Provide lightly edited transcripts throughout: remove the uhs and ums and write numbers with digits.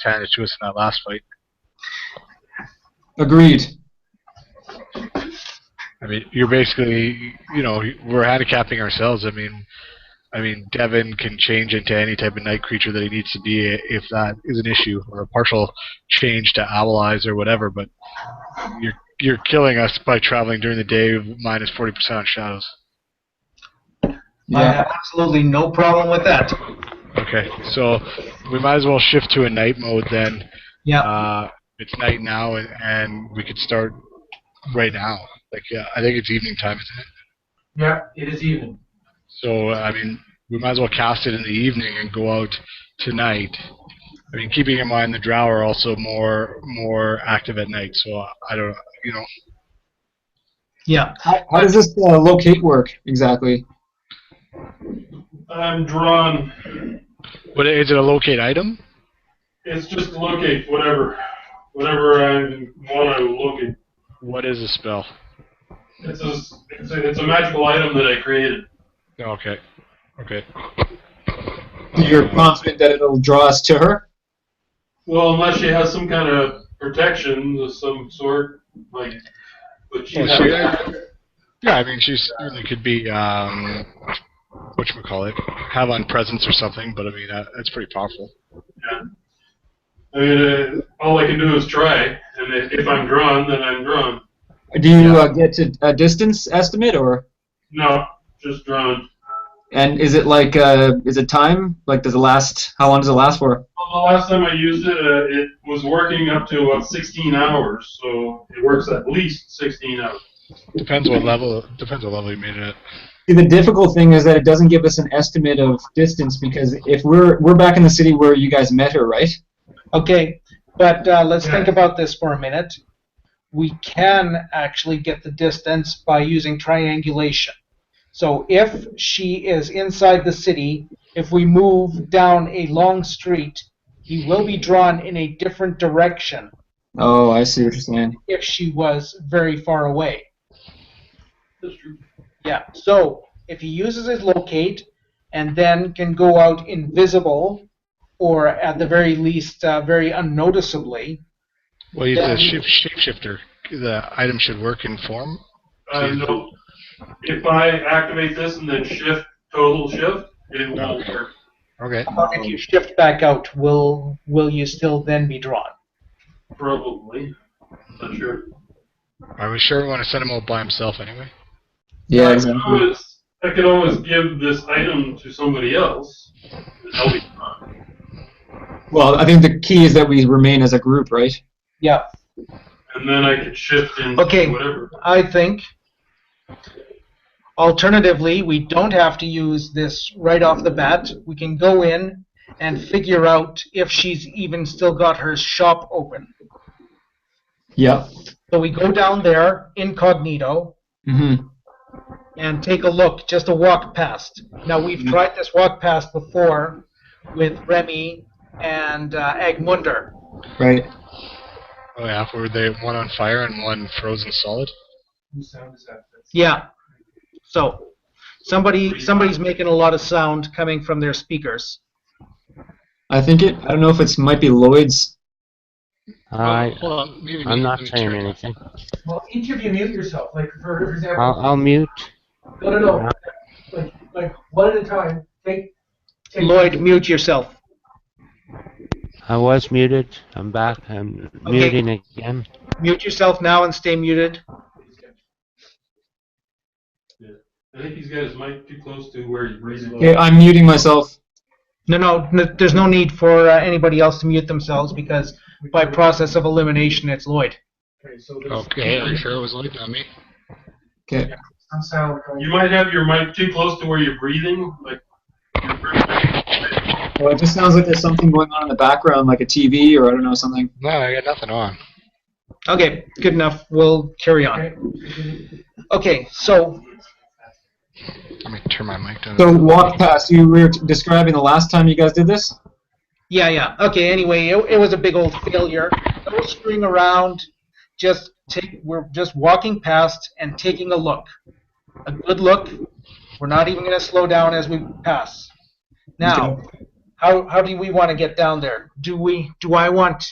was handed to us in that last fight. Agreed. I mean, you're basically, we're handicapping ourselves. I mean, Devin can change into any type of night creature that he needs to be if that is an issue, or a partial change to Owl Eyes or whatever. But you're killing us by traveling during the day minus 40% on shadows. I have absolutely no problem with that. Okay, so we might as well shift to a night mode then. Yeah. It's night now, and we could start right now. I think it's evening time, isn't it? Yeah, it is evening. So, I mean, we might as well cast it in the evening and go out tonight. I mean, keeping in mind the drow are also more active at night, so I don't, Yeah. How does this locate work exactly? I'm drawn. But is it a locate item? It's just to locate whatever I want to locate. What is a spell? It's a magical item that I created. Okay. You're confident that it'll draw us to her? Well, unless she has some kind of protection of some sort, but she Yeah, I mean, she certainly could be, whatchamacallit, have on presence or something, but I mean, that's pretty powerful. Yeah. I mean, all I can do is try, and if I'm drawn, then I'm drawn. Do you get to a distance estimate, or? No, just drawn. And is it is it time? Like, how long does it last for? Well, the last time I used it, it was working up to about 16 hours, so it works at least 16 hours. Depends what level you made it at. See, the difficult thing is that it doesn't give us an estimate of distance, because if we're back in the city where you guys met her, right? Okay, but let's think about this for a minute. We can actually get the distance by using triangulation. So if she is inside the city, if we move down a long street, he will be drawn in a different direction. Oh, I see what you're saying. If she was very far away. That's true. Yeah, so if he uses his locate and then can go out invisible, or at the very least very unnoticeably. Well, he's a shapeshifter. The item should work in form. No. If I activate this and then total shift, it won't work. Okay. If you shift back out, will you still then be drawn? Probably. Not sure. Are we sure we want to send him out by himself anyway? Yeah, exactly. I could always give this item to somebody else. And they'll be drawn. Well, I think the key is that we remain as a group, right? Yeah. And then I could shift into whatever. I think, alternatively, we don't have to use this right off the bat. We can go in and figure out if she's even still got her shop open. Yeah. So we go down there, incognito, and take a look, just a walk past. Now, we've tried this walk past before with Remy and Agmunder. Right. Oh yeah, were they one on fire and one frozen solid? Whose sound is that? Yeah. So somebody's making a lot of sound coming from their speakers. I don't know if it might be Lloyd's. I'm not saying anything. Well, each of you mute yourself. Like for example. I'll mute. No. Like one at a time. Take Lloyd, mute yourself. I was muted. I'm back. I'm muting again. Mute yourself now and stay muted. Yeah. I think he's got his mic too close to where he's breathing. Okay, I'm muting myself. No, there's no need for anybody else to mute themselves because by process of elimination, it's Lloyd. Okay, are you sure it was Lloyd, not me? Okay. You might have your mic too close to where you're breathing, like you're breathing. Well, it just sounds like there's something going on in the background, like a TV or I don't know, something. No, I got nothing on. Okay, good enough. We'll carry on. Okay, so... Let me turn my mic down. So walk past, you were describing the last time you guys did this? Yeah. Okay, anyway, it was a big old failure. No screwing around. We're just walking past and taking a look. A good look. We're not even going to slow down as we pass. Now, How do we want to get down there? Do I want?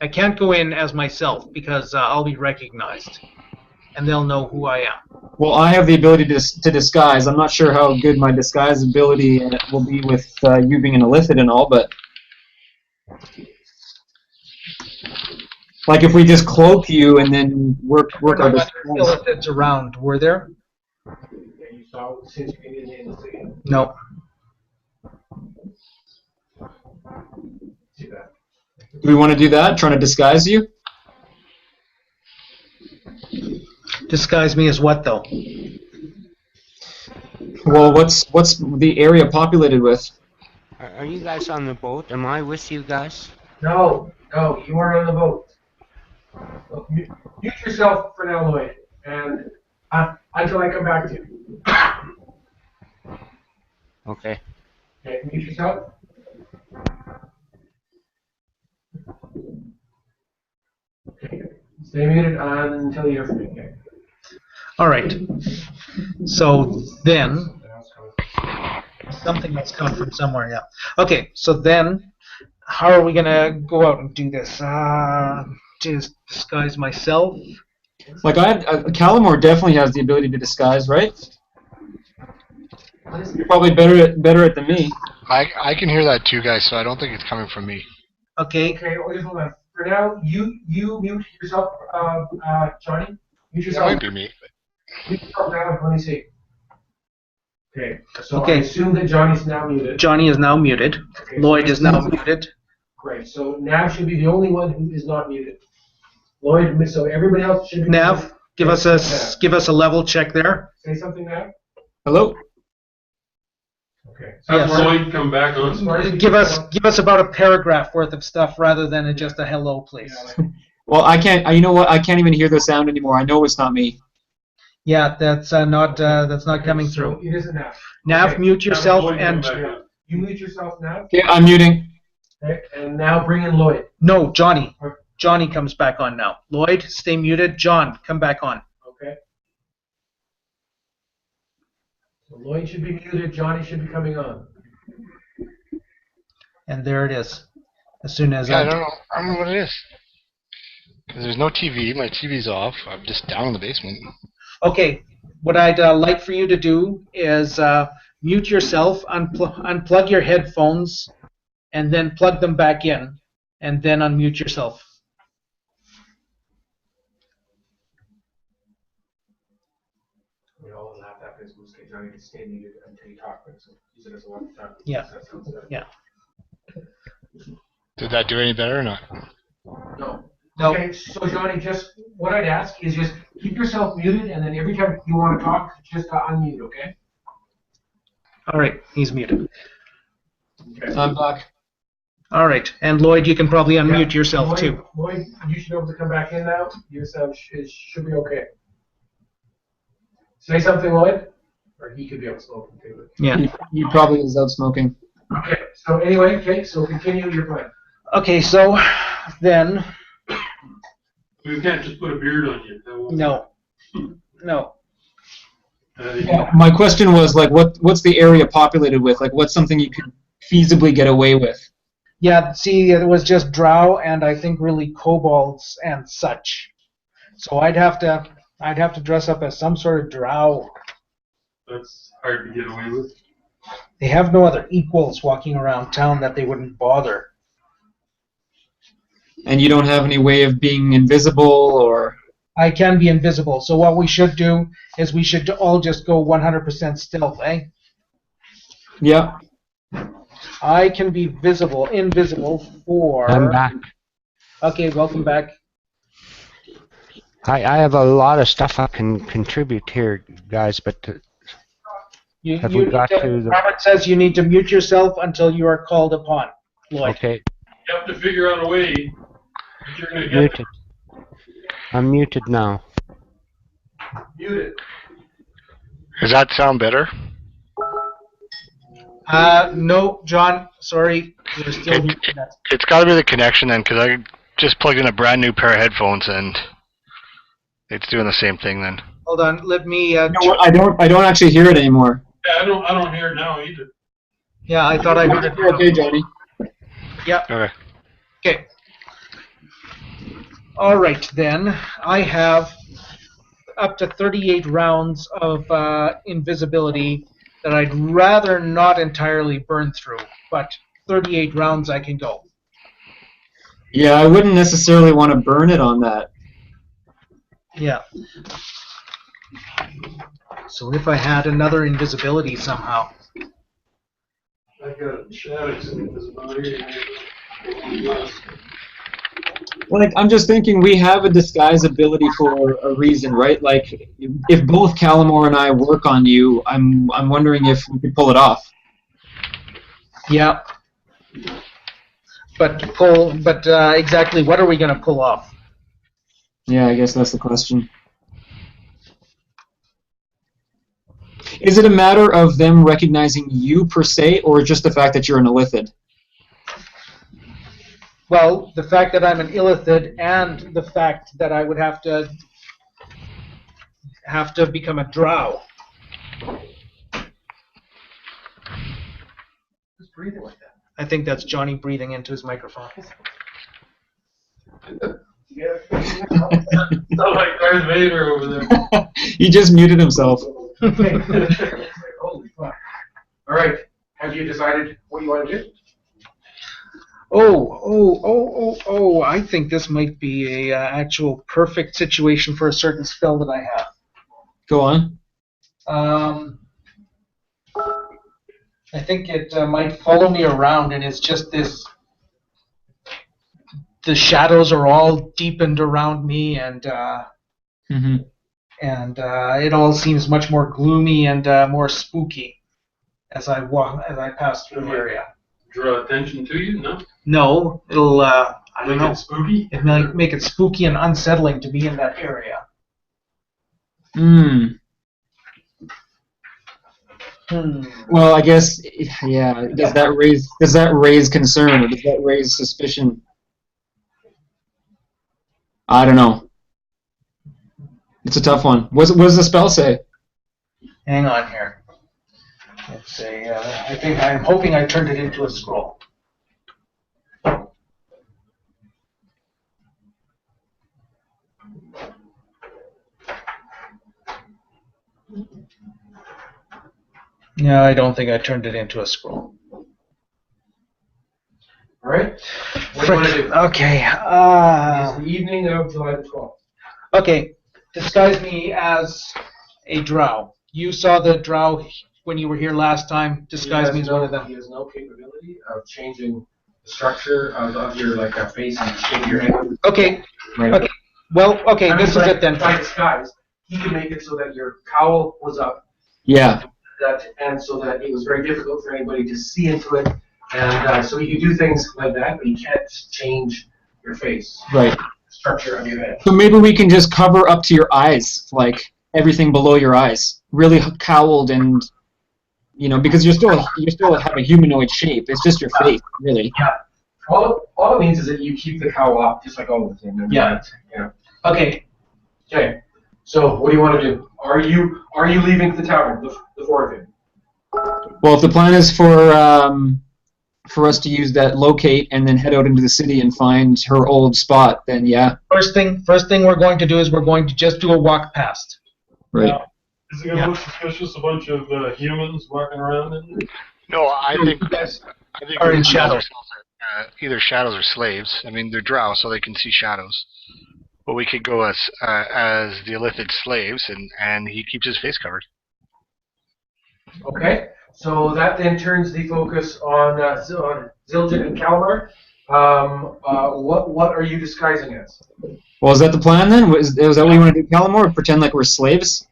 I can't go in as myself because I'll be recognized, and they'll know who I am. Well, I have the ability to disguise. I'm not sure how good my disguise ability will be with you being an illithid and all, but like if we just cloak you and then work our disguise. Illithids around, were there? Yeah, you saw since you came in the city. No. See that? Do we want to do that? Trying to disguise you? Disguise me as what, though? Well, what's the area populated with? Are you guys on the boat? Am I with you guys? No, you are on the boat. Look, mute yourself for now, Lloyd, and until I come back to you. Okay. Okay, mute yourself. Okay, stay muted until you hear from me. Okay. All right. So then, something that's coming from somewhere. Yeah. Okay. So then, how are we gonna go out and do this? Just disguise myself. Like Calamore definitely has the ability to disguise, right? You're probably better at it than me. I can hear that too, guys. So I don't think it's coming from me. Okay. Okay, just hold on. For now, you mute yourself, Johnny. Mute That yourself. might be me. Mute yourself now. Let me see. Okay. So Okay. I assume that Johnny's now muted. Johnny is now muted. Okay, Lloyd so is now muted. Great. So Nav should be the only one who is not muted. Lloyd, so everybody else should be. Nav, give us a level check there. Say something, Nav. Hello? Okay. Have Yes. Lloyd come back on. Give us about a paragraph worth of stuff rather than just a hello, please. Well, I can't. You know what? I can't even hear the sound anymore. I know it's not me. Yeah, that's not coming through. It isn't Nav. Nav, Okay. mute yourself Have Lloyd come and back Yeah. on. You mute yourself, Nav. Okay, I'm muting. Okay. And now bring in Lloyd. no, Johnny. Johnny comes back on now. Lloyd, stay muted. John, come back on. Okay. So Lloyd should be muted. Johnny should be coming on. And there it is. As soon as Yeah, I don't know what it is. Because there's no TV. My TV's off. I'm just down in the basement. Okay, what I'd like for you to do is mute yourself, unplug your headphones, and then plug them back in, and then unmute yourself. We all have that because most cases Johnny can stay muted until you talk. So use it as a one time. Yeah. That sounds good. Yeah. Did that do any better or not? No. No. Okay, so Johnny, just what I'd ask is just keep yourself muted, and then every time you want to talk, just unmute, okay? All right, he's muted. Okay. I'm back. All right, and Lloyd, you can probably unmute Yeah, yourself Lloyd, too. Lloyd, you should be able to come back in now. Your sound should be okay. Say something, Lloyd, or he could be out smoking too. Yeah. He probably is out smoking. Okay. So anyway, okay. So continue your plan. Okay, so then We can't just put a beard on you. no. Yeah, my question was like, what's the area populated with? Like, what's something you could feasibly get away with? Yeah, see, it was just drow and I think really kobolds and such. So I'd have to dress up as some sort of drow. That's hard to get away with. They have no other equals walking around town that they wouldn't bother. And you don't have any way of being invisible or... I can be invisible. So what we should do is we should all just go 100% stealth, eh? Yeah. I can be invisible for... I'm back. Okay, welcome back. I have a lot of stuff I can contribute here, guys, but have we got to the... Robert says you need to mute yourself until you are called upon. Lloyd. Okay, You have to figure out a way that you're going to get muted. I'm muted now. Muted. Does that sound better? No, John, sorry. You're still muted. It's got to be the connection then, because I just plugged in a brand new pair of headphones and it's doing the same thing then. Hold on, let me... You know what? I don't actually hear it anymore. Yeah, I don't hear it now either. Yeah, I thought I heard it. Okay, Johnny. Yeah. Okay. Okay. All right, then. I have up to 38 rounds of invisibility that I'd rather not entirely burn through, but 38 rounds I can go. Yeah, I wouldn't necessarily want to burn it on that. Yeah. So if I had another invisibility somehow. I got shadows in invisibility. Like, I'm just thinking we have a disguise ability for a reason, right? Like, if both Calamore and I work on you, I'm wondering if we could pull it off. Yeah. But exactly what are we going to pull off? Yeah, I guess that's the question. Is it a matter of them recognizing you per se, or just the fact that you're an Illithid? Well, the fact that I'm an Illithid and the fact that I would have to become a drow. Who's breathing like that? I think that's Johnny breathing into his microphone. Yeah. Sound like Darth Vader over there. He just muted himself. Holy fuck. All right. Have you decided what you want to do? Oh, I think this might be a actual perfect situation for a certain spell that I have. Go on. I think it might follow me around, and it's just this. The shadows are all deepened around me, and it all seems much more gloomy and more spooky as I pass through the area. Draw attention to you? No? No, it'll. I don't Make know. it spooky? It might make it spooky and unsettling to be in that area. Well, I guess, yeah. Does that raise concern, or does that raise suspicion? I don't know. It's a tough one. What does the spell say? Hang on here. Let's see. I'm hoping I turned it into a scroll. No, I don't think I turned it into a scroll. All right. What do you want to do? Okay. It's the evening of July the 12th. Okay. Disguise me as a drow. You saw the drow when you were here last time. Disguise me as one of them. He has no capability of changing the structure of your face and shape of your head. Okay. Right. Okay. Well, okay. I mean, This is it then. By disguise, he can make it so that your cowl was up. Yeah. And so that it was very difficult for anybody to see into it. And so you can do things like that, but you can't change your face. Right. Structure of your head. So maybe we can just cover up to your eyes, like everything below your eyes, really cowled, and because you still have a humanoid shape. It's just your face, really. Yeah. All it means is that you keep the cowl up, just like all of them. Yeah. Okay. Okay. So what do you want to do? Are you leaving the tavern, the four of you? Well, if the plan is for us to use that locate and then head out into the city and find her old spot, then yeah. First thing we're going to do is we're going to just do a walk past. Right. Is it going to look suspicious, a bunch of humans walking around in there? No, I think are in the shadows. are either shadows or slaves. I mean, they're drow, so they can see shadows. But we could go as the Illithid slaves, and he keeps his face covered. Okay. So that then turns the focus on Zildjian and Kalmar. What are you disguising as? Well, is that the plan then? Was that what you want to do, Calamore? Pretend like we're slaves?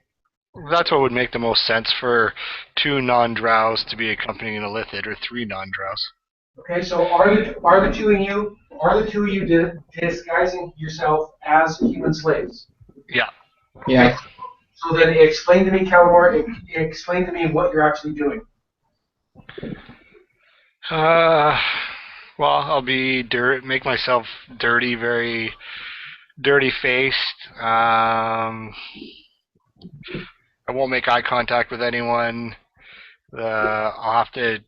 That's what would make the most sense for 2 non-drows to be accompanying an Illithid, or 3 non-drows. Okay. So are the two of you disguising yourself as human slaves? Yeah. Yeah. So then explain to me, Calamar. Explain to me what you're actually doing. Well, I'll make myself dirty, very dirty-faced. I won't make eye contact with anyone. I'll have to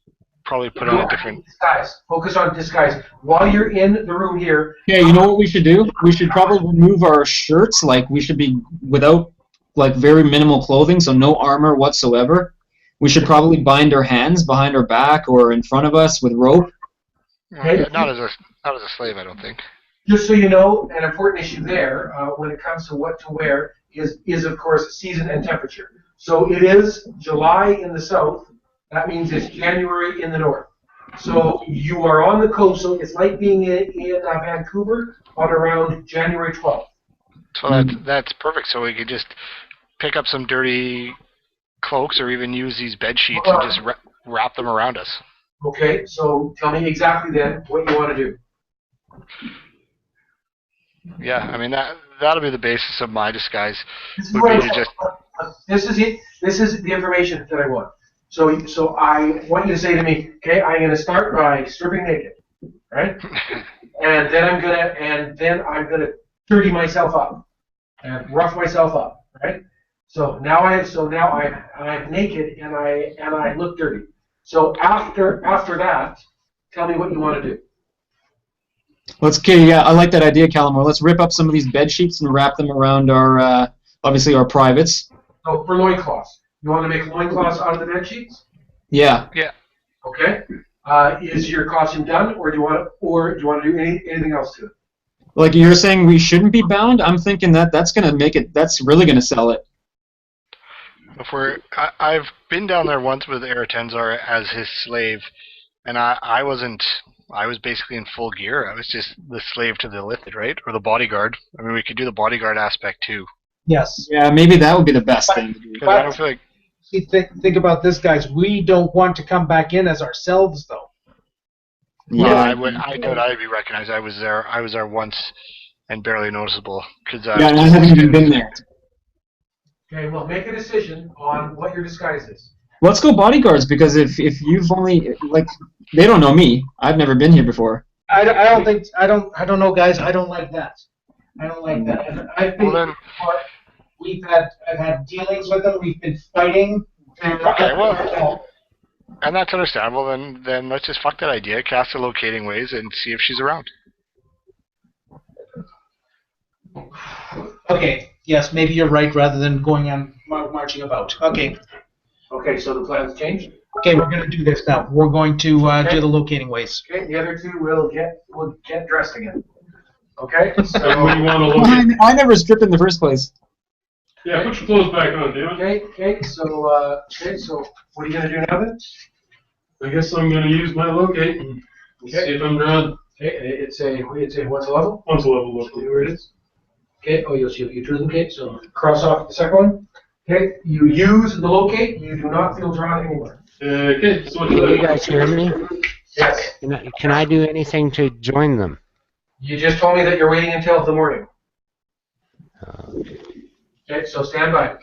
probably put on a different. Disguise. Focus on disguise. While you're in the room here. Yeah, you know what we should do? We should probably remove our shirts. Like, we should be without, like, very minimal clothing, so no armor whatsoever. We should probably bind our hands behind our back or in front of us with rope. Okay. Not as a slave, I don't think. Just so you know, an important issue there when it comes to what to wear is of course season and temperature. So it is July in the south. That means it's January in the north. So you are on the coast, so it's like being in Vancouver on around January 12th. So that's perfect. So we could just pick up some dirty cloaks or even use these bed sheets and just wrap them around us. Okay, so tell me exactly then what you want to do. Yeah, I mean that'll be the basis of my disguise. This is, Would what be I to want. just This is it. This is the information that I want. So I want you to say to me, okay, I'm going to start by stripping naked, right? and then I'm gonna dirty myself up and rough myself up, right? So now I'm naked and I look dirty. So after that, tell me what you want to do. Yeah, I like that idea, Calamore. Let's rip up some of these bed sheets and wrap them around our, obviously our privates. So for loincloths, you want to make loincloths out of the bed sheets? Yeah. Yeah. Okay. Is your costume done, or do you want to do anything else to it? Like you're saying we shouldn't be bound? I'm thinking that's going to make it, that's really going to sell it. I've been down there once with Eretenzar as his slave, and I was basically in full gear. I was just the slave to the Illithid, right? Or the bodyguard. I mean, we could do the bodyguard aspect too. Yes. Yeah, maybe that would be the best thing to do. Because I don't feel like. See, think about this, guys. We don't want to come back in as ourselves, though. Yeah, Yeah, I doubt I'd be recognized. I was there once, and barely noticeable. Cause yeah, and I haven't even been there. Okay. Well, make a decision on what your disguise is. Let's go bodyguards, because if you've only, like, they don't know me. I've never been here before. I don't know, guys. I don't like that. I don't like that. And I've been I've had dealings with them. We've been fighting. Okay, well, and that's understandable. Then let's just fuck that idea. Cast the locating ways and see if she's around. Okay. Yes, maybe you're right. Rather than going on marching about. Okay. Okay. So the plan's changed. Okay, we're going to do this now. We're going to do the locating ways. Okay. The other two will get dressed again. Okay. So What do you want to look at? I never stripped in the first place. Yeah, put your clothes back on, damn it. Okay. So what are you gonna do now then? I guess I'm going to use my locate and see if I'm drawn. Okay. It's a what's the level? Once a level locate. See where it is. Okay. Oh, you'll see if you choose locate. So cross off the second one. Okay. You use the locate. You do not feel drawn anymore. Okay, so what's Can you that? guys hear me? Yes. Can I do anything to join them? You just told me that you're waiting until the morning. Okay. So stand by.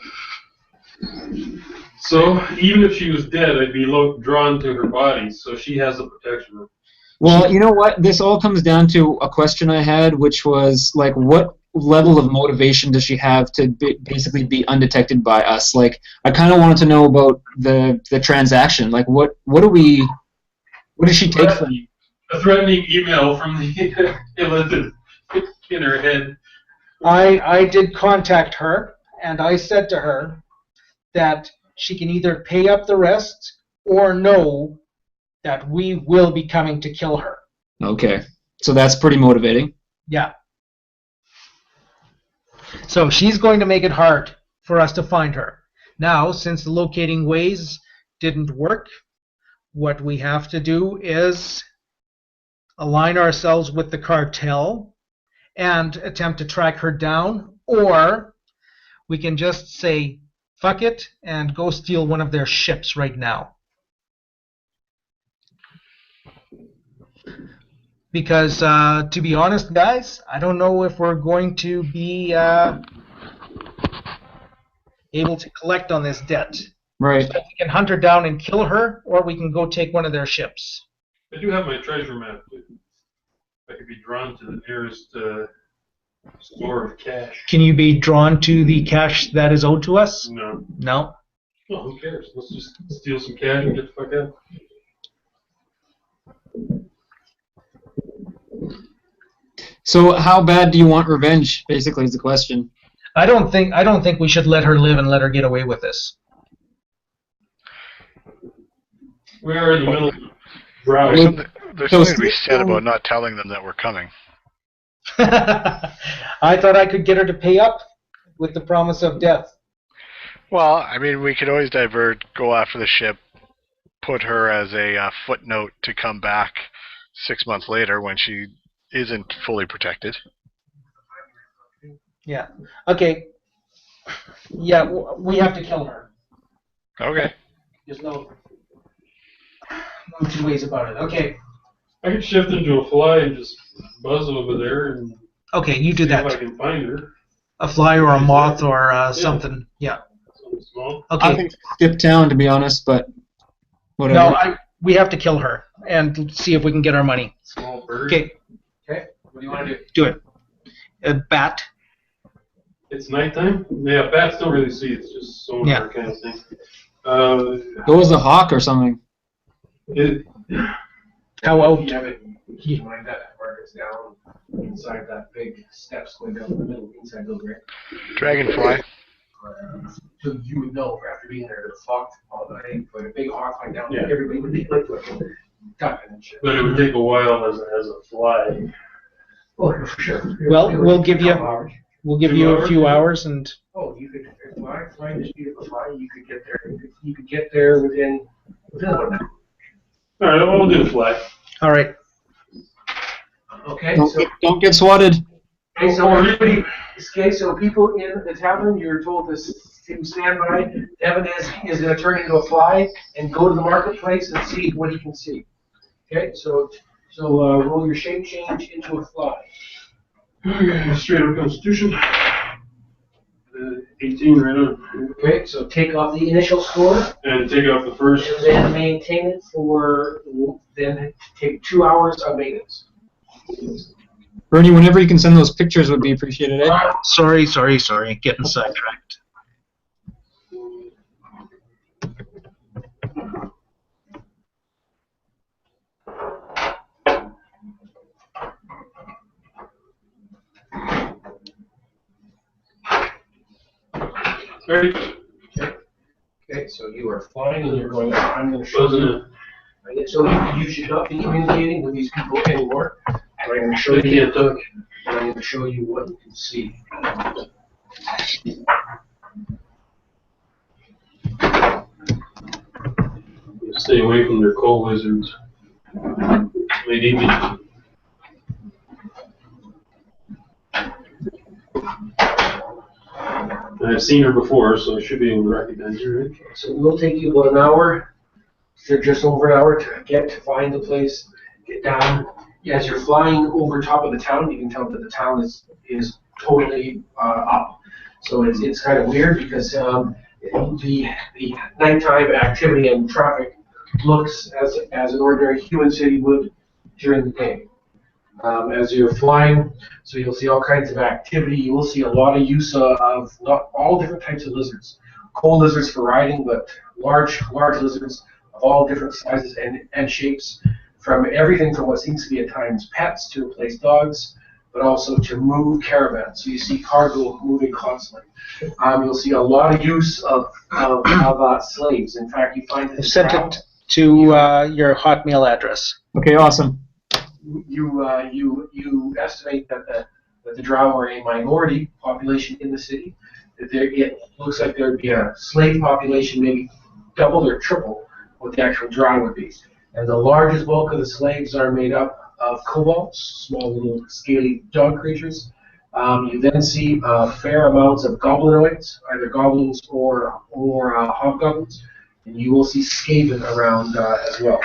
So even if she was dead, I'd be drawn to her body, so she has the protection. Well, you know what? This all comes down to a question I had, which was, like, what level of motivation does she have to basically be undetected by us? Like, I kind of wanted to know about the transaction. Like, what does she take from you? A threatening email from the Illithid in her head. I did contact her, and I said to her that she can either pay up the rest or know that we will be coming to kill her. Okay, so that's pretty motivating. Yeah. So she's going to make it hard for us to find her. Now, since the locating ways didn't work, what we have to do is align ourselves with the cartel and attempt to track her down, or we can just say, fuck it, and go steal one of their ships right now. Because, to be honest, guys, I don't know if we're going to be able to collect on this debt. Right. So we can hunt her down and kill her, or we can go take one of their ships. I do have my treasure map. I could be drawn to the nearest store of cash. Can you be drawn to the cash that is owed to us? No. No? Well, who cares? Let's just steal some cash and get the fuck out. So how bad do you want revenge? Basically, is the question. I don't think we should let her live and let her get away with this. We are in the middle of drought. There's something to be said about not telling them that we're coming. I thought I could get her to pay up with the promise of death. Well, I mean, we could always divert, go after the ship, put her as a footnote to come back 6 months later when she isn't fully protected. Yeah. Okay. Yeah, we have to kill her. Okay. There's no two ways about it. Okay. I could shift into a fly and just buzz over there and Okay, you do see if I that. can find her. A fly or a moth or something. Yeah. Something small. I Okay. think skip town, to be honest, but whatever. No, we have to kill her and see if we can get our money. Small bird. Okay, Okay, what do you want to do? do it. A bat. It's nighttime? Yeah, bats don't really see. It's just sonar Yeah. kind of thing. Go as a hawk or something. It, How out? You have it, keep in mind that Margaret's down inside that big steps going down the middle, inside those, right? Dragonfly. So you would know after being there, the hawk all night, but a big hawk like down, Yeah. everybody would be like, ducking and shit. but it would take a while as a fly. Oh, for sure. Well, It would we'll take give you- 12 hours. We'll give 2 you a hours? few hours and Oh, you could fly this beautiful fly. You could get there. You could get there within 1 hour. All right, I'll do the fly. all right. Okay, Don't so get swatted. okay, so everybody, okay, so people in the tavern, you're told to stand by. Devin is going to turn into a fly and go to the marketplace and see what he can see. Okay, so roll your shape change into a fly. Straight up Constitution. 18 right on. Okay, so take off the initial score And take off the first. and then maintain it for then take 2 hours of maintenance. Bernie, whenever you can send those pictures would be appreciated, eh? Sorry. Getting sidetracked. Ready? Okay, so you are flying and you're going, I'm going to show Buzzing you. it. Right, so you should not be communicating with these people anymore. And I'm going to show They you, can't talk. and I'm going to show you what you can see. Stay away from their coal lizards. They need me. I've seen her before, so I should be able to recognize her, right? So it will take you about an hour, so just over an hour to find the place, get down. As you're flying over top of the town, you can tell that the town is totally up. So it's kind of weird because the nighttime activity and traffic looks as an ordinary human city would during the day. As you're flying, so you'll see all kinds of activity. You will see a lot of use of not all different types of lizards. Coal lizards for riding, but large lizards of all different sizes and shapes, from everything from what seems to be at times pets to replace dogs, but also to move caravans. So you see cargo moving constantly. You'll see a lot of use of slaves. In fact, you find that I've sent it to your Hotmail address. Okay, awesome. you estimate that the Drow are a minority population in the city. That it looks like there would be a slave population maybe double or triple what the actual Drow would be. And the largest bulk of the slaves are made up of kobolds, small little scaly dog creatures. You then see fair amounts of goblinoids, either goblins or hobgoblins, and you will see Skaven around as well.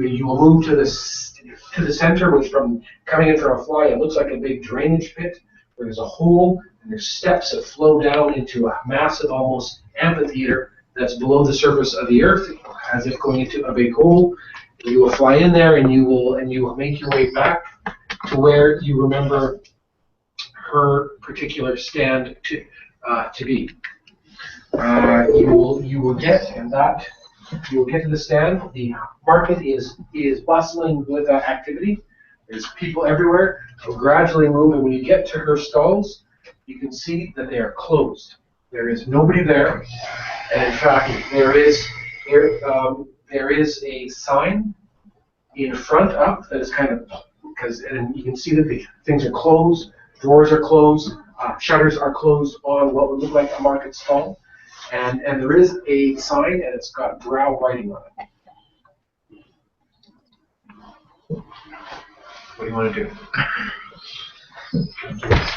You will move to the center, which from coming in from a fly, it looks like a big drainage pit where there's a hole and there's steps that flow down into a massive, almost amphitheater that's below the surface of the earth, as if going into a big hole. You will fly in there, and you will make your way back to where you remember her particular stand to be. You will get to the stand. The market is bustling with activity. There's people everywhere. I'll gradually move, and when you get to her stalls, you can see that they are closed. There is nobody there, and in fact, there is a sign in front up that is kind of and you can see that the things are closed, doors are closed, shutters are closed on what would look like a market stall, and there is a sign, and it's got Drow writing on it. What do you want to do?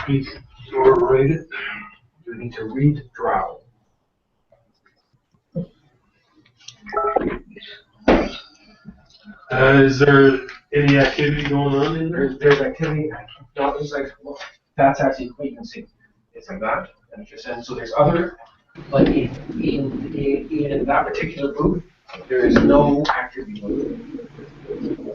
Speak or read it. You need to read Drow. Is there any activity going on in there? There's activity. No, it's like, well, that's actually what you can see. It's like that, and it's just, and so there's other, like in that particular booth, there is no activity going on.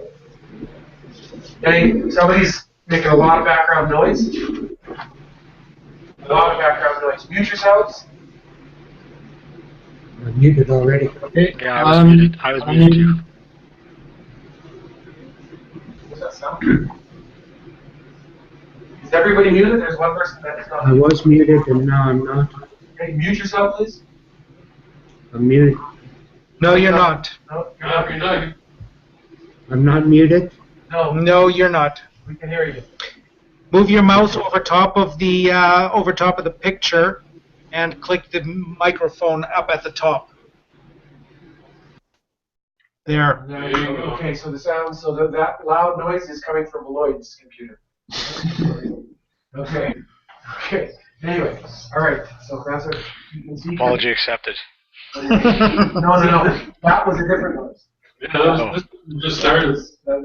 Okay, somebody's making a lot of background noise. A lot of background noise. Mute yourselves. I'm muted already. Okay. Yeah, I was muted. I was muted too. What's that sound? Is everybody muted? There's one person that is not. I was muted and now I'm not. Okay, mute yourself, please. I'm muted. No, you're not. No, you're not. I'm not muted. No, No, you're not. we can hear you. Move your mouse over top of the picture, and click the microphone up at the top. There. There you go. Okay, so the sound, so that loud noise is coming from Lloyd's computer. Okay. Okay. Anyway, all right. So that's what you can see. Apology accepted. No. That was a different noise. Yeah, that was just started.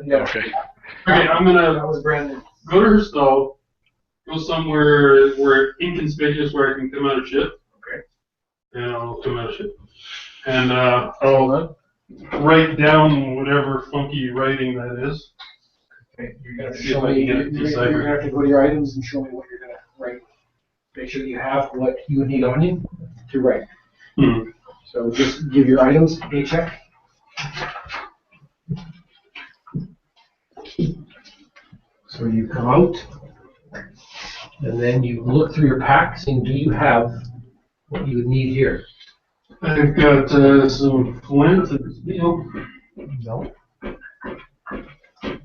Yeah. Okay. Okay, I'm gonna That was brand new. go to her stall, go somewhere where inconspicuous where I can come out of shit. Okay. And I'll come out of shit. And I'll write down whatever funky writing that is. Okay. You're gonna have to See if show I me. can get it You're deciphered. gonna have to go to your items and show me what you're gonna write. Make sure that you have what you would need on you to write. Hmm. So just give your items a check. So you come out, and then you look through your pack, seeing do you have what you would need here? I've got some flint and steel. No.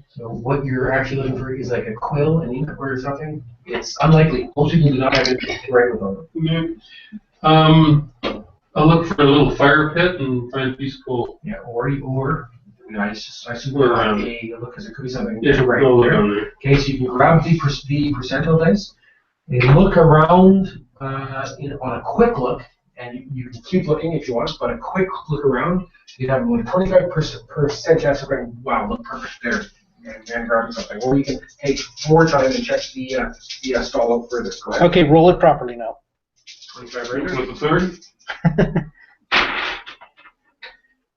So what you're actually looking for is like a quill, an ink, or something. It's unlikely. Most people do not have anything to write with on them. Yeah. I'll look for a little fire pit and find a piece of coal. Yeah, or I assume Or around look, because it could be something Yeah, to write I'll look there. on there. Okay, so you can grab the percentile dice and look around on a quick look, and you can keep looking if you want, but a quick look around, you'd have about a 25% chance of going, wow, look perfect there, and grab something. Or you can take more time and check the stall out further. Go ahead. Okay, roll it properly now. 25 right there. With the third?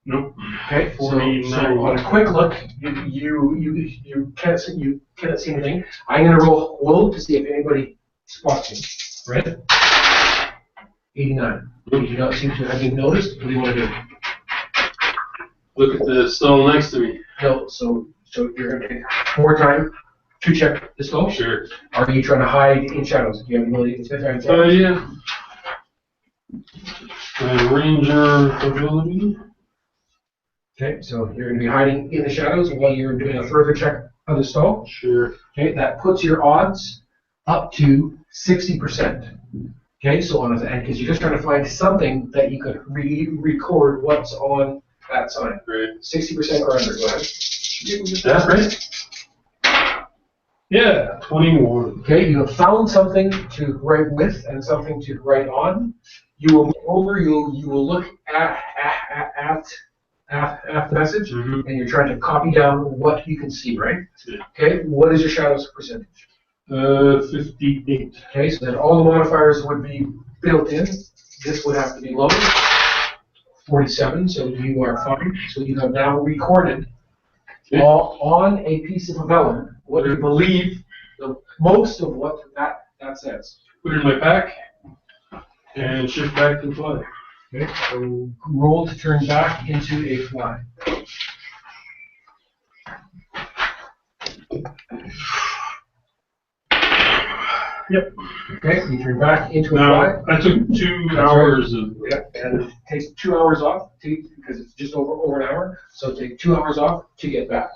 Nope. Okay, so 49. on a quick look, you can't see anything. I'm gonna roll low to see if anybody spots me. Right? 89. You do not seem to have been noticed. What do you want to do? Look at the stall next to me. No, so you're gonna take more time to check the stall. Sure. Are you trying to hide in shadows? Do you have the ability to hide in shadows? Yeah. Ranger ability. Okay, so you're gonna be hiding in the shadows while you're doing a further check of the stall. Sure. Okay, that puts your odds up to 60%. Okay, so on and because you're just trying to find something that you could record what's on that sign. Right. 60% or under. Go ahead. That's right. Yeah, 21. Okay, you have found something to write with and something to write on. You will move over. You will look at the message, and you're trying to copy down what you can see. Right. Yeah. Okay. What is your shadows percentage? 58. Okay, so then all the modifiers would be built in. This would have to be low. 47, so you are fine. So you have now recorded all on a piece of vellum what you believe most of what that says. Put it in my pack and shift back to fly. Okay, so roll to turn back into a fly. Okay, you turn back into a Now, fly. I took 2 hours of. Yeah, and it takes 2 hours off because it's just over an hour. So take 2 hours off to get back.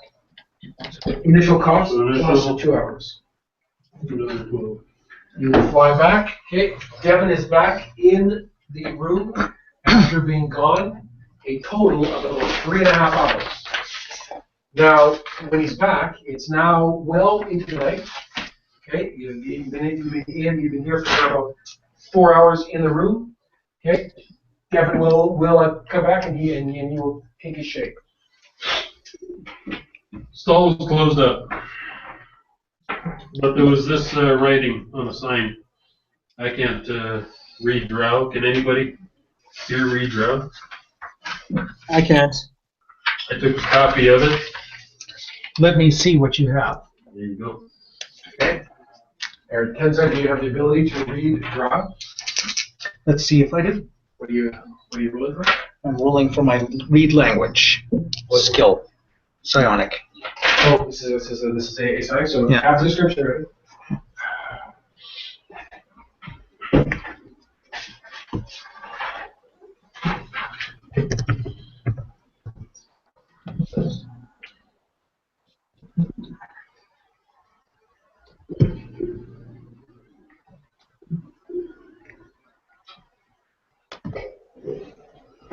So the initial cost plus 2 hours. Another 12. You fly back. Okay, Devin is back in the room after being gone a total of about 3.5 hours. Now, when he's back, it's now well into the night. Okay, you've been here for about 4 hours in the room. Okay, Devin will come back and you will take his shape. Stall was closed up. But there was this writing on the sign. I can't read Drow. Can anybody here read Drow? I can't. I took a copy of it. Let me see what you have. There you go. Okay. Eric Tenza, do you have the ability to read Drow? Let's see if I do. What are you rolling for? I'm rolling for my read language skill. Psionic. Oh, this is a sign, so Yeah. have the description ready.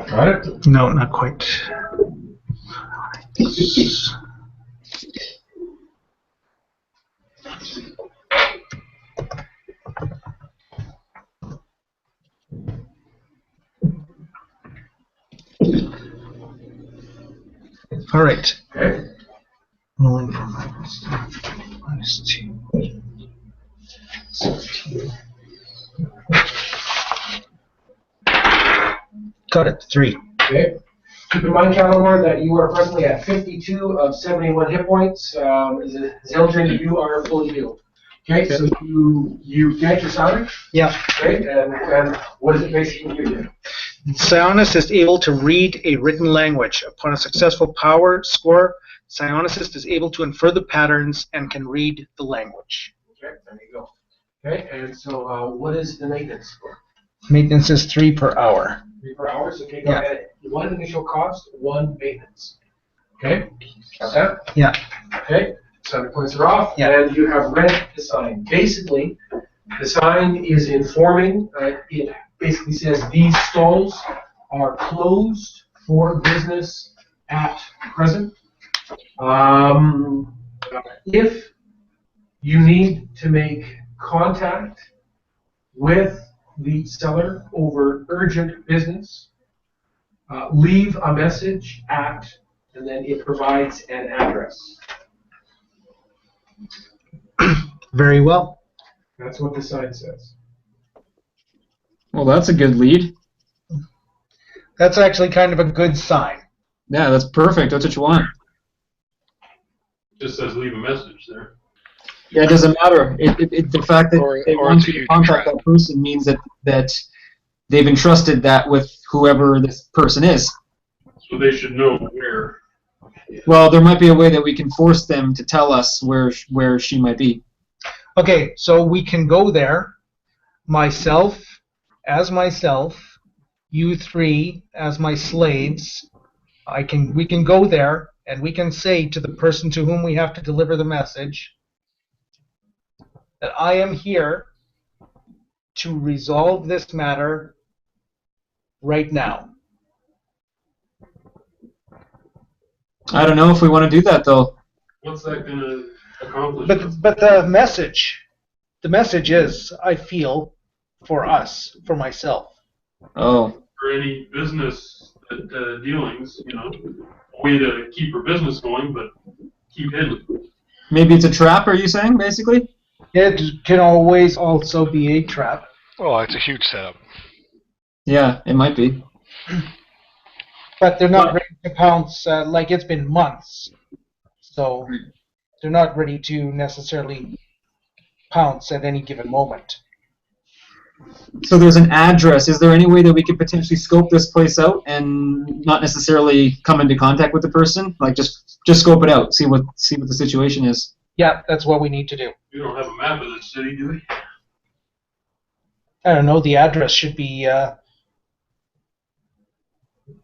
Got it? No, not quite. All right. Okay. Rolling for minus 2. 16. Got it. 3. Okay. Keep in mind, Calamar, that you are presently at 52 of 71 hit points. Zeldrin, you are fully healed. Okay, so you get your Psionic. Yeah. Okay, and what does it basically do? Psionicist is able to read a written language. Upon a successful power score, Psionicist is able to infer the patterns and can read the language. Okay, there you go. Okay, and so what is the maintenance score? Maintenance is 3 per hour. 3 per hour, so okay, go Yeah. ahead. 1 initial cost, 1 maintenance. Okay, got that? Yeah. Okay, so the points are off, Yeah. and you have read the sign. Basically, the sign is informing, it basically says these stalls are closed for business at present. If you need to make contact with the seller over urgent business, leave a message at, and then it provides an address. Very well. That's what the sign says. Well, that's a good lead. That's actually kind of a good sign. Yeah, that's perfect. That's what you want. Just says leave a message there. Yeah, it doesn't matter. The fact that Or- they or want it's a you to huge contact trap. that person means that they've entrusted that with whoever this person is. So they should know where. Well, there might be a way that we can force them to tell us where she might be. Okay, so we can go there. Myself, you 3 as my slaves. We can go there and we can say to the person to whom we have to deliver the message that I am here to resolve this matter right now. I don't know if we want to do that though. What's that going to accomplish? But the message is, I feel, for us, for myself. Oh. For any business dealings, a way to keep her business going, but keep hidden. Maybe it's a trap, are you saying, basically? It can always also be a trap. Oh, it's a huge setup. Yeah, it might be. But they're not ready to pounce, like it's been months. So they're not ready to necessarily pounce at any given moment. So there's an address. Is there any way that we could potentially scope this place out and not necessarily come into contact with the person? Like just scope it out, see what the situation is. Yeah, that's what we need to do. We don't have a map of this city, do we? I don't know. The address should be.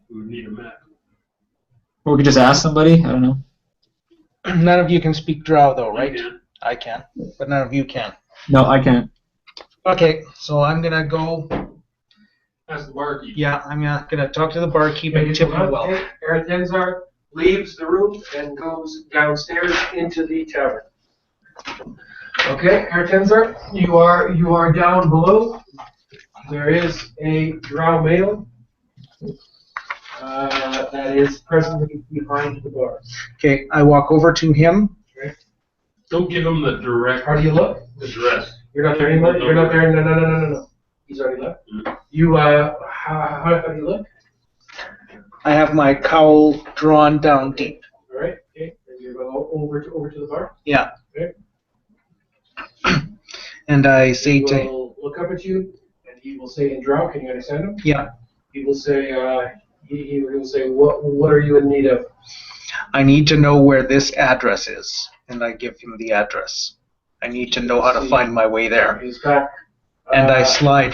We would need a map. Or we could just ask somebody. I don't know. None of you can speak Drow, though, right? Yeah. I can, but none of you can. No, I can't. Okay, so I'm gonna go. That's the barkeep. Yeah, I'm gonna talk to the barkeep and tip him well. Eretenzar leaves the room and goes downstairs into the tavern. Okay, Eretenzar, you are down below. There is a drow male that is presently behind the bar. Okay, I walk over to him. Don't give him the direct How do you look? address. You're not there anymore? You're not there? No. He's already left. You, how do you look? I have my cowl drawn down deep. All right, okay. And you're going to go over to the bar? Yeah. Okay. And I say He to will look up at you, and he will say in Drow, can you understand him? yeah, He will say, he will say, what are you in need of? I need to know where this address is, and I give him the address. I need to know how to find my way there, He's back. and I slide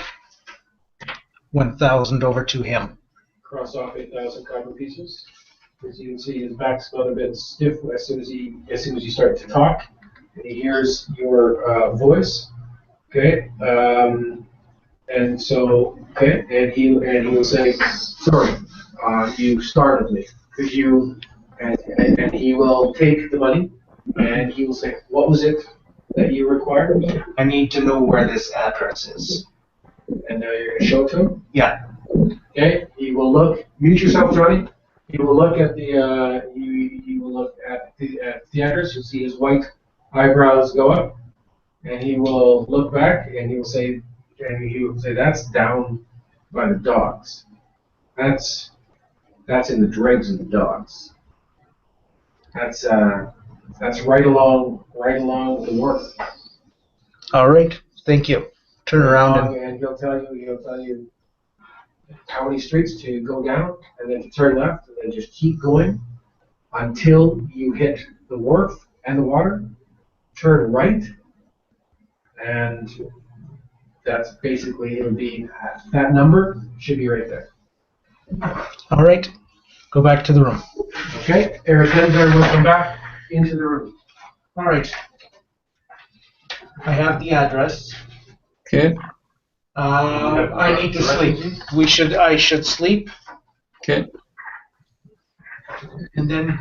1,000 over to him. Cross off 8,000 copper pieces. As you can see, his back's got a bit stiff as soon as you start to talk, and he hears your voice. Okay. And so, okay, and he will say, sorry, you startled me. Could you? And he will take the money, and he will say, what was it that you required? I need to know where this address is. And now you're going to show it to him. Yeah. Okay. He will look. Mute yourself, Johnny. He will look at the. He will look at the address. You'll see his white eyebrows go up, and he will look back, and he will say, that's down by the dogs. That's in the dregs of the dogs. That's right along the wharf. All right. Thank you. Turn around and And he'll tell you how many streets to go down, and then to turn left, and then just keep going until you hit the wharf and the water. Turn right, and that's basically, it'll be, that number should be right there. all right. Go back to the room. Okay, Eretenzar will come back into the room. All right. I have the address. Okay. I need to sleep. I should sleep, Okay. and then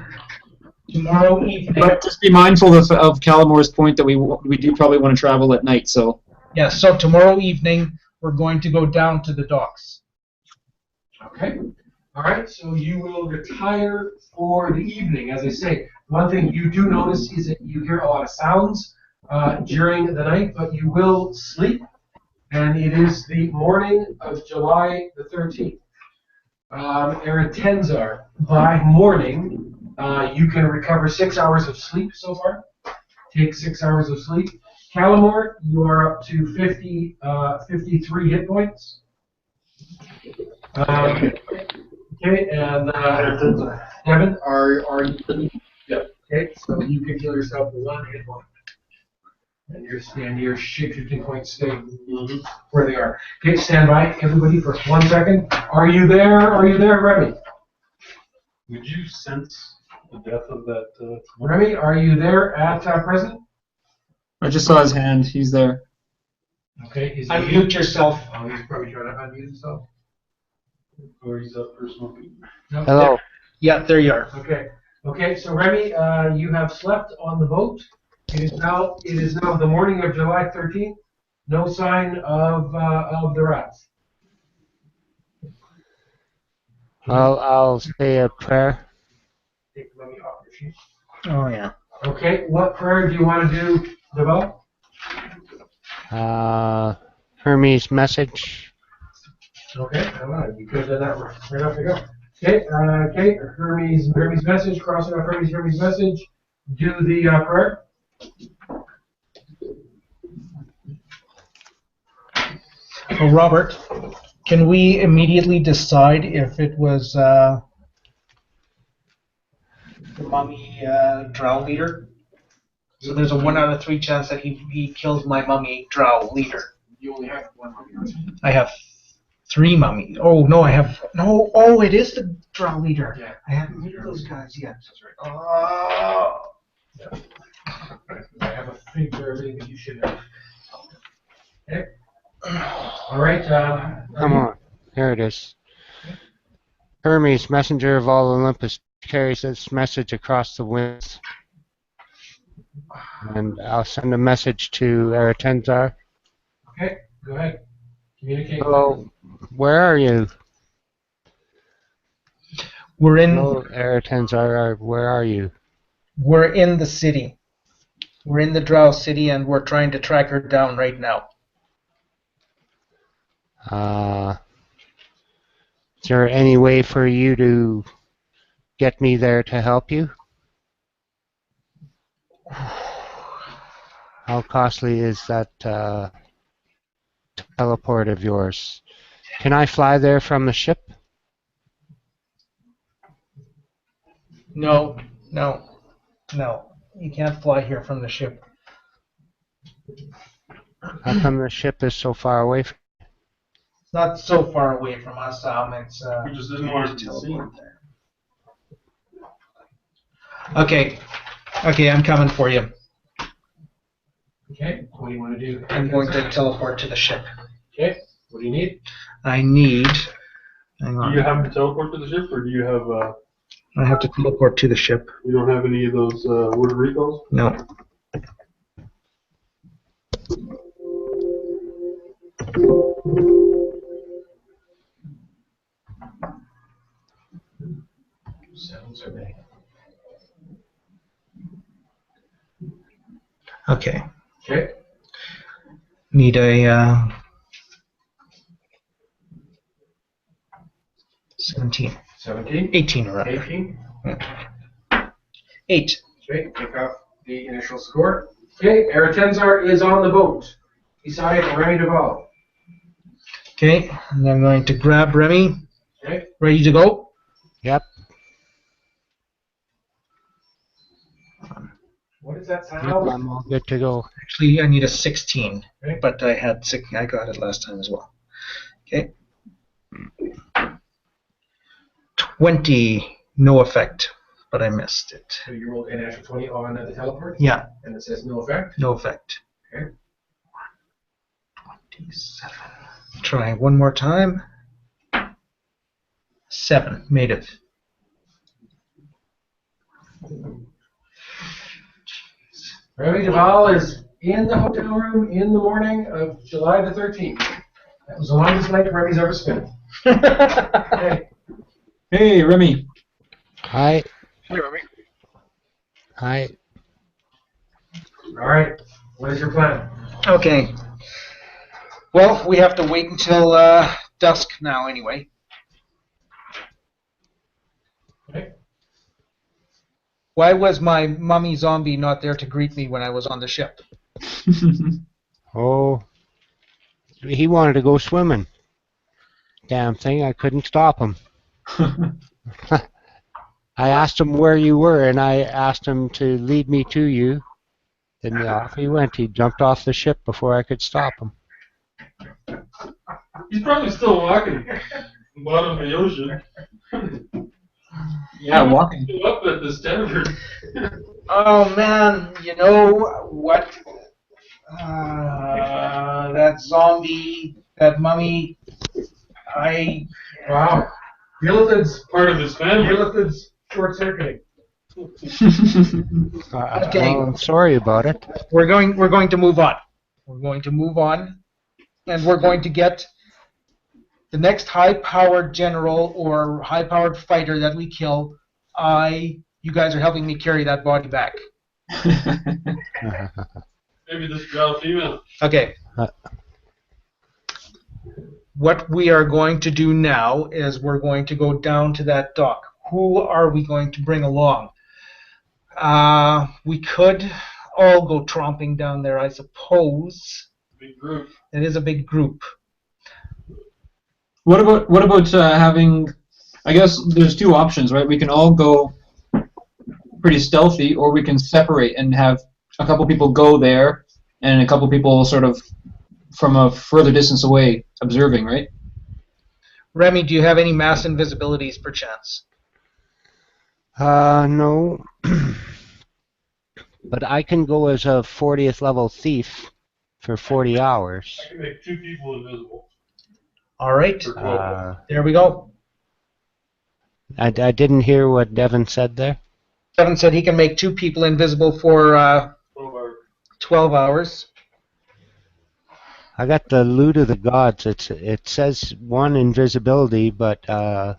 tomorrow evening. But just be mindful of Calamor's point that we do probably want to travel at night. So. Yeah. So tomorrow evening we're going to go down to the docks. Okay. All right. So you will retire for the evening. As I say, one thing you do notice is that you hear a lot of sounds during the night, but you will sleep. And it is the morning of July the 13th. Eretenzar, by morning, you can recover 6 hours of sleep so far. Take 6 hours of sleep. Calamor, you are up to 53 hit points. Okay, and Devin, are you? Yep. Okay, so you can heal yourself with 1 hit point. And your shapeshifting points stay where they are. Okay, stand by, everybody, for 1 second. Are you there? Are you there, Remy? Would you sense the death of that? Remy, are you there at present? I just saw his hand. He's there. Okay, is he? Unmute yourself. Oh, he's probably trying to unmute himself. Or he's up for smoking? No, Hello. Yeah, there you are. Okay. Okay, so Remy, you have slept on the boat. It is now the morning of July 13th. No sign of the rats. I'll say a prayer. Let me off your sheet. Oh yeah. Okay, what prayer do you want to do, Develop? Hermes message. Okay, all right, you could have done that right off the go. Okay, Hermes message, crossing off Hermes message. Do the prayer. Well, Robert, can we immediately decide if it was the mummy drow leader? So there's a 1 out of 3 chance that he kills my mummy drow leader. you only have one mummy, right? I have 3 mummies. Oh no, I have no. Oh, it is the drow leader. Yeah. I haven't met those guys yet. That's right. Oh. I have a thing for everything that you should have. Okay. All right. Come on. Here it is. Hermes, messenger of all Olympus, carries this message across the winds. And I'll send a message to Eretenzar. Okay. Go ahead. Communicate. Hello. Where are you? We're in. Hello, Eretenzar. Where are you? We're in the city. We're in the Drow city, and we're trying to track her down right now. Is there any way for you to get me there to help you? How costly is that teleport of yours? Can I fly there from the ship? No. You can't fly here from the ship. How come the ship is so far away from It's not so far away from us. It's We just didn't want it to be seen. Okay, I'm coming for you. Okay. What do you want to do? I'm going to teleport to the ship. Okay. What do you need? I need. Hang Do on. you have to teleport to the ship, or do you have? I have to teleport to the ship. You don't have any of those word recalls? No. Survey. Okay. Okay. Need a 17. 17. 18 or rather. 18. 8. Okay. Take off the initial score. Okay. Eretenzar is on the boat beside Remy Duval. Okay, and I'm going to grab Remy. Okay. Ready to go? Yep. What does that Yep, sound? I'm all good to go. Actually, I need a 16, Okay. but I got it last time as well. Okay. 20, no effect, but I missed it. So you rolled an extra 20 on the teleport, Yeah, and it says no effect. no effect. Okay. 27. Try one more time. 7, made it. Remy Duval is in the hotel room in the morning of July the 13th. That was the longest night Remy's ever spent. Okay. Hey, Remy. Hi. Hey, Remy. Hi. All right. What is your plan? Okay. Well, we have to wait until dusk now anyway. Okay. Why was my mummy zombie not there to greet me when I was on the ship? Oh, he wanted to go swimming. Damn thing, I couldn't stop him. I asked him where you were, and I asked him to lead me to you. Then off he went. He jumped off the ship before I could stop him. He's probably still walking. Bottom of the ocean. Yeah, walking. Still up at the Stanford. Oh man, you know what? That zombie, that mummy, Wow. Gilligan's Part of his family. Gilligan's short-circuiting. Okay. Well, I'm sorry about it. We're going to move on. We're going to move on, and we're going to get the next high-powered general or high-powered fighter that we kill. You guys are helping me carry that body back. Maybe this drow female. Okay. What we are going to do now is we're going to go down to that dock. Who are we going to bring along? We could all go tromping down there, I suppose. Big group. It is a big group. What about having? I guess there's two options, right? We can all go pretty stealthy, or we can separate and have a couple people go there, and a couple people sort of from a further distance away observing, right? Remy, do you have any mass invisibilities perchance? No. But I can go as a 40th level thief for 40 hours. I can make 2 people invisible. All right, For 12 hours. there we go. I didn't hear what Devin said there. Devin said he can make 2 people invisible for 12 hours. 12 hours. I got the loot of the gods. It says 1 invisibility, but I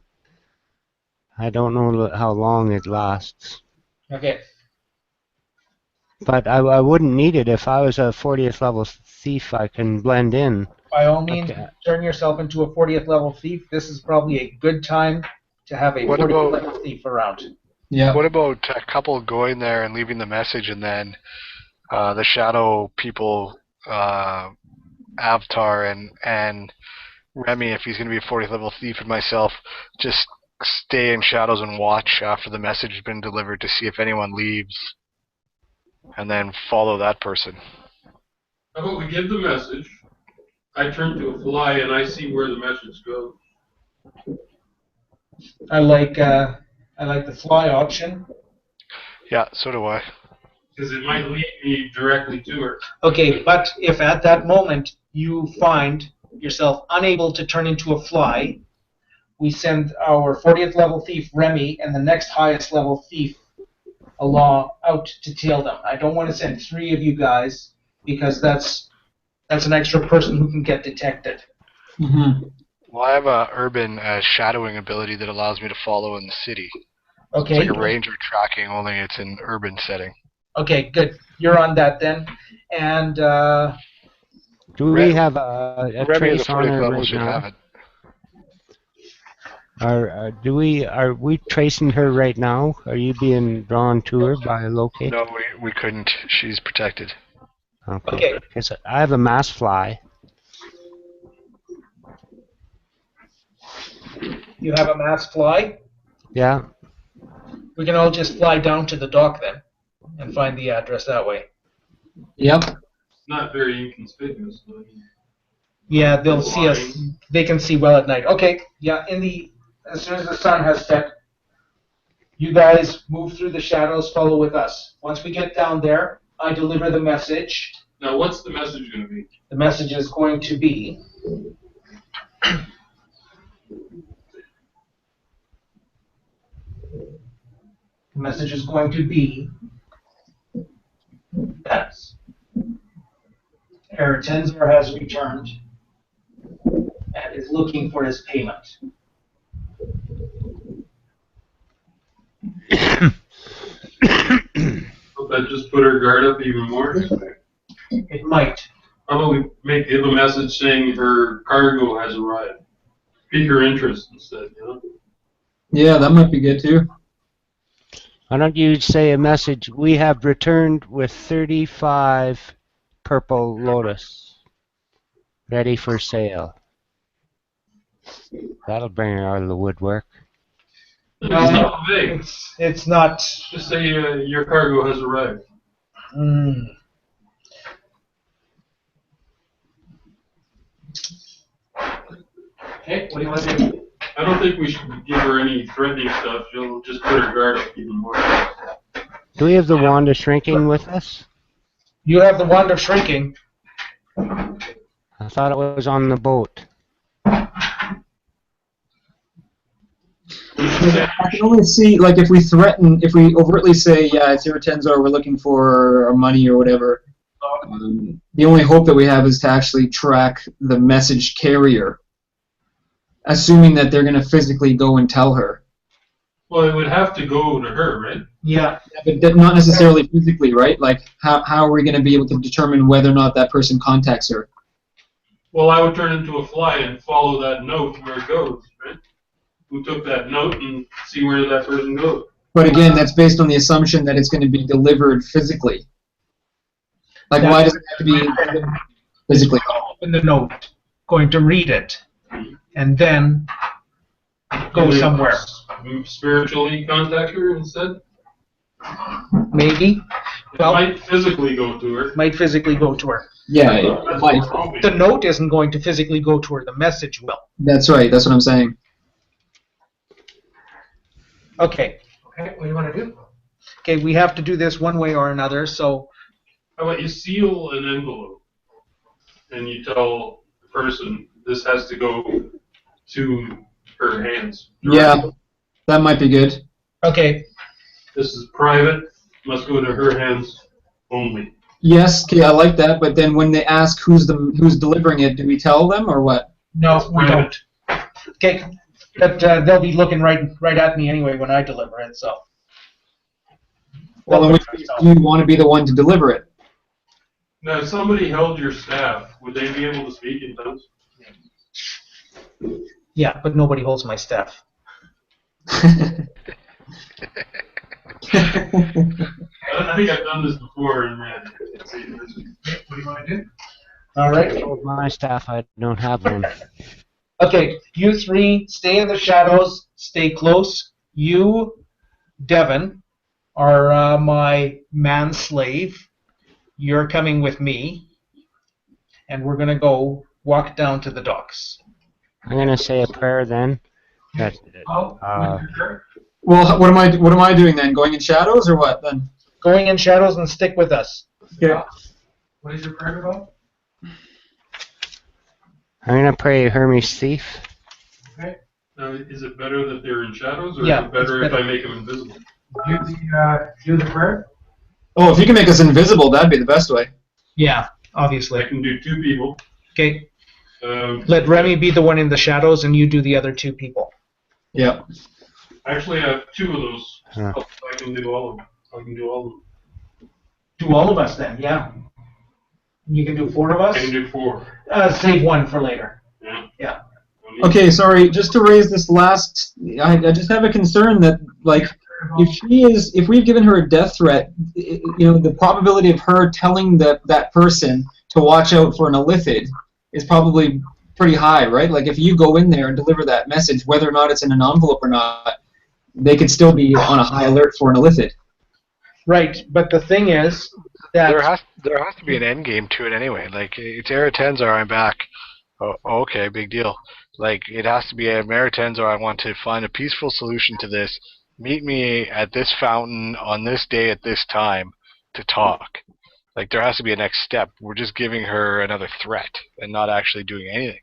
don't know how long it lasts. Okay. But I wouldn't need it if I was a 40th level thief. I can blend in. By all means, Okay. turn yourself into a 40th level thief. This is probably a good time to have a What 40th about- level thief around. Yeah. What about a couple going there and leaving the message, and then the shadow people, Avatar and Remy, if he's going to be a 40th level thief, and myself, just stay in shadows and watch after the message has been delivered to see if anyone leaves, and then follow that person. How about we give the message, I turn to a fly, and I see where the message goes. I like the fly option. Yeah, so do I. Because it might lead me directly to her. Okay, but if at that moment you find yourself unable to turn into a fly, we send our 40th level thief Remy and the next highest level thief along out to tail them. I don't want to send 3 of you guys because that's an extra person who can get detected. Mm-hmm. Well, I have a urban shadowing ability that allows me to follow in the city. Okay. It's like a ranger tracking, only it's an urban setting. Okay, good. You're on that then. And Do we have a Remy is a trace on 40th her level right should have now? Are we tracing her right now? Are you being drawn to her by a locate? No, we couldn't. She's protected. Okay. 'Cause I have a mass fly. you have a mass fly. Yeah. We can all just fly down to the dock then and find the address that way. Yep. Not very inconspicuous. Though. Yeah, they'll see us. They can see well at night. Okay. Yeah. As soon as the sun has set, you guys move through the shadows. Follow with us. Once we get down there, I deliver the message. Now, what's the message going to be? The message is going to be. The message is going to be that Herr Tenzor has returned and is looking for his payment. Hope that just put her guard up even more. It might. How about we give a message saying her cargo has arrived? Pique her interest instead, you know? Yeah, that might be good too. Why don't you say a message? We have returned with 35 purple lotus ready for sale. That'll bring her out of the woodwork. It's not vague. It's not. Just say your cargo has arrived. Okay, what do you want to do? I don't think we should give her any threatening stuff. She'll just put her guard up even more. Do we have the wand of shrinking with us? You have the wand of shrinking. I thought it was on the boat. I can only see, like, if we overtly say, yeah, it's your Tenzor, we're looking for money or whatever, the only hope that we have is to actually track the message carrier, assuming that they're going to physically go and tell her. Well, it would have to go to her, right? Yeah. But not necessarily physically, right? Like, how are we going to be able to determine whether or not that person contacts her? Well, I would turn into a fly and follow that note where it goes, right? Who took that note and see where that person goes. But again, that's based on the assumption that it's going to be delivered physically. Like, why does it have to be physically? Open the note, going to read it, and then go somewhere. Spiritually contact her instead? Maybe. It Well- might physically go to her. Might physically go to her. Yeah, That's it might. what's wrong with The it. note isn't going to physically go to her. The message will. That's right. That's what I'm saying. Okay. Okay, what do you want to do? Okay, we have to do this one way or another, so How about you seal an envelope and you tell the person this has to go to her hands. Yeah, that might be good. okay. This is private, must go to her hands only. Yes, okay, I like that. But then when they ask who's delivering it, do we tell them or what? No, we don't. Okay, but they'll be looking right at me anyway when I deliver it, so. Well, in which case, do you want to be the one to deliver it? Now, if somebody held your staff, would they be able to speak in tongues? Yeah, but nobody holds my staff. I think I've done this before, and man, it's What do you want to do? All right. Told my staff I don't have one. Okay, you three stay in the shadows, stay close. You, Devin, are my man-slave. You're coming with me, and we're gonna go walk down to the docks. I'm gonna say a prayer then. That Oh, Well, what am I doing then? Going in shadows or what then? Going in shadows and stick with us. Okay. what is your prayer about? I'm gonna pray Hermes thief. Now, is it better that they're in shadows, or Yeah, is it better it's if I better. make them invisible? Do the prayer? Oh, if you can make us invisible, that'd be the best way. Yeah, I obviously. can do 2 people. Okay, let Remy be the one in the shadows, and you do the other 2 people. Yeah. Actually, I have 2 of those. Huh. I can do all of them. I can do all of them. Do all of us then, yeah. You can do 4 of us? I can do 4. Save 1 for later. Yeah. Yeah. Okay, sorry. Just to raise this last, I just have a concern that like if we've given her a death threat, the probability of her telling that person to watch out for an illithid is probably pretty high, right? Like if you go in there and deliver that message, whether or not it's in an envelope or not, they could still be on a high alert for an illithid. Right, but the thing is that There has to be an end game to it anyway. Like it's Era Tenzar, I'm back. Oh, okay, big deal. Like it has to be a Era Tenzar. I want to find a peaceful solution to this. Meet me at this fountain on this day at this time to talk. Like there has to be a next step. We're just giving her another threat and not actually doing anything.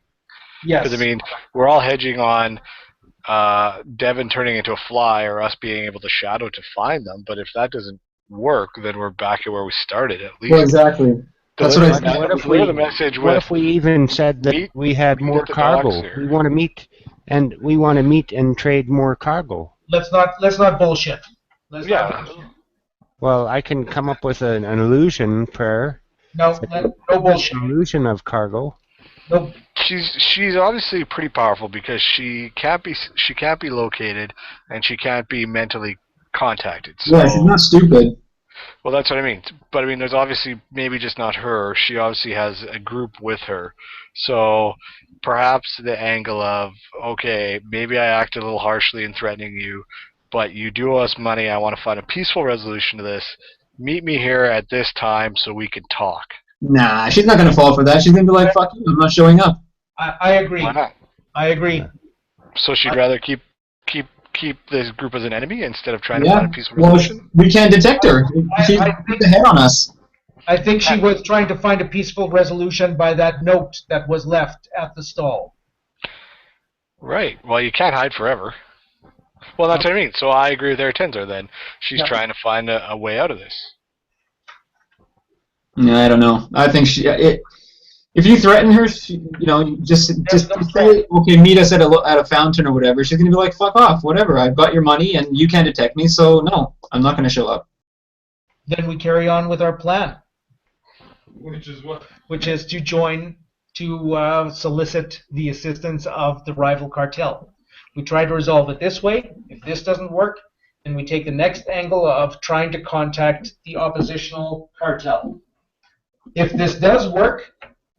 yes. Because I mean, we're all hedging on Devin turning into a fly or us being able to shadow to find them. But if that doesn't work, then we're back at where we started at least. Well, exactly. That's what I Deliver- said. What if deliver we- the message What with if we even said that meet- we had meet more at the cargo? docks here. We want to meet and trade more cargo. Let's not bullshit. Let's Yeah. not bullshit. Well, I can come up with an illusion prayer. No bullshit. Illusion of cargo. No. she's obviously pretty powerful because she can't be located and she can't be mentally contacted. So, Yeah, she's not stupid. well, that's what I mean. But I mean, there's obviously maybe just not her. She obviously has a group with her. So perhaps the angle of, okay, maybe I acted a little harshly in threatening you, but you do owe us money. I want to find a peaceful resolution to this. Meet me here at this time so we can talk. Nah, she's not gonna fall for that. She's gonna be like, "Fuck you, I'm not showing up." I agree. Why not? I agree. So she'd rather keep this group as an enemy instead of trying to Yeah. find a peaceful Well, resolution? we can't detect her. She's I put the head on us. I think she was trying to find a peaceful resolution by that note that was left at the stall. Right. Well, you can't hide forever. Well, that's what I mean. So I agree with Era Tenzar then. She's Yeah. trying to find a way out of this. Yeah, I don't know. I think if you threaten her, just say, okay, meet us at a fountain or whatever. She's gonna be like, "Fuck off, whatever. I've got your money and you can't detect me, so no, I'm not gonna show up." Then we carry on with our plan, Which is what? which is to join to solicit the assistance of the rival cartel. We try to resolve it this way. If this doesn't work, then we take the next angle of trying to contact the oppositional cartel. If this does work,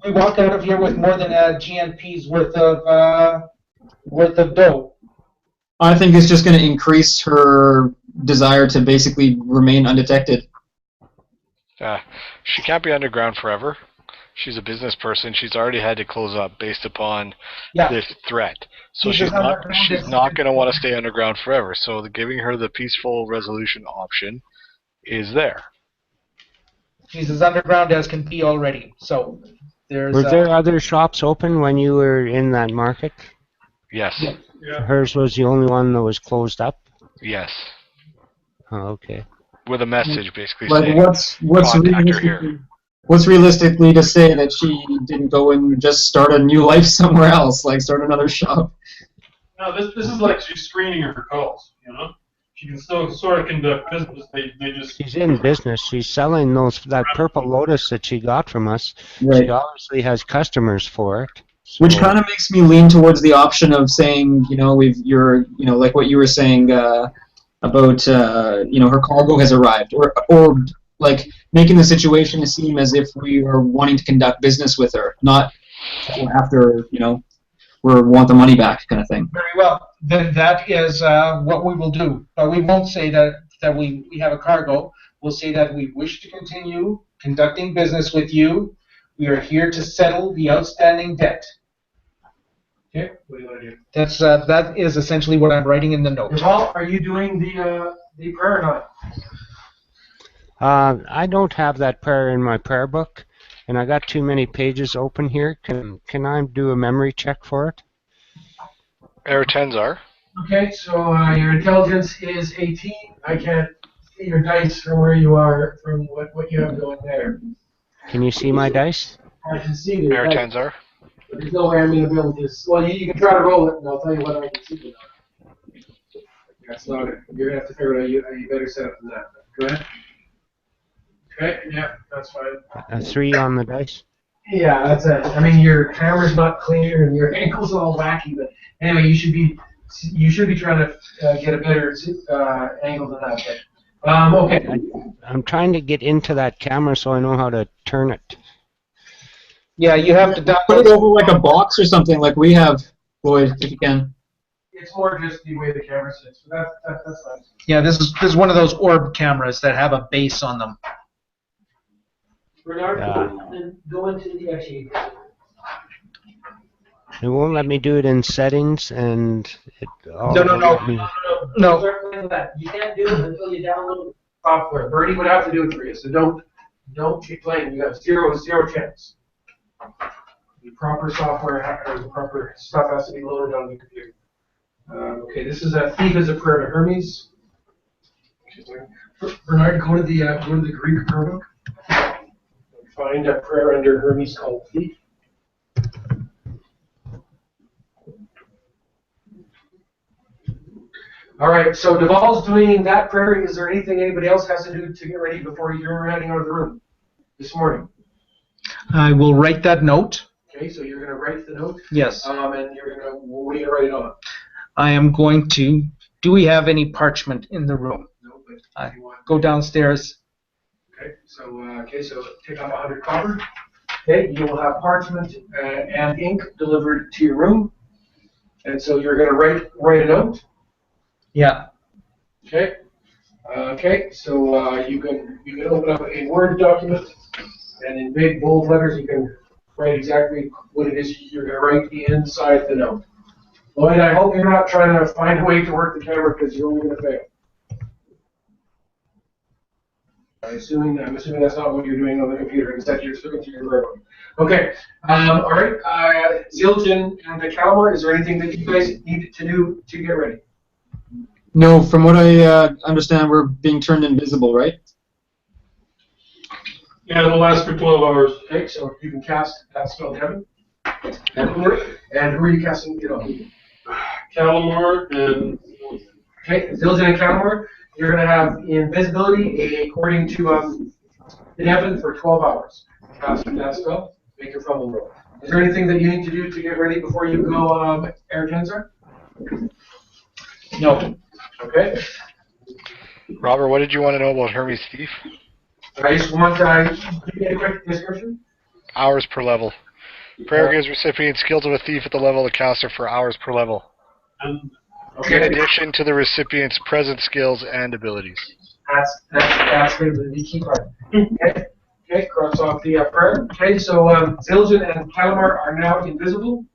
we walk out of here with more than a GNP's worth of dough. I think it's just gonna increase her desire to basically remain undetected. She can't be underground forever. She's a business person. She's already had to close up based upon Yeah. this threat. So She's underground she's as- not going to want to stay underground forever. So giving her the peaceful resolution option is there. She's as underground as can be already. So there's. Were there other shops open when you were in that market? Yes. Yeah. Hers was the only one that was closed up? Yes. Oh, okay. With a message basically Like saying, what's contact her here. what's realistically to say that she didn't go and just start a new life somewhere else, like start another shop? No, this is like she's screening her calls, you know? She can still sort of conduct business. They just... She's in business. She's selling that Purple Lotus that she got from us. Right. She obviously has customers for it. Which so- kind of makes me lean towards the option of saying, like what you were saying about, her cargo has arrived, or like making the situation seem as if we are wanting to conduct business with her, not after, we want the money back kind of thing. Very well. Then that is what we will do. But we won't say that we have a cargo. We'll say that we wish to continue conducting business with you. We are here to settle the outstanding debt. Okay, what do you want to do? That is essentially what I'm writing in the note. Paul, are you doing the prayer or not? I don't have that prayer in my prayer book, and I got too many pages open here. Can I do a memory check for it? Aratenzar. Okay, so your intelligence is 18. I can't see your dice from where you are, from what you have going there. Can you see my dice? I can see the dice, Aratenzar. but there's no way I'm going to be able to. Well, you can try to roll it, and I'll tell you what I can see. That's not it. You're going to have to figure out how you better set up than that. Go ahead. Okay, yeah, that's fine. A 3 on the dice? Yeah, that's it. I mean, your camera's not clear and your ankle's all wacky, but anyway, you should be trying to get a better angle than that. But, okay. I'm trying to get into that camera so I know how to turn it. Yeah, you have to Put it over like a box or something like we have, Lloyd, if you can. It's more just the way the camera sits. But that's fine. Yeah, this is one of those orb cameras that have a base on them. Bernard, Yeah. go into the actually. It won't let me do it in settings, and it. Oh, No. No. You can't do it until you download software. Bernie would have to do it for you, so don't keep playing. You have zero chance. The proper software or the proper stuff has to be loaded on the computer. Okay, this is a thief is a prayer to Hermes. Bernard, go to the Greek prayer book. Find a prayer under Hermes called thief. All right, so Duval's doing that prayer. Is there anything anybody else has to do to get ready before you're heading out of the room this morning? I will write that note. Okay, so you're going to write the note. Yes. And you're going to, what are you going to write it on? I am going to. Do we have any parchment in the room? No, but I you want. go downstairs. Okay, so take off 100 copper. Okay, you will have parchment and ink delivered to your room, and so you're going to write a note. Yeah. Okay. Okay, so you can open up a Word document, and in big bold letters you can write exactly what it is you're going to write inside the note. Lloyd, I hope you're not trying to find a way to work the camera because you're only going to fail. I'm assuming that's not what you're doing on the computer. Instead, you're looking through your webcam. Okay. All right. Zildjian and Kalmar, is there anything that you guys need to do to get ready? No, from what I understand, we're being turned invisible, right? Yeah, it'll last for 12 hours. Okay, so you can cast that spell, Devin. And who are you casting it on? Calamar and Okay, Zildjian and Kalmar, you're going to have invisibility according to Devin for 12 hours. Cast that spell, make your fumble roll. Is there anything that you need to do to get ready before you go, Aratenzar? No. Okay. Robert, what did you want to know about Hermes Thief? I just want give me a quick description. Hours per level. Prayer gives recipient skills of a thief at the level of the caster for hours per level. and In addition to the recipient's present skills and abilities. That's the key part. Okay, cross off the prayer. Okay, so Zildjian and Calamar are now invisible.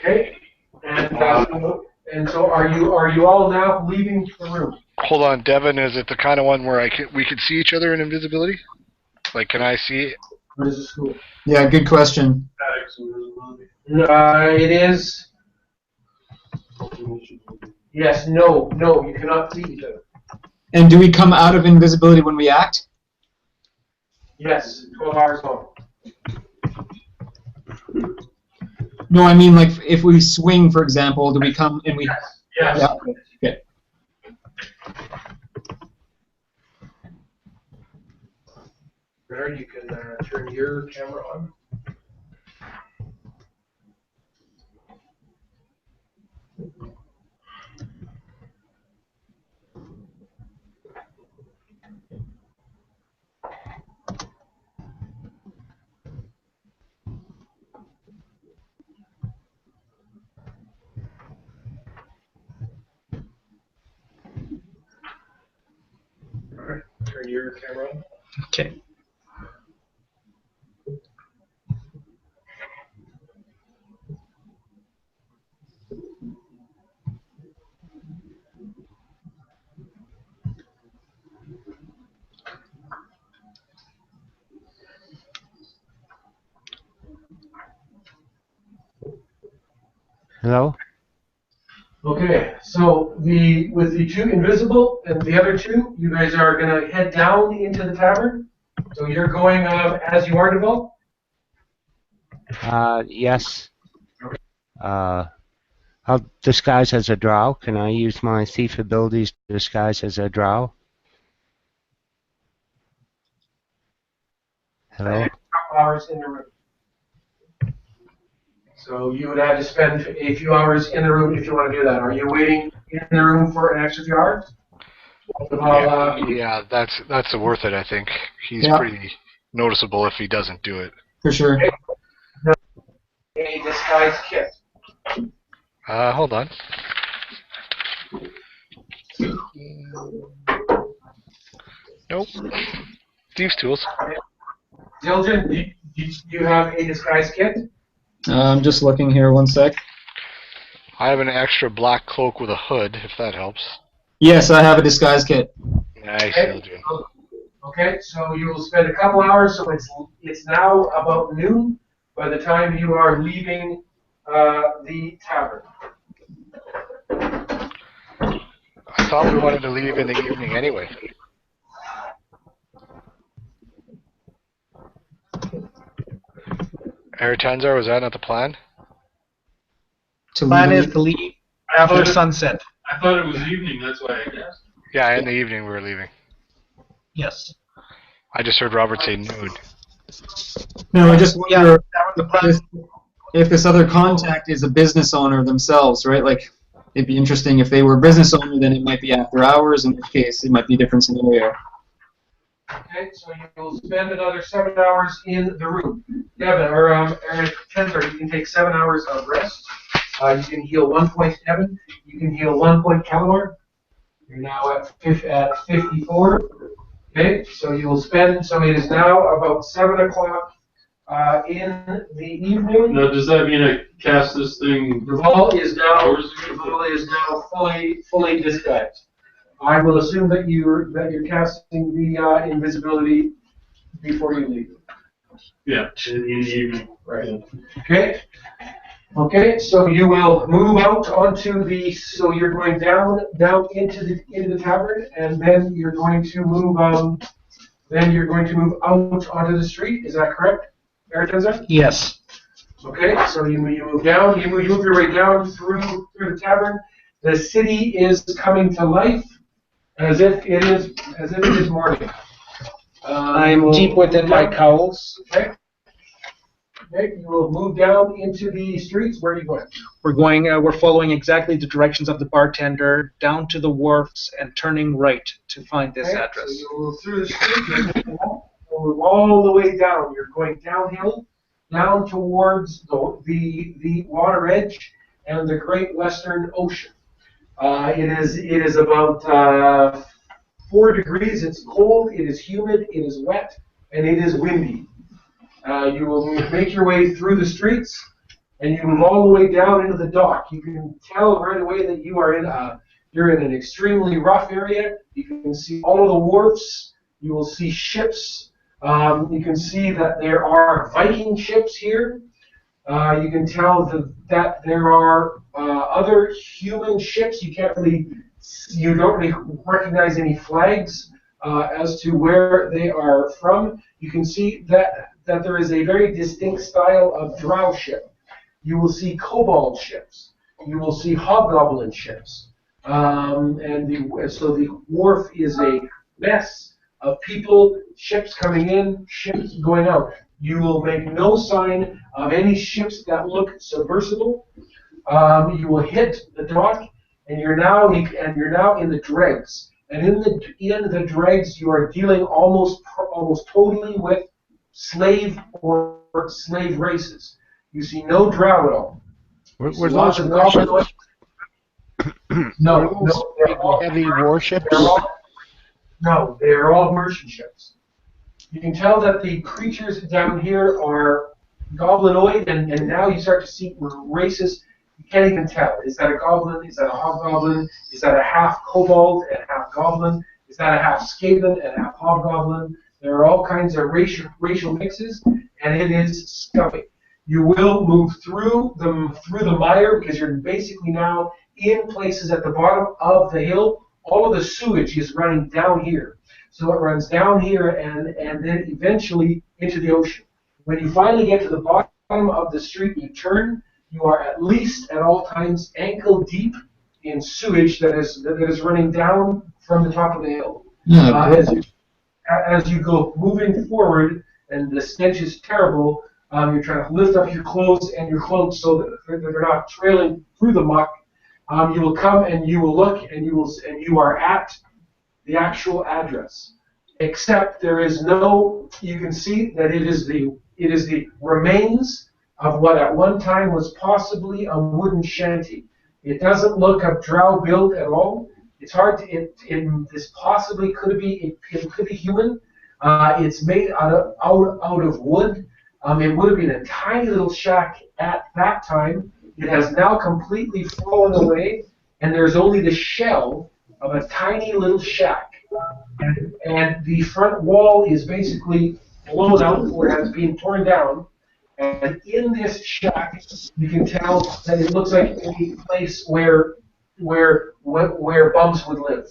Okay, and so are you all now leaving the room? Hold on, Devin. Is it the kind of one where we could see each other in invisibility? Like, can I see? What is the school? Yeah, good question. It is. Yes, no, you cannot see each other. And do we come out of invisibility when we act? Yes, 12 hours long. No, I mean like if we swing, for example, do we come and we? Yes. Yeah. Okay. Bernard, you can turn your camera on. Alright, turn your camera on. Okay. Hello? Okay, so with the two invisible and the other two, you guys are gonna head down into the tavern. So you're going as you are, Devel? Yes. I'll disguise as a drow. Can I use my thief abilities to disguise as a drow? Hello? Couple hours in the room. So you would have to spend a few hours in the room if you want to do that. Are you waiting in the room for an extra few hours? Yeah, that's worth it. I think he's pretty noticeable if he doesn't do it. For sure. A disguise kit. Hold on. Nope. Thieves' tools. Zildjian, do you have a disguise kit? I'm just looking here. One sec. I have an extra black cloak with a hood, if that helps. Yes, I have a disguise kit. Nice, Okay. Zildjian. Okay, so you will spend a couple hours. So it's now about noon by the time you are leaving the tavern. I thought we wanted to leave in the evening anyway. Aratanzar, was that not the plan? Plan is to leave after sunset. I thought it was evening, that's why I guessed. Yeah, in the evening we were leaving. Yes. I just heard Robert say noon. No, I just Yeah, wonder that was the plan. if this other contact is a business owner themselves, right? Like, it'd be interesting if they were a business owner, then it might be after hours. In which case, it might be a different scenario. Okay, so you will spend another 7 hours in the room. Devin, or Tenzar, you can take 7 hours of rest. You can heal 1 point, Devin. You can heal 1 point, Calamar. You're now at 54. Okay, so you will spend. So it is now about 7 o'clock in the evening. Now, does that mean I cast this thing? Deval is now hours ago? fully disguised. I will assume that you're casting the invisibility before you leave. Yeah, in the evening. Right. Okay. Okay. So you will move out onto the. So you're going down into the tavern, and then you're going to move. Then you're going to move out onto the street. Is that correct, Aratanzar? Yes. Okay. So you move down. You move your way down through the tavern. The city is coming to life. As if it is morning. I'm deep within my cowls. Okay. Okay. You will move down into the streets. Where are you going? We're following exactly the directions of the bartender down to the wharfs and turning right to find this Okay, address. So you will move through the street. You'll move all the way down. You're going downhill, down towards the water edge and the Great Western Ocean. It is about 4 degrees. It's cold, it is humid, it is wet, and it is windy. You will make your way through the streets, and you move all the way down into the dock. You can tell right away that you're in an extremely rough area. You can see all of the wharfs. You will see ships. You can see that there are Viking ships here. You can tell that there are other human ships. You don't really recognize any flags as to where they are from. You can see that there is a very distinct style of drow ship. You will see kobold ships. You will see hobgoblin ships. So the wharf is a mess of people, ships coming in, ships going out. You will make no sign of any ships that look submersible. You will hit the dock, and you're now in the dregs. And in the dregs, you are dealing almost totally with slave or slave races. You see no drow at all. Were those warships? No, they're all Heavy warships? They're all merchant ships. You can tell that the creatures down here are goblinoid, and now you start to see races. You can't even tell. Is that a goblin? Is that a hobgoblin? Is that a half kobold and half goblin? Is that a half skaven and half hobgoblin? There are all kinds of racial mixes, and it is scummy. You will move through the mire because you're basically now in places at the bottom of the hill. All of the sewage is running down here. So it runs down here and then eventually into the ocean. When you finally get to the bottom of the street, you turn. You are at least at all times ankle deep in sewage that is running down from the top of the hill. As you go moving forward, and the stench is terrible, you're trying to lift up your clothes and your cloaks so that they're not trailing through the muck. You will come and you will look and you are at the actual address. Except there is no. You can see that it is the remains of what at one time was possibly a wooden shanty. It doesn't look of drow build at all. It's hard to. This possibly could be. It could be human. It's made out of wood. It would have been a tiny little shack at that time. It has now completely fallen away, and there's only the shell of a tiny little shack. And the front wall is basically blown out, or has been torn down. And in this shack, you can tell that it looks like a place where bums would live.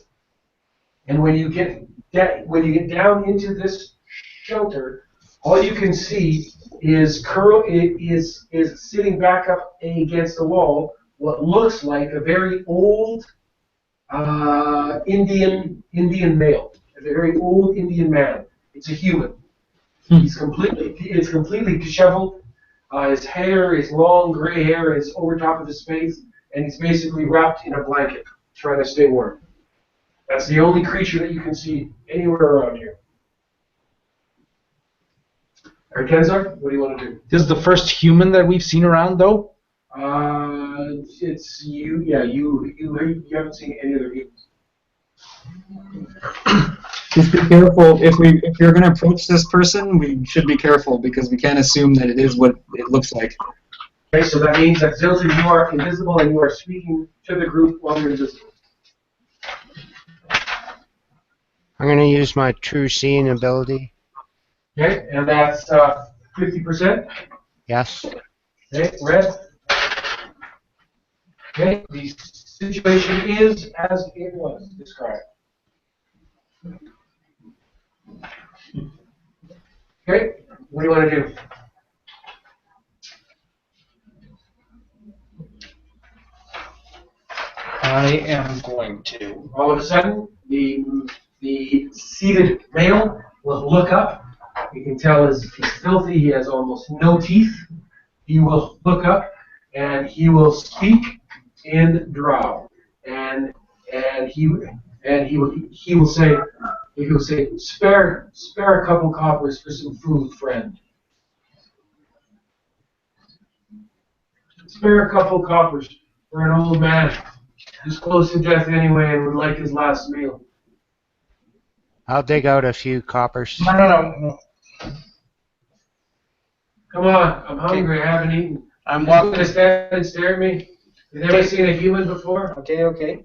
And when you get down into this shelter, all you can see is sitting back up against the wall what looks like a very old Indian male, a very old Indian man. It's a human. It's completely disheveled. His hair, his long gray hair, is over top of his face, and he's basically wrapped in a blanket, trying to stay warm. That's the only creature that you can see anywhere around here. All right, Kenzar, what do you want to do? This is the first human that we've seen around, though. It's you. Yeah, you haven't seen any other humans. Just be careful. If you're going to approach this person, we should be careful because we can't assume that it is what it looks like. Okay, so that means that Zilton, you are invisible and you are speaking to the group while you're invisible. I'm going to use my true seeing ability. Okay, and that's 50%. Yes. Okay, red. Okay, the situation is as it was described. Okay, what do you want to do? I am going to. All of a sudden, the seated male will look up. You can tell he's filthy. He has almost no teeth. He will look up and he will speak in Drow, and he will say, spare a couple coppers for some food, friend. Spare a couple coppers for an old man who's close to death anyway and would like his last meal. I'll dig out a few coppers. No. Come on, I'm hungry. I haven't eaten. I'm You're gonna walking. stand and stare at me? You've never seen a human before? Okay.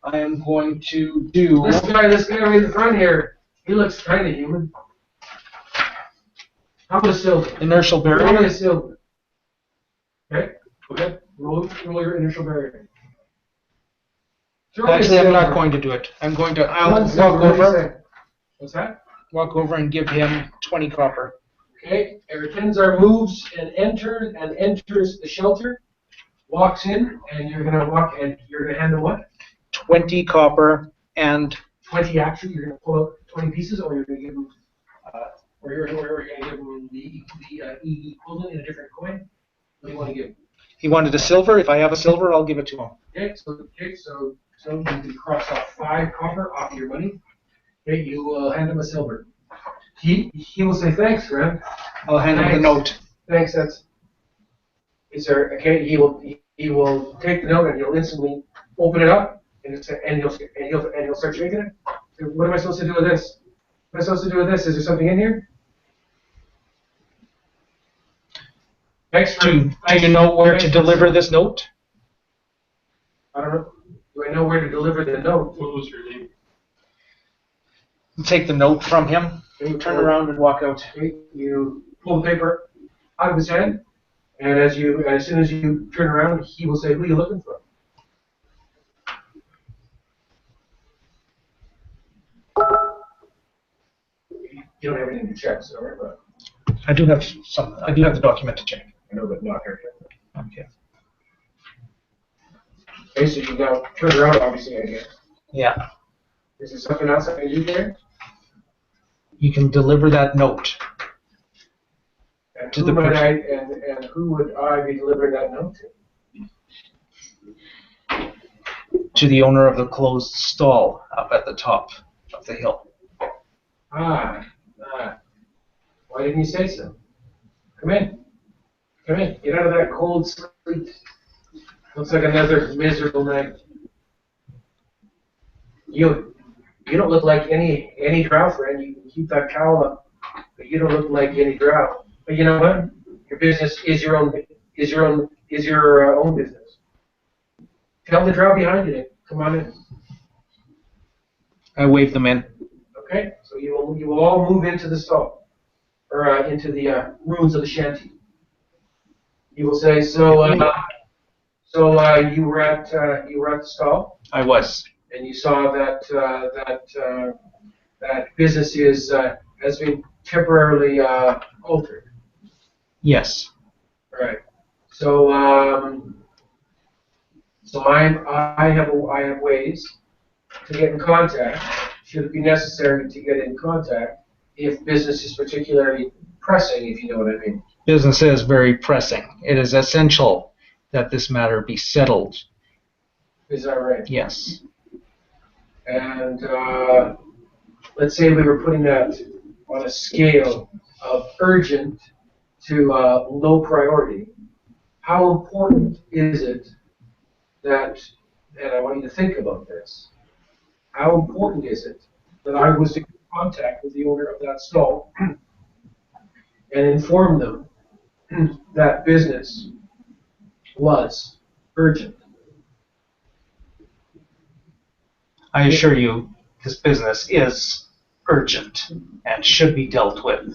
I am going to do. This guy right in the front here, he looks kind of human. How about a silver? Inertial Roll me barrier. a silver. Okay? Okay? Roll your initial barrier. Throw me a Actually, I'm not silver. going to do it. I'm going to. I'll One walk silver, what do you over. say? What's that? Walk over and give him 20 copper. Okay, Eric moves and enters the shelter, walks in, and you're gonna hand him what? 20 copper and 20 actually. You're gonna pull out 20 pieces, or you're gonna give him, or you're gonna give him the equivalent in a different coin. What do you want to give him? he wanted a silver. If I have a silver, I'll give it to him. Okay, so you can cross off 5 copper off your money. Okay, you will hand him a silver. He will say thanks, friend. I'll hand him the Thanks. note. Thanks, is there, okay, he will take the note and he'll instantly open it up and he'll start shaking it. So what am I supposed to do with this? What am I supposed to do with this? Is there something in here? Thanks for, Do you know where to deliver this note? I don't know. Do I know where to deliver the note? What was your name? Take the note from him, turn around and walk out. Okay, you pull the paper out of his hand, and as soon as you turn around, he will say, "Who are you looking for?" You don't have anything to check, so right, but I do have some. I do have the document to check. I know, but not here. Okay. Okay, so you now turn around, obviously, I guess. Yeah. Is there something else I can do there? You can deliver that note. And To who the might person. and who would I be delivering that note to? To the owner of the closed stall up at the top of the hill. Ah. Why didn't you say so? Come in. Get out of that cold sleep. Looks like another miserable night. You don't look like any drow, friend. You can keep that cowl up, but you don't look like any drow. But you know what? Your business is your own business. Tell the drow behind you to come on in. I wave them in. Okay, so you will all move into the stall, or into the rooms of the shanty. You will say, so you were at the stall, I was. and you saw that business has been temporarily altered. Yes. Right. So I have ways to get in contact, should it be necessary to get in contact, if business is particularly pressing, if you know what I mean. Business is very pressing. It is essential that this matter be settled. Is that right? Yes. And let's say we were putting that on a scale of urgent to low priority. How important is it that, and I want you to think about this, how important is it that I was in contact with the owner of that stall and inform them that business was urgent? I assure you, this business is urgent and should be dealt with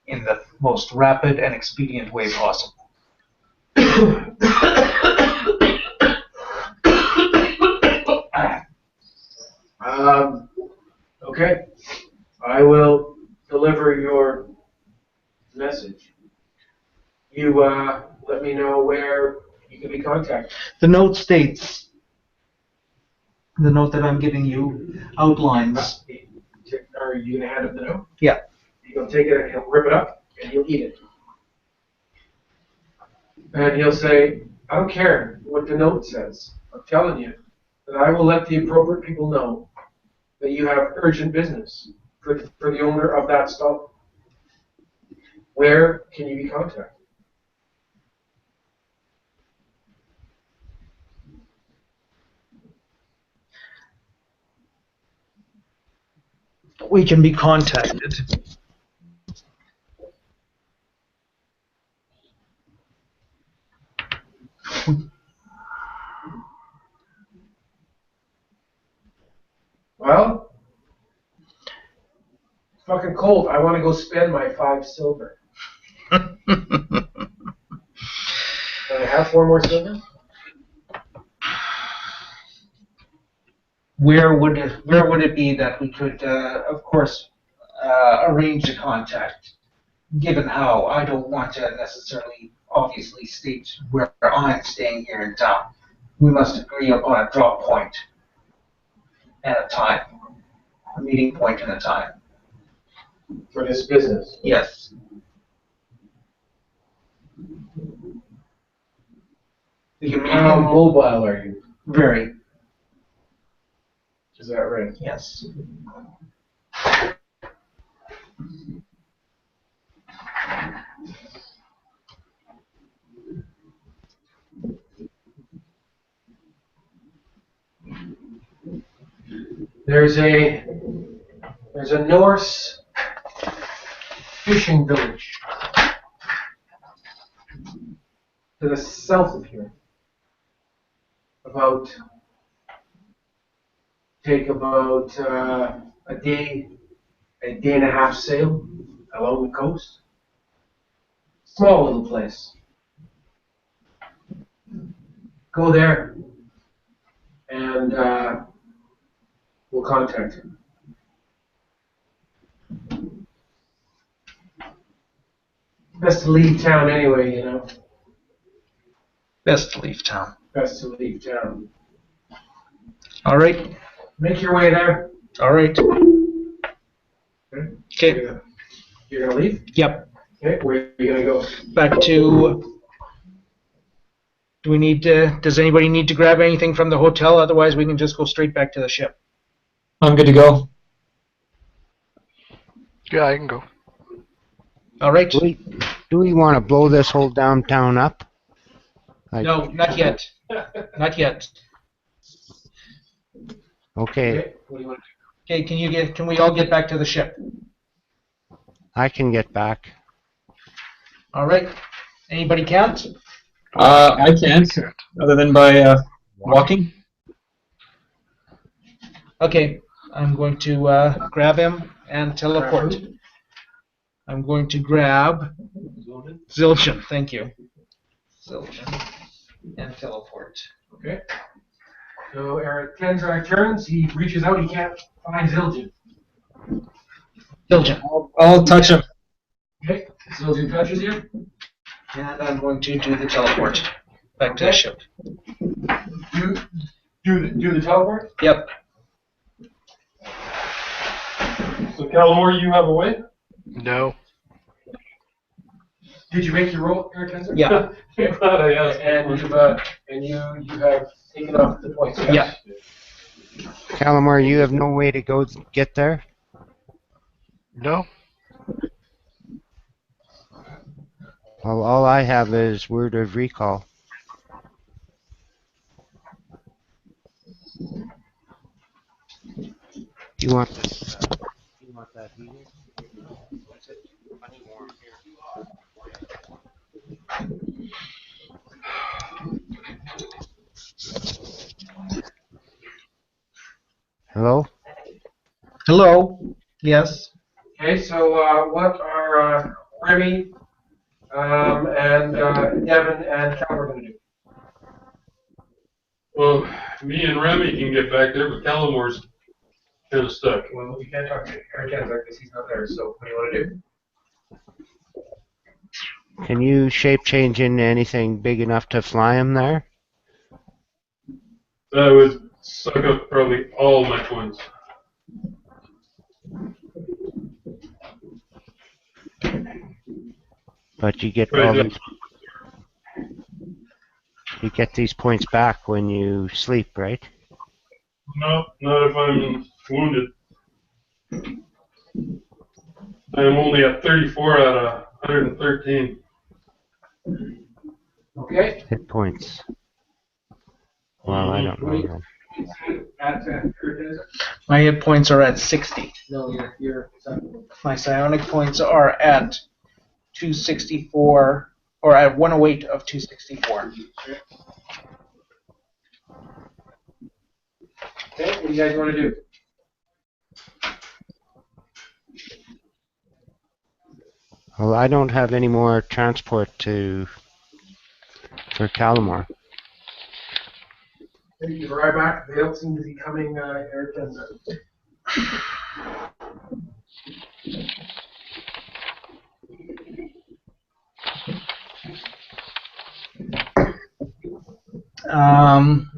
in the most rapid and expedient way possible. Okay, I will deliver your message. You let me know where you can be contacted. The note states, the note that I'm giving you outlines. Are you gonna hand him the note? Yeah. You're gonna take it and he'll rip it up and he'll eat it. And he'll say, I don't care what the note says. I'm telling you that I will let the appropriate people know that you have urgent business for the owner of that stall. Where can you be contacted? we can be contacted. Well, it's fucking cold. I want to go spend my 5 silver. Can I have 4 more silver? Where would it be that we could, of course, arrange a contact? Given how I don't want to necessarily, obviously, state where I'm staying here in town, we must agree upon a drop point and a time, a meeting point and a time. For this business. Yes. How mobile are you? Very. Is that right? Yes. There's a Norse fishing village to the south of here. Take about a day and a half sail along the coast. Small little place. Go there and we'll contact him. Best to leave town anyway, you know. Best to leave town. Best to leave town. All right. Make your way there. All right. Okay. You're gonna leave? Yep. Okay, where are you gonna go? Back to. Do we need to? Does anybody need to grab anything from the hotel? Otherwise, we can just go straight back to the ship. I'm good to go. Yeah, I can go. All right. Do we want to blow this whole downtown up? No, not yet. Not yet. Okay, What do you want to Okay. Can we all get back to the ship? I can get back. All right. Anybody can't? I can't, other than by walking. Okay. I'm going to grab him and teleport. I'm going to grab Zildjian. Thank you. Zildjian and teleport. Okay. So Eric Tenzar turns, he reaches out, he can't find Zildjian. Zildjian. I'll touch him. Okay. Zildjian touches you. And I'm going to do the teleport back to the ship. Do the teleport? Yep. So Calamore, you have a way? No. Did you make your roll, Eric Tenzar? Yeah. I'm glad I asked. And you have taken off the points. Yes? Yeah. Calamar, you have no way to go get there? No. Well, all I have is word of recall. You want this? You want that heater? What's it? Plenty warm here. Hello? Hello. Yes. Okay, so what are Remy and Devin and Calvin going to do? Well, me and Remy can get back there, but Calamore's kind of stuck. Well, we can't talk to Eric Tenzar because he's not there, so what do you want to do? Can you shape change into anything big enough to fly him there? That would suck up probably all my points. But you get Right, all yeah. these, you get these points back when you sleep, right? No, not if I'm wounded. I'm only at 34 out of 113. Okay. Hit points. Well, I don't know. At 10. My hit points are at 60. No, you're. My psionic points are at 264, or at 108 of 264. Okay, what do you guys want to do? Well, I don't have any more transport for Calamar. You're right back. They don't seem to be coming, Eric. I'm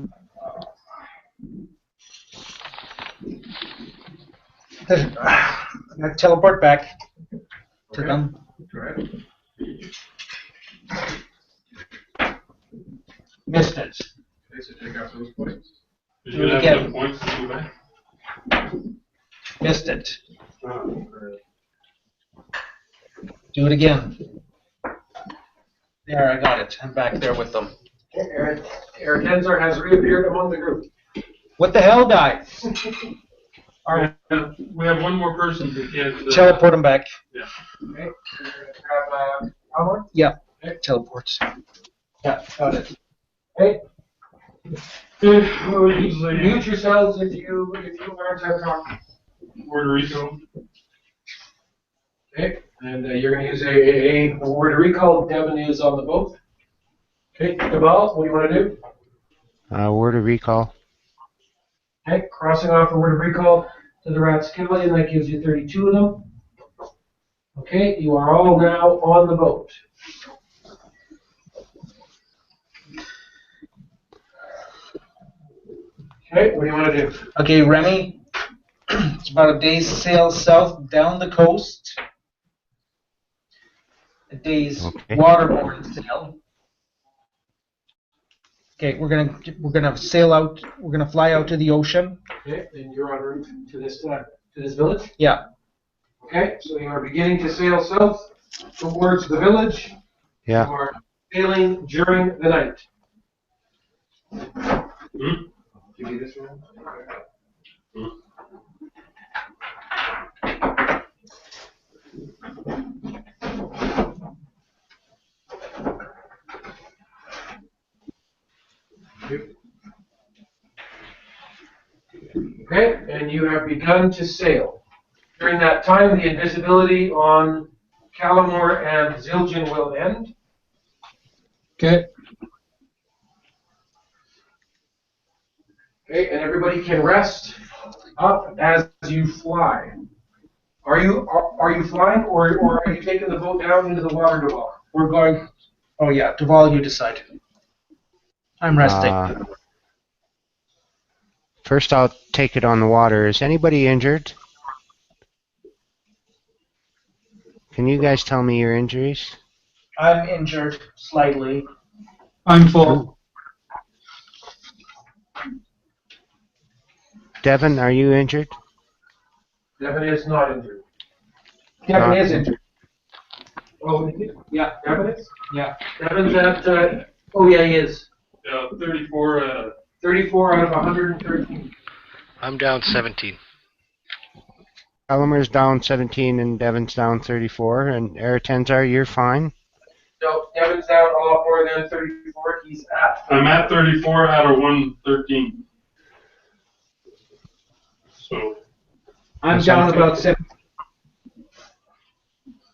gonna teleport back to them. Correct. Missed it. Okay, so take out those points. Did you have Again. enough points to do that? Missed it. Oh, Do it again. There, I got it. I'm back there with them. Okay, Eric Hensler has reappeared among the group. What the hell, guys? We have one more person who can't. Teleport them back. Okay, so you're gonna grab Howard. Yeah. Teleports. Yeah, got it. Okay, Usually, mute yourselves if you aren't talking. Puerto Rico. Okay, and you're going to use a word of recall. Devin is on the boat. Okay, Cabal, what do you want to do? Word of recall. Okay, crossing off a word of recall to the Ratskellian, that gives you 32 of them. Okay, you are all now on the boat. Okay, what do you want to do? Okay, Remy. It's about a day's sail south down the coast. A day's Okay. waterborne sail. Okay, we're gonna sail out. We're gonna fly out to the ocean. Okay, and you're en route to this village. Yeah. Okay, so you are beginning to sail south towards the village. Yeah. You are sailing during the night. Give me this one. Okay, and you have begun to sail. During that time, the invisibility on Calamore and Zildjian will end. Okay. Okay, and everybody can rest up as you fly. Are you flying, or are you taking the boat down into the water, Duval? We're going. Oh yeah, Duval, you decide. I'm resting. First, I'll take it on the water. Is anybody injured? Can you guys tell me your injuries? I'm injured slightly. I'm full. Devin, are you injured? Devin is not injured. Devin Not is injured. Oh, Yeah. Devin is? Yeah. Devin's at, oh yeah, he is. 34. 34 out of 113. I'm down 17. Calamar's down 17 and Devin's down 34. And Eritenzar, you're fine? No, Devin's down a lot more than 34. He's at. I'm at 34 out of 113. So. I'm That's down okay. about 7.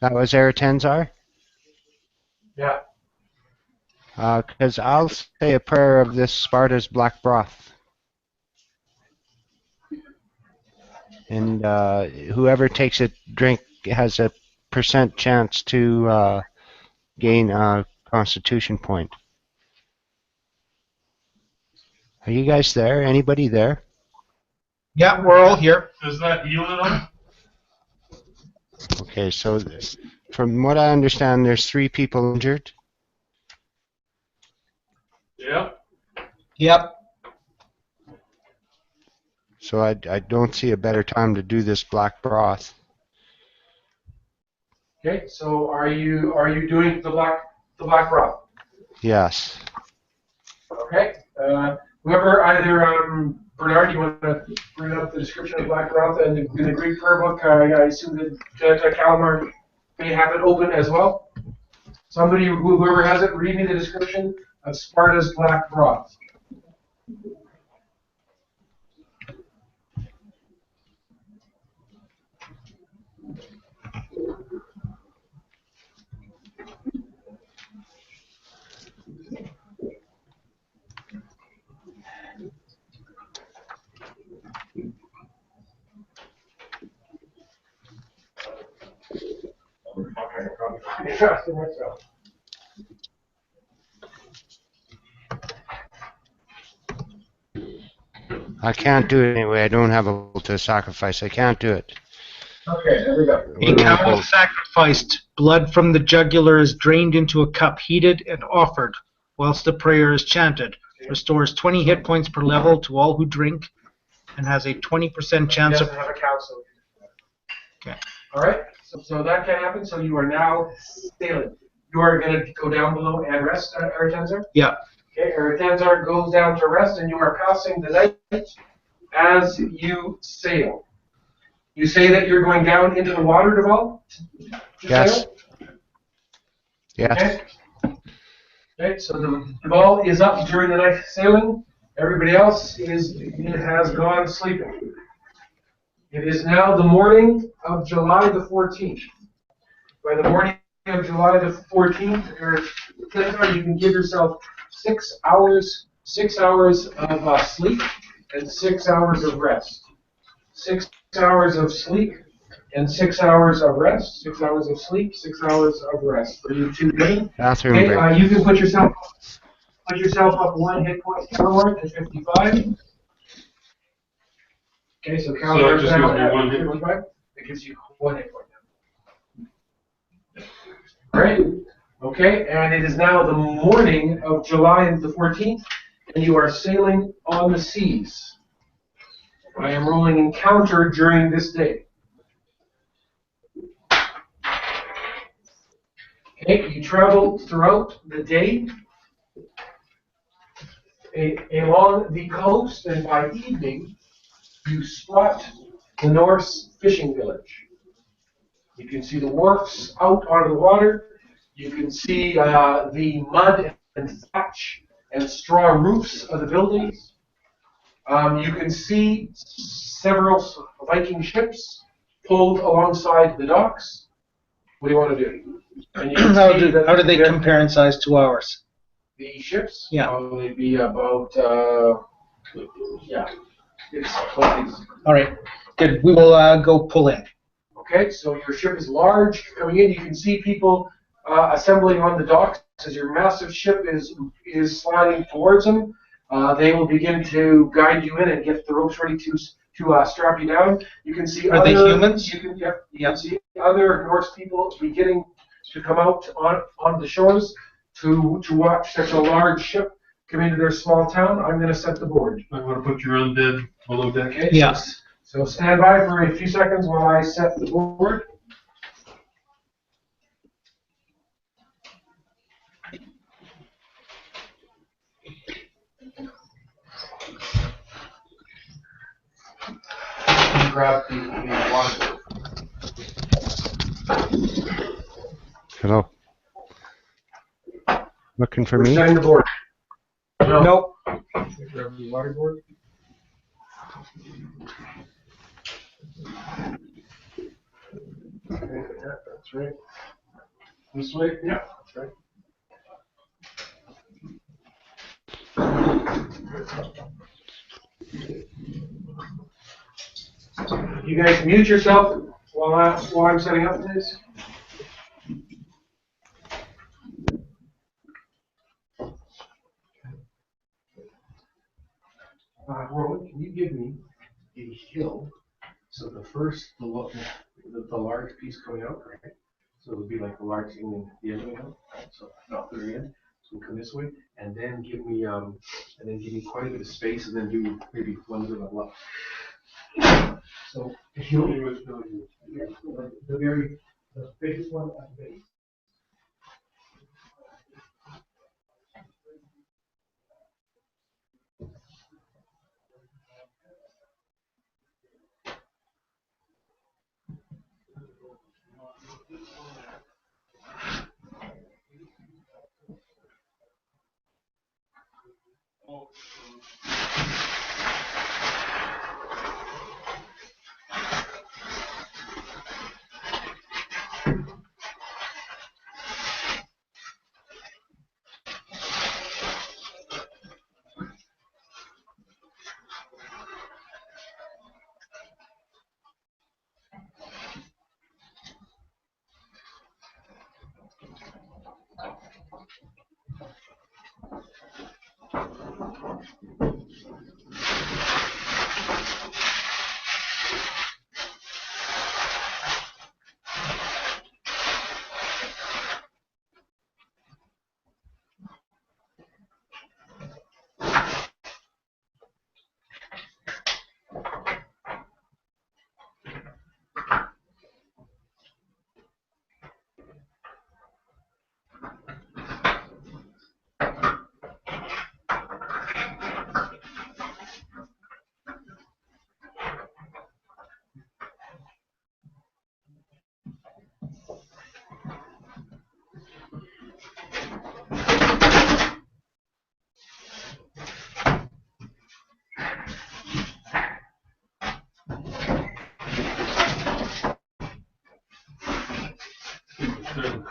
That was Eritenzar? Yeah. Because I'll say a prayer of this Sparta's black broth. And whoever takes a drink has a % chance to gain a constitution point. Are you guys there? Anybody there? Yeah, we're all here. Does that heal it all? Okay, so from what I understand, there's 3 people injured. Yep. Yep. So I don't see a better time to do this black broth. Okay, so are you doing the black rock? Yes. Okay. Whoever either Bernard, you want to bring up the description of Black Broth and in the Greek prayer book? I assume that Calamar may have it open as well. Somebody, whoever has it, read me the description of Sparta's Black Broth. I can't do it anyway. I don't have a bull to sacrifice. I can't do it. Okay, there we go. A cow is sacrificed. Blood from the jugular is drained into a cup, heated and offered, whilst the prayer is chanted. Restores 20 hit points per level to all who drink, and has a 20% chance Doesn't of. have a council. Okay. All right. So that can happen. So you are now sailing. You are going to go down below and rest, Aratenzar? Yeah. Okay, Aratenzar goes down to rest, and you are passing the night as you sail. You say that you're going down into the water, Deval? Yes. Sail? Yes. Okay. Okay, so the ball is up during the night sailing. Everybody else has gone sleeping. It is now the morning of July the 14th. By the morning of July the 14th, you can give yourself 6 hours of sleep and 6 hours of rest. 6 hours of sleep and 6 hours of rest. 6 hours of sleep, 6 hours of rest. Are you two good? Bathroom Okay, break. you can put yourself up 1 hit point forward at 55. Okay, so count So it just down gives me at 1 hit point? 55. It gives you 1 hit point. All right. Okay, and it is now the morning of July the 14th, and you are sailing on the seas. I am rolling encounter during this day. Okay, you travel throughout the day along the coast, and by evening, you spot the Norse fishing village. You can see the wharfs out onto the water. You can see the mud and thatch and straw roofs of the buildings. You can see several Viking ships pulled alongside the docks. What do you want to do? And you can How see do, that how do they compare in size to ours? The ships? Yeah. They'd be about, yeah. It's All right. Good. We will go pull in. okay, so your ship is large. Coming in, you can see people assembling on the docks as your massive ship is sliding towards them. They will begin to guide you in and get the ropes ready to strap you down. You can see Are they humans? You can see other Norse people beginning to come out on the shores to watch such a large ship come into their small town. I'm going to set the board. I want to put your undead below deck. Okay. Yes. So stand by for a few seconds while I set the board. Grab the water. Hello. Looking for We're me? setting the board. No. Nope. Grab the water board. Okay, yeah, that's right. This way? Yeah, that's right. You guys mute yourself while I'm setting up this. Rowan, can you give me a hill? So the large piece coming out, right? So it would be like the large thing in the end of the hill. Right? So not the very end. So we come this way, and then give me quite a bit of space, and then do maybe one little level up. So the hill, the biggest one at the base.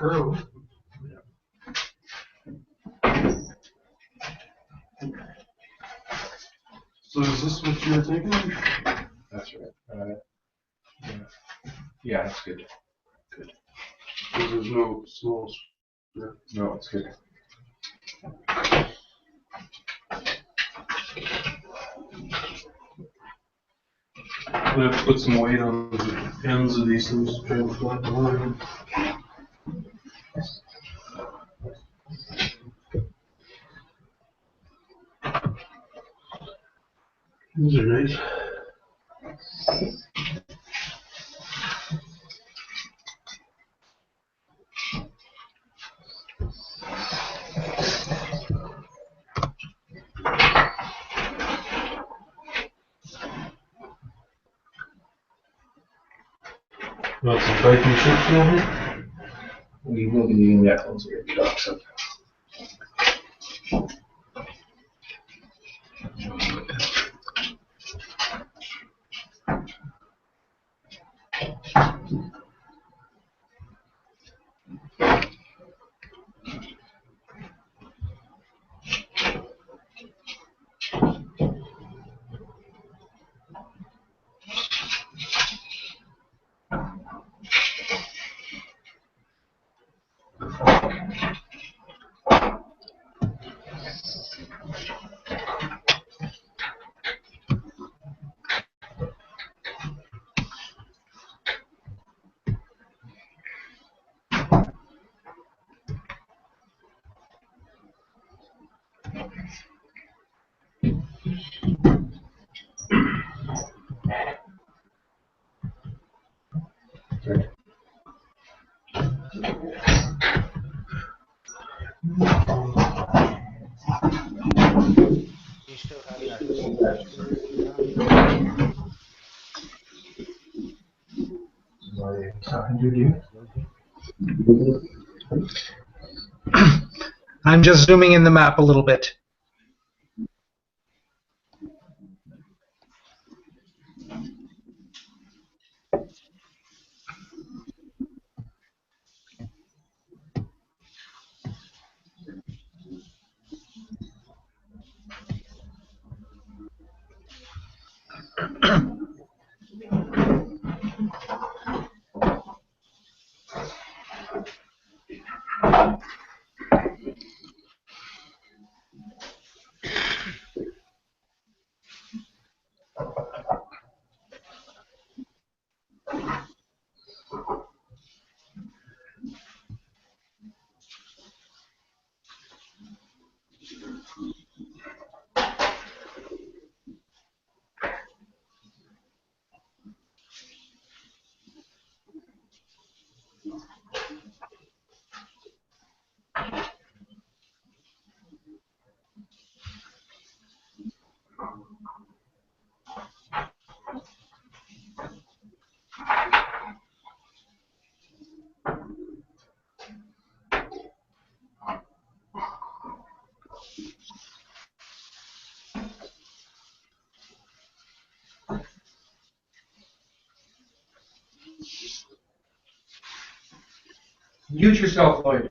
Curl. So is this what you were thinking? That's right. Yeah, that's good. Good. There's no small. No, it's good. I'm gonna put some weight on the ends of these things to try and flatten the line. These are nice. Want some bacon chips down here? We will be eating that once we get off. So. You still have that. I'm just zooming in the map a little bit. Mute yourself, Lloyd.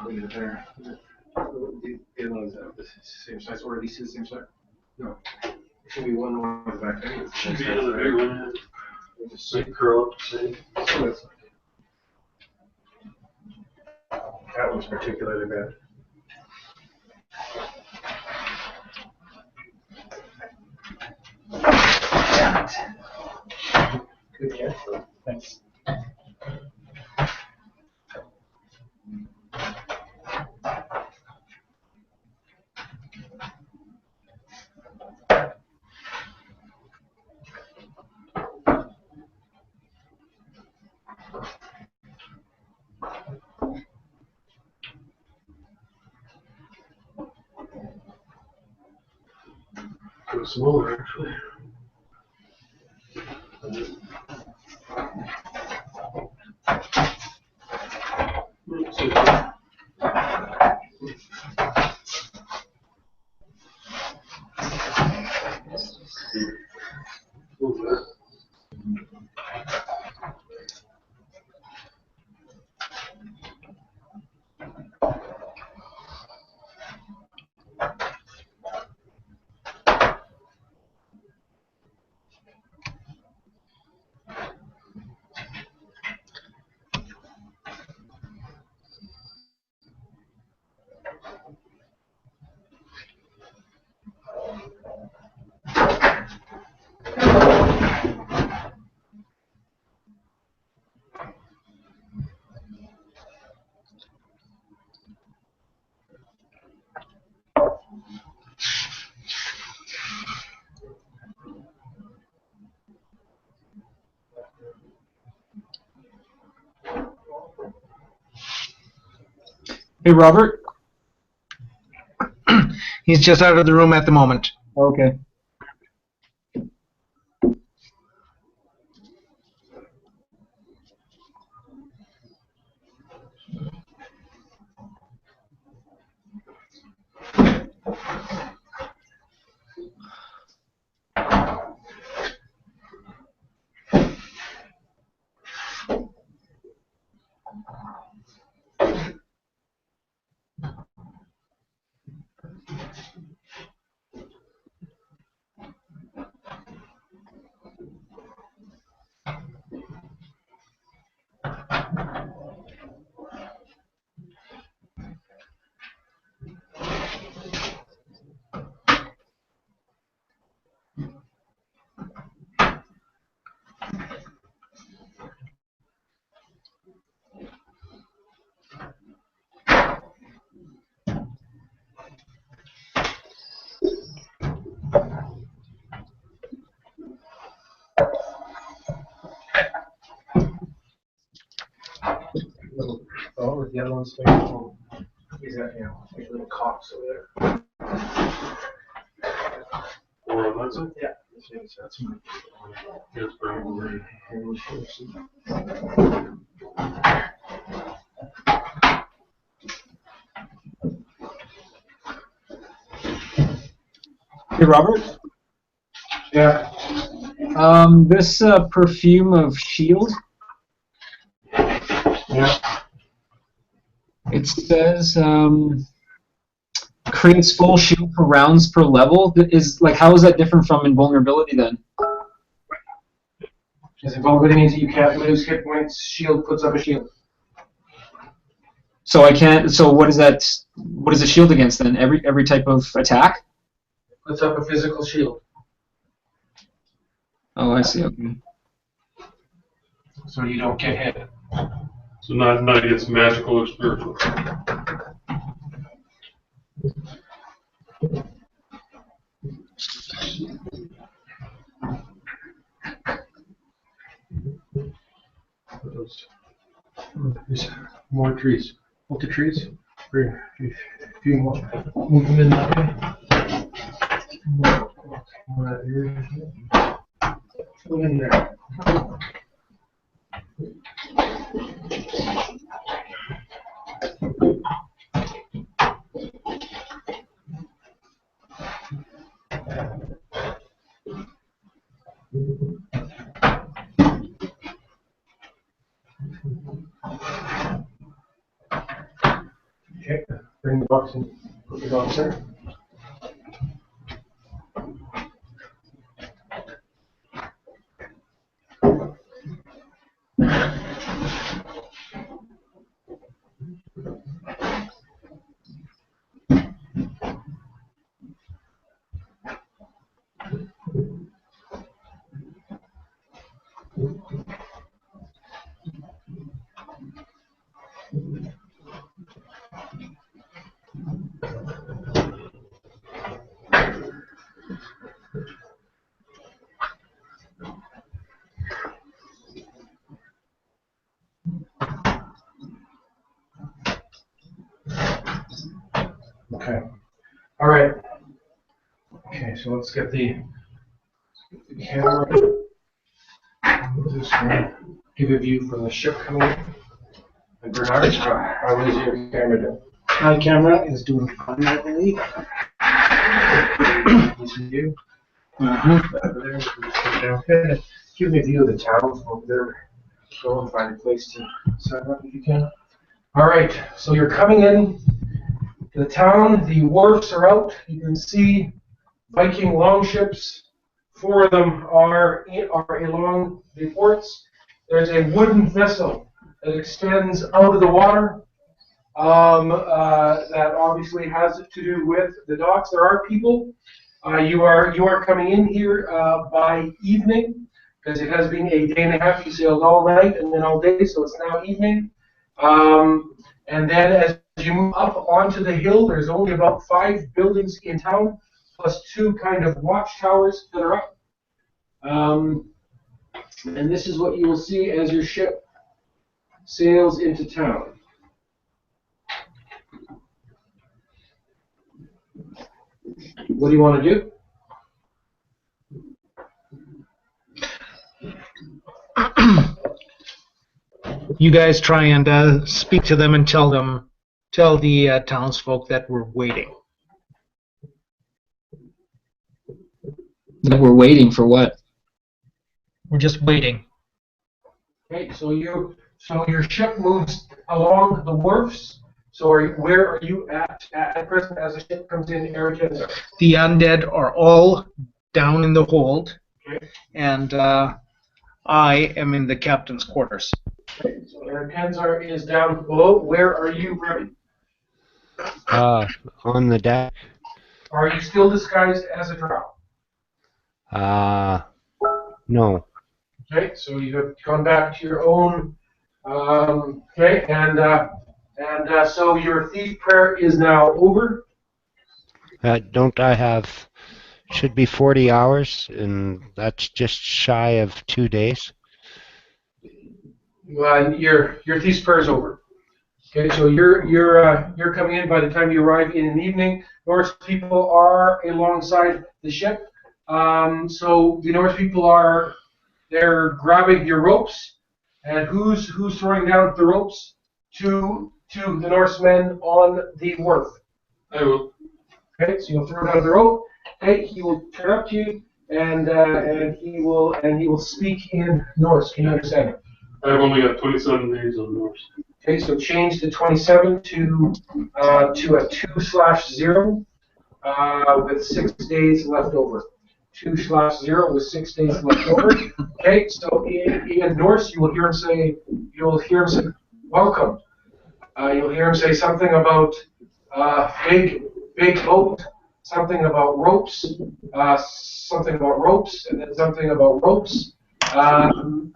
Leave it there. The other one's the same size, or at least the same size. No. It should be one more on the back there. Should be another big one. Just Like curl up, say. That one's particularly bad. Good catch, though. Thanks. Go smaller, actually. Hey, Robert. He's just out of the room at the moment. Okay. Little, oh, the other one's there. Oh, he's got, you know, like little cops over there. Or on that side? Yeah. That's mine. Here's probably. Hey, Robert. Yeah. This perfume of Shield. Yeah. It says creates full shield for rounds per level. Is like, how is that different from invulnerability then? Because invulnerability means you can't lose hit points. Shield puts up a shield. So I can't. So what is that? What is the shield against then? Every type of attack? Puts up a physical shield. Oh, I see. Okay. So you don't get hit. So not against magical or spiritual. There's more trees. Hold the trees. Bring a few more. Move them in that way. More here. Move in there. Okay, bring the box in. Put the box there. Okay. All right. Okay, so let's get the camera. Move this one. Give a view from the ship coming in. And Bernard, how is your camera doing? My camera is doing fine, I believe. This is you. Over there. Okay. Give me a view of the town over there. Go and find a place to set up if you can. All right. So you're coming in to the town. The wharfs are out. You can see Viking longships. 4 of them are along the ports. There's a wooden vessel that extends out of the water. That obviously has to do with the docks. There are people. You are coming in here by evening because it has been a day and a half. You sailed all night and then all day, so it's now evening. And then as you move up onto the hill, there's only about 5 buildings in town, plus 2 kind of watchtowers that are up. And this is what you will see as your ship sails into town. What do you want to do? You guys try and speak to them and tell the townsfolk that we're waiting. That we're waiting for what? We're just waiting. Okay, so your ship moves along the wharfs. So where are you at present as the ship comes in, Eric? The undead are all down in the hold, Okay. and I am in the captain's quarters. Okay, so Eric Kenzar is down below. Where are you, Remy? On the deck. Are you still disguised as a drow? No. Okay, so you have gone back to your own. Okay, and so your thief prayer is now over. Don't I have? Should be 40 hours, and that's just shy of 2 days. Your thief's prayer is over. Okay, so you're coming in by the time you arrive in the evening. Norse people are alongside the ship. So the Norse people they're grabbing your ropes, and who's throwing down the ropes to the Norsemen on the wharf? I will. Okay, so you'll throw down the rope. Okay, he will turn up to you, and he will speak in Norse. Can you understand it? I've only got 27 days on Norse. Okay, so change the 27 to a 2/0 with 6 days left over. 2/0 with 6 days left over. Okay, so in Norse, you will hear him say, "Welcome." You'll hear him say something about big boat, something about ropes, and then something about ropes. Can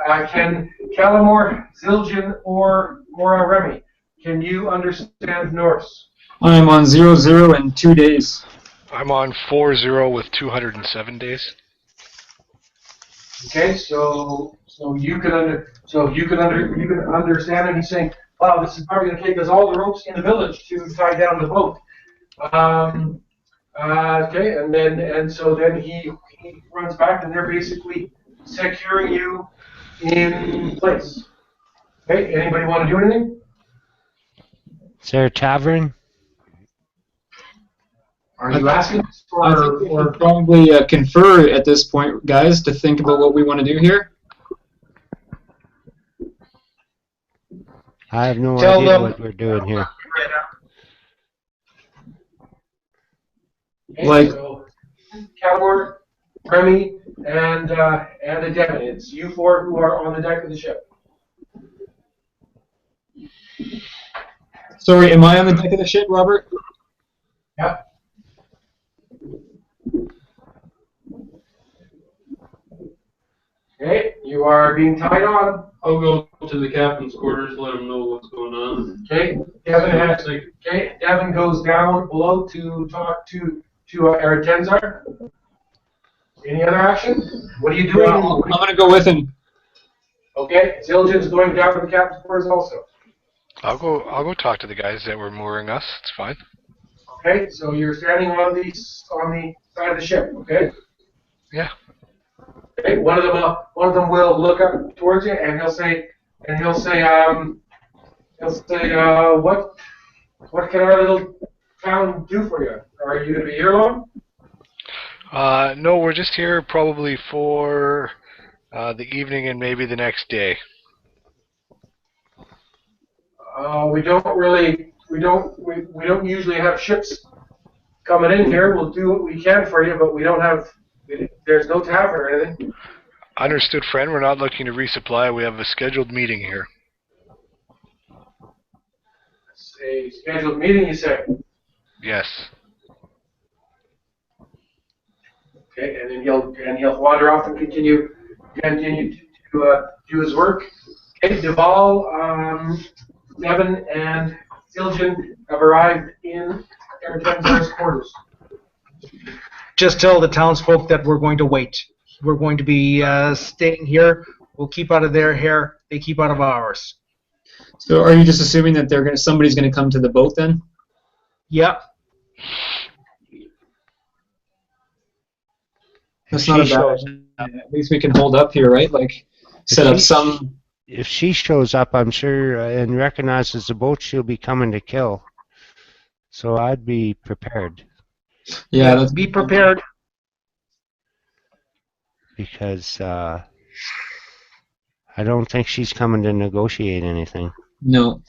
Calamore, Zildjian, or Remy, can you understand Norse? I'm on 0, in 2 days. I'm on 4-0 with 207 days. Okay, so you can understand him. He's saying, "Wow, this is probably going to take us all the ropes in the village to tie down the boat." Okay, and so then he runs back, and they're basically securing you in place. Okay, anybody want to do anything? Is there a tavern? Are you asking? I think we should probably confer at this point, guys, to think about what we want to do here. I have no Tell idea them- what we're doing here. Okay, Like- so Calamore, Remy, and the Devon. It's you four who are on the deck of the ship. Sorry, am I on the deck of the ship, Robert? Yep. Okay, you are being tied on. I'll go to the captain's quarters, let him know what's going on. Okay, Devon goes down below to talk to Eretenzar. Any other action? What are you doing? I'm going to go with him. Okay, Zildjian's going down to the captain's quarters also. I'll go talk to the guys that were mooring us. It's fine. Okay, so you're standing on the side of the ship. Okay. Yeah. Okay, one of them will look up towards you, and he'll say, what can our little town do for you? Are you going to be here long? No, we're just here probably for the evening and maybe the next day. We don't usually have ships coming in here. We'll do what we can for you, but there's no tavern or anything. Understood, friend. We're not looking to resupply. We have a scheduled meeting here. It's a scheduled meeting, you say? Yes. Okay, and then he'll wander off and continue to do his work. Okay, Duval, Devon, and Zildjian have arrived in Eretenzar's quarters. Just tell the townsfolk that we're going to wait. We're going to be staying here. We'll keep out of their hair. They keep out of ours. So are you just assuming that somebody's going to come to the boat then? Yep. That's not a bad idea. At least we can hold up here, right? Like, set up some... If she shows up, I'm sure, and recognizes the boat, she'll be coming to kill. So I'd be prepared. Yeah, let's Be prepared. Because I don't think she's coming to negotiate anything. No.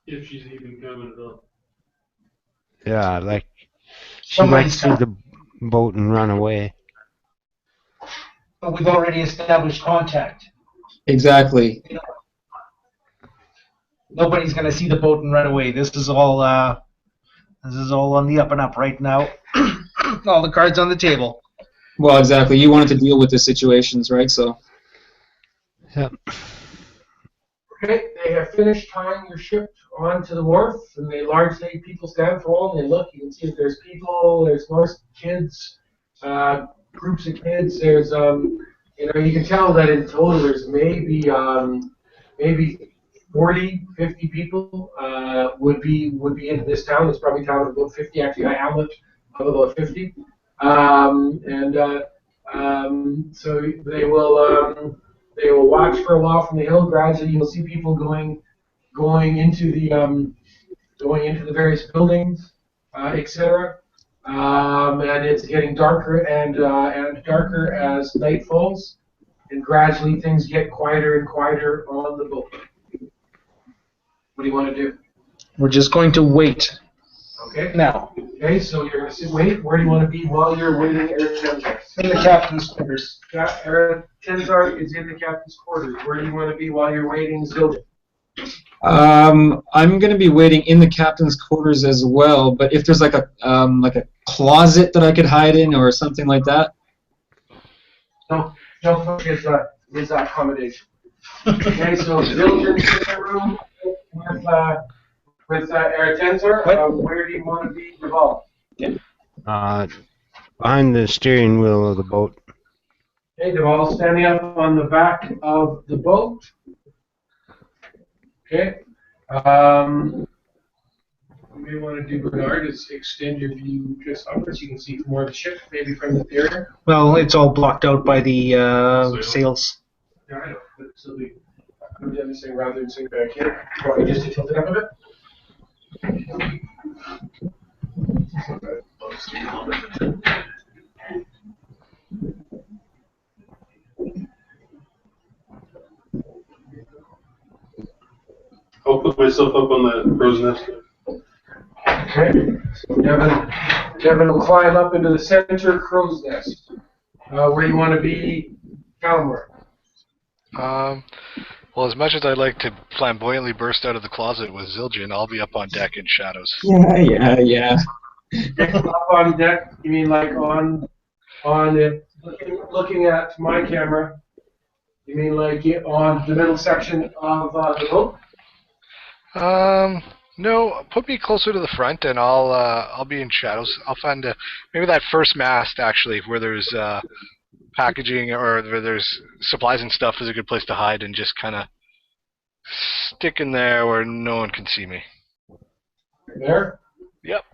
If she's even coming at all. Yeah, like, she might see the boat and run away. But we've already established contact. Exactly. Nobody's going to see the boat and run away. This is all on the up and up right now. All the cards on the table. Well, exactly. You wanted to deal with the situations, right? So. Yep. Okay, they have finished tying your ship onto the wharf, and they largely people stand for and they look. You can see that there's people, there's Norse kids, groups of kids. There's you can tell that in total there's maybe 40, 50 people would be into this town. It's probably a town of about 50, actually a hamlet of about 50. So they will watch for a while from the hill. Gradually, you'll see people going into the various buildings, etc. And it's getting darker and darker as night falls, and gradually things get quieter and quieter on the boat. What do you want to do? We're just going to wait Okay. now Okay, so you're going to wait. Where do you want to be while you're waiting? in the captain's quarters. Tenzar is in the captain's quarters. Where do you want to be while you're waiting, Zildjian? I'm going to be waiting in the captain's quarters as well. But if there's like a closet that I could hide in or something like that. No, is accommodation. Okay, so Zildjian's in the room with Tenzar. Where do you want to be involved? Behind the steering wheel of the boat. Okay, they're all standing up on the back of the boat. Okay. What you may want to do, Bernard, is extend your view just upwards. You can see more of the ship, maybe from the area. Well, it's all blocked out by the sails. Yeah, I know, but still be. I'm just saying rather than sitting back here. Want me just to tilt it up a bit? I'll put myself up on the crow's nest. Okay. So Devin will climb up into the center crow's nest. Where do you want to be, Calmore? Well, as much as I'd like to flamboyantly burst out of the closet with Zildjian, I'll be up on deck in shadows. Yeah. Up on deck? You mean like on it, looking at my camera? You mean like on the middle section of the boat? No, put me closer to the front, and I'll be in shadows. I'll find maybe that first mast actually, where there's packaging or where there's supplies and stuff, is a good place to hide and just kind of stick in there where no one can see me. There. Yep.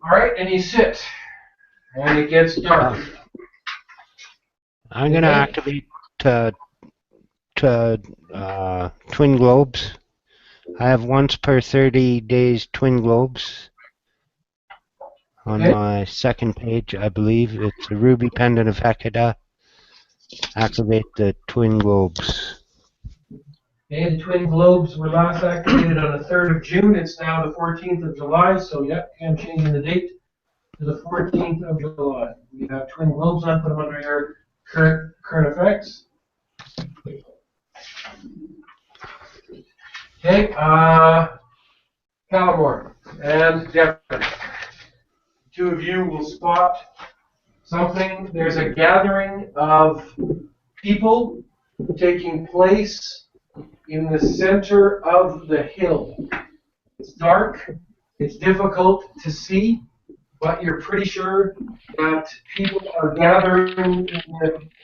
All right, and you sit, and it gets dark. I'm gonna activate twin globes. I have once per 30 days twin globes. On my second page, I believe it's a Ruby Pendant of Hecata. Activate the twin globes. Okay, the twin globes were last activated on the 3rd of June. It's now the 14th of July, so yeah, I'm changing the date to the 14th of July. We have twin globes on, put them under your current effects. Okay, Calmore and Devin. Two of you will spot something. There's a gathering of people taking place in the center of the hill. It's dark, it's difficult to see, but you're pretty sure that people are gathering,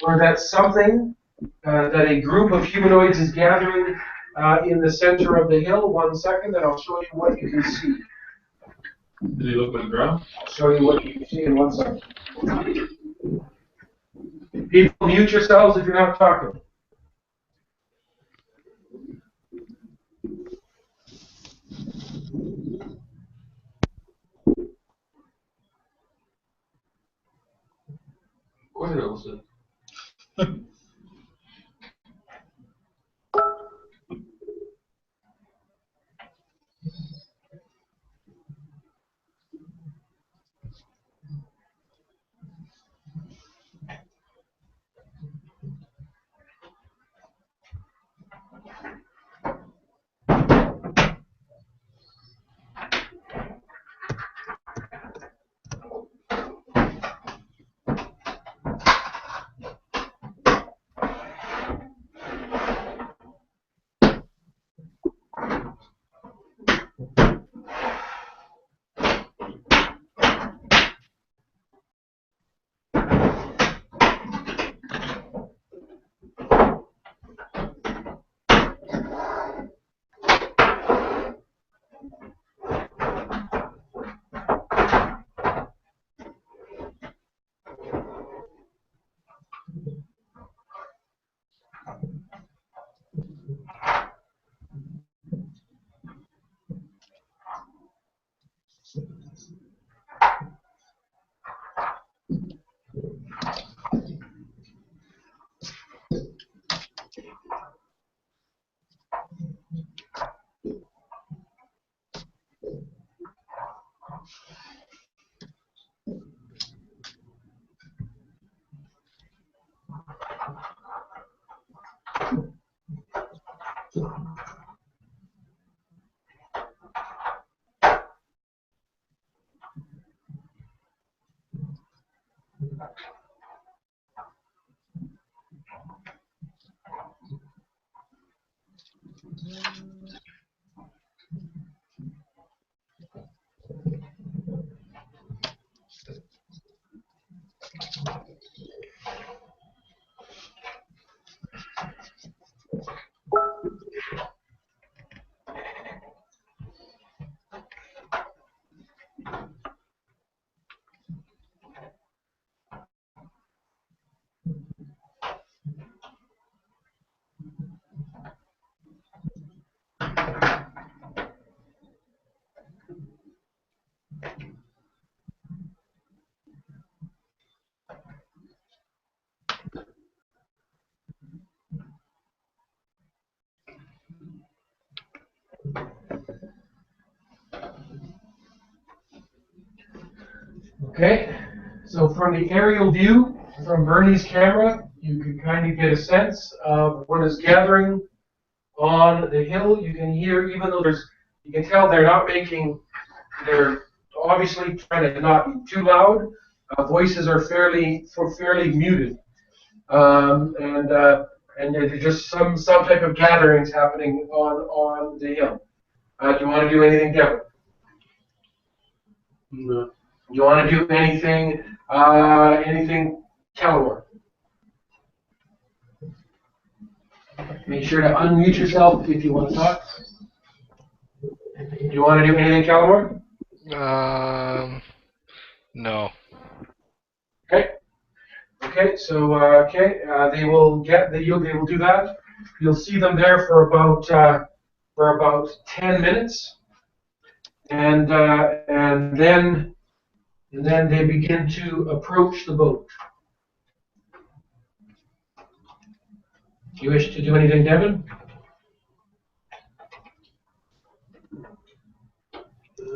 or that something, that a group of humanoids is gathering in the center of the hill. 1 second, and I'll show you what you can see. Did he look like Drow? I'll show you what you can see in 1 second. People, mute yourselves if you're not talking. What else? Okay, so from the aerial view, from Bernie's camera, you can kind of get a sense of what is gathering on the hill. You can hear, even though you can tell they're obviously trying to not be too loud. Voices are fairly muted. And there's just some type of gatherings happening on the hill. Do you want to do anything, Kevin? No. Do you want to do anything, Kellamore? Make sure to unmute yourself if you want to talk. Do you want to do anything, Kellamore? No. Okay. Okay. So they will do that. You'll see them there for about 10 minutes, and then they begin to approach the boat. Do you wish to do anything, Devin?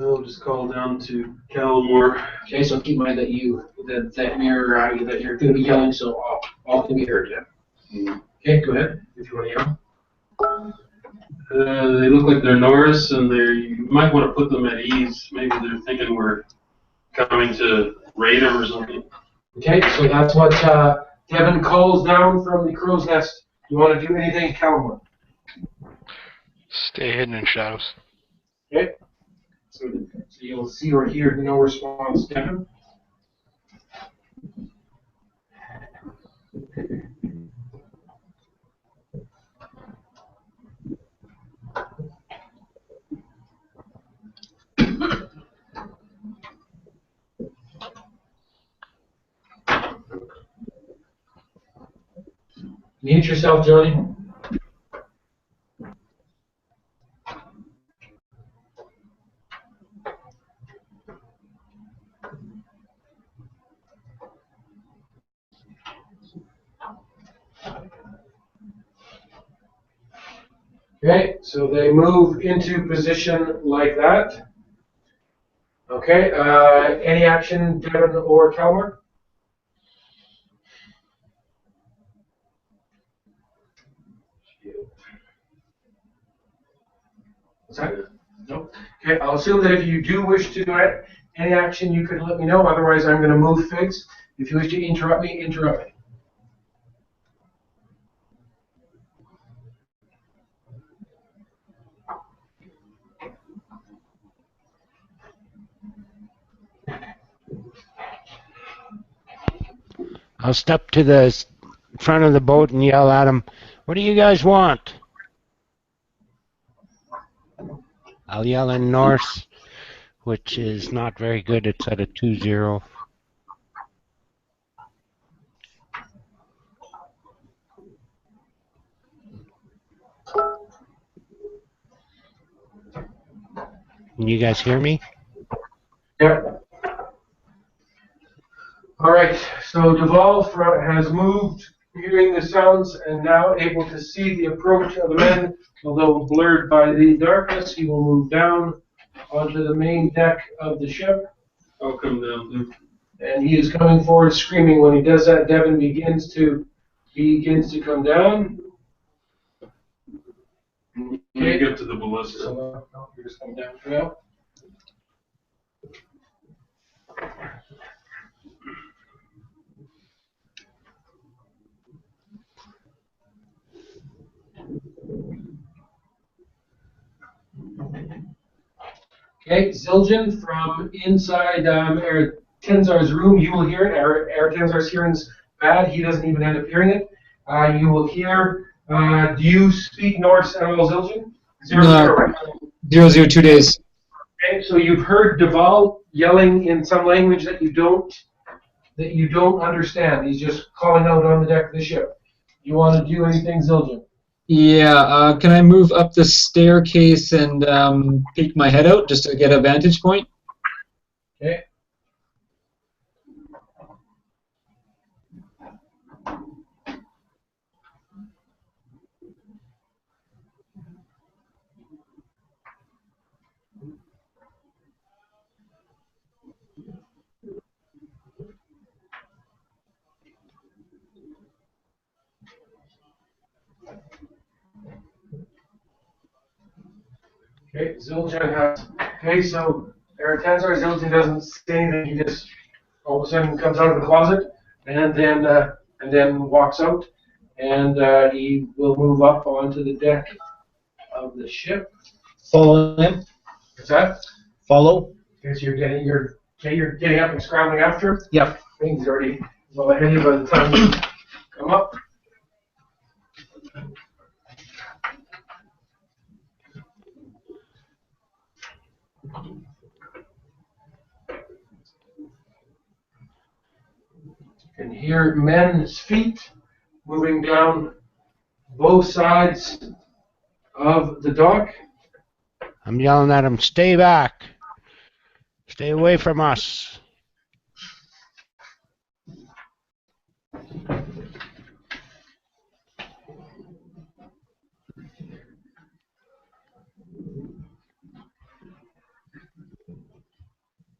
I'll just call down to Callamore. Okay, so keep in mind that you're going to be yelling, so all can be heard. Yeah. Okay, go ahead if you want to yell. They look like they're Norris, and you might want to put them at ease. Maybe they're thinking we're coming to raid them or something. Okay, so that's what Devin calls down from the crow's nest. You want to do anything, Callamore? Stay hidden in shadows. Okay. So you'll see or hear no response, Devin. Mute yourself, Johnny. Okay, so they move into position like that. Okay, any action, Devin or Kelmer? What's that? No. Okay, I'll assume that if you do wish to do it, any action you could let me know. Otherwise, I'm going to move Figs. If you wish to interrupt me, interrupt me. I'll step to the front of the boat and yell at them, "What do you guys want?" I'll yell in Norse, which is not very good. It's at a 2-0. Can you guys hear me? Yeah. All right, so Duval has moved, hearing the sounds, and now able to see the approach of the men. Although blurred by the darkness, he will move down onto the main deck of the ship. I'll come down too. And he is coming forward screaming. When he does that, Devin begins to come down. When you get to the ballista. So you're just coming down for now. Okay, Zildjian from inside Tenzar's room, you will hear it. Tenzar's hearing's bad. He doesn't even end up hearing it. You will hear, do you speak Norse at all, Zildjian? No. 002 days. Okay, so you've heard Duval yelling in some language that you don't understand. He's just calling out on the deck of the ship. You want to do anything, Zildjian? Yeah, can I move up the staircase and peek my head out just to get a vantage point? Okay. Okay, Zildjian has. Okay, so Tenzar Zildjian doesn't say anything. He just all of a sudden comes out of the closet and then walks out, and he will move up onto the deck of the ship. Follow him. What's that? Follow. Okay, so you're getting up and scrambling after him. Yep. I think he's already well ahead of you by the time you come up. You can hear men's feet moving down both sides of the dock. I'm yelling at him, stay back. Stay away from us.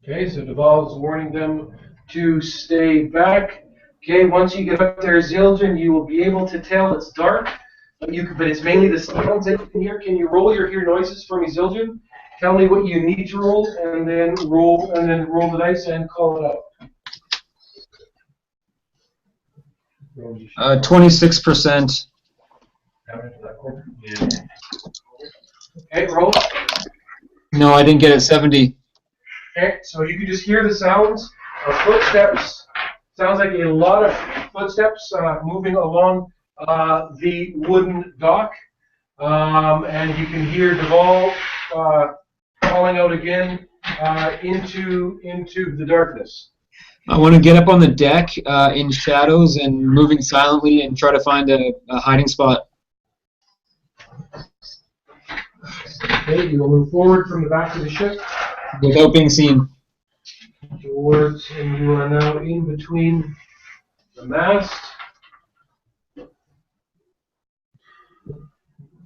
Okay, so Duval's warning them to stay back. Okay, once you get up there, Zildjian, you will be able to tell it's dark, but it's mainly the sounds that you can hear. Can you roll your hear noises for me, Zildjian? Tell me what you need to roll, and then roll the dice and call it out. 26%. Okay, roll. No, I didn't get it. 70. Okay, so you can just hear the sounds of footsteps. Sounds like a lot of footsteps moving along the wooden dock. And you can hear Duval calling out again into the darkness. I want to get up on the deck in shadows and moving silently and try to find a hiding spot. Okay, you will move forward from the back of the ship. Without being seen. Towards, and you are now in between the mast.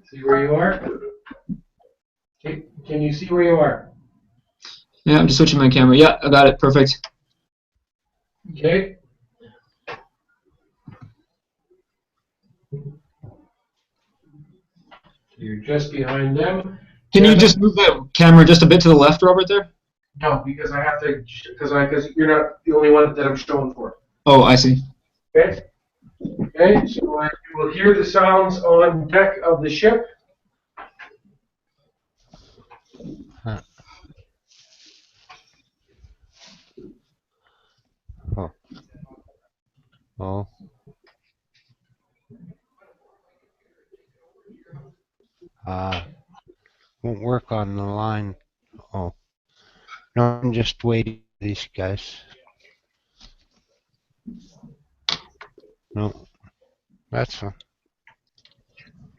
See where you are? Okay, can you see where you are? Yeah, I'm just switching my camera. Yeah, I got it. Perfect. Okay. You're just behind them. Can you just move the camera just a bit to the left, Robert, there? No, because I have to, because you're not the only one that I'm showing for. Oh, I see. Okay. Okay, so you will hear the sounds on deck of the ship. Oh. Won't work on the line. Oh. No, I'm just waiting for these guys. No. That's fine.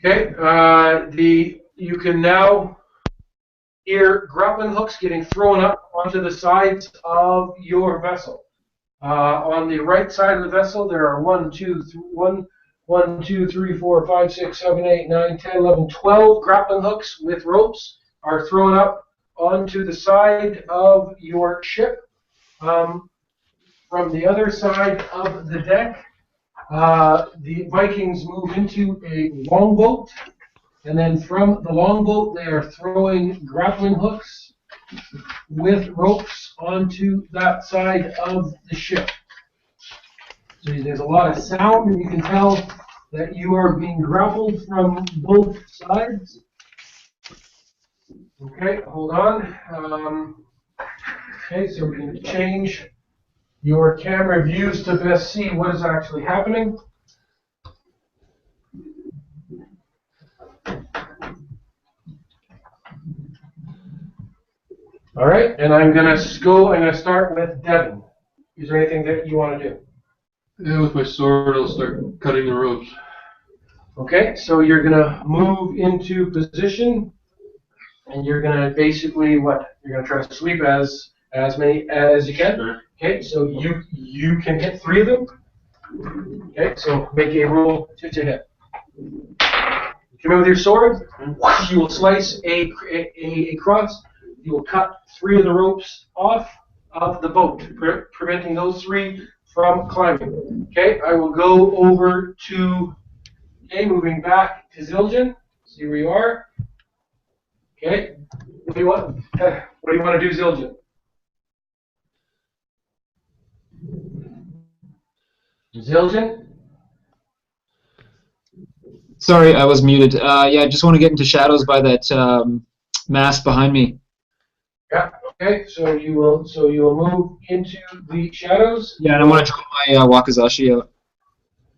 Okay, you can now hear grappling hooks getting thrown up onto the sides of your vessel. On the right side of the vessel, there are 12 grappling hooks with ropes are thrown up onto the side of your ship. From the other side of the deck, the Vikings move into a longboat, and then from the longboat, they are throwing grappling hooks with ropes onto that side of the ship. So there's a lot of sound, and you can tell that you are being grappled from both sides. Okay, hold on. Okay, so we're going to change your camera views to best see what is actually happening. All right, and I'm going to start with Devin. Is there anything that you want to do? Yeah, with my sword, I'll start cutting the ropes. Okay, so you're going to move into position, and you're going to basically what? You're going to try to sweep as many as you can. Sure. Okay, so you can hit 3 of them. Okay, so make a roll to hit. Come in with your sword. You will slice a cross. You will cut 3 of the ropes off of the boat, preventing those 3 from climbing. Okay, I will go over to, moving back to Zildjian. See where you are. Okay, what do you want to do, Zildjian? Zildjian? Sorry, I was muted. Yeah, I just want to get into shadows by that mast behind me. Yeah. Okay. So you will move into the shadows. Yeah, and I want to draw my Wakizashi out.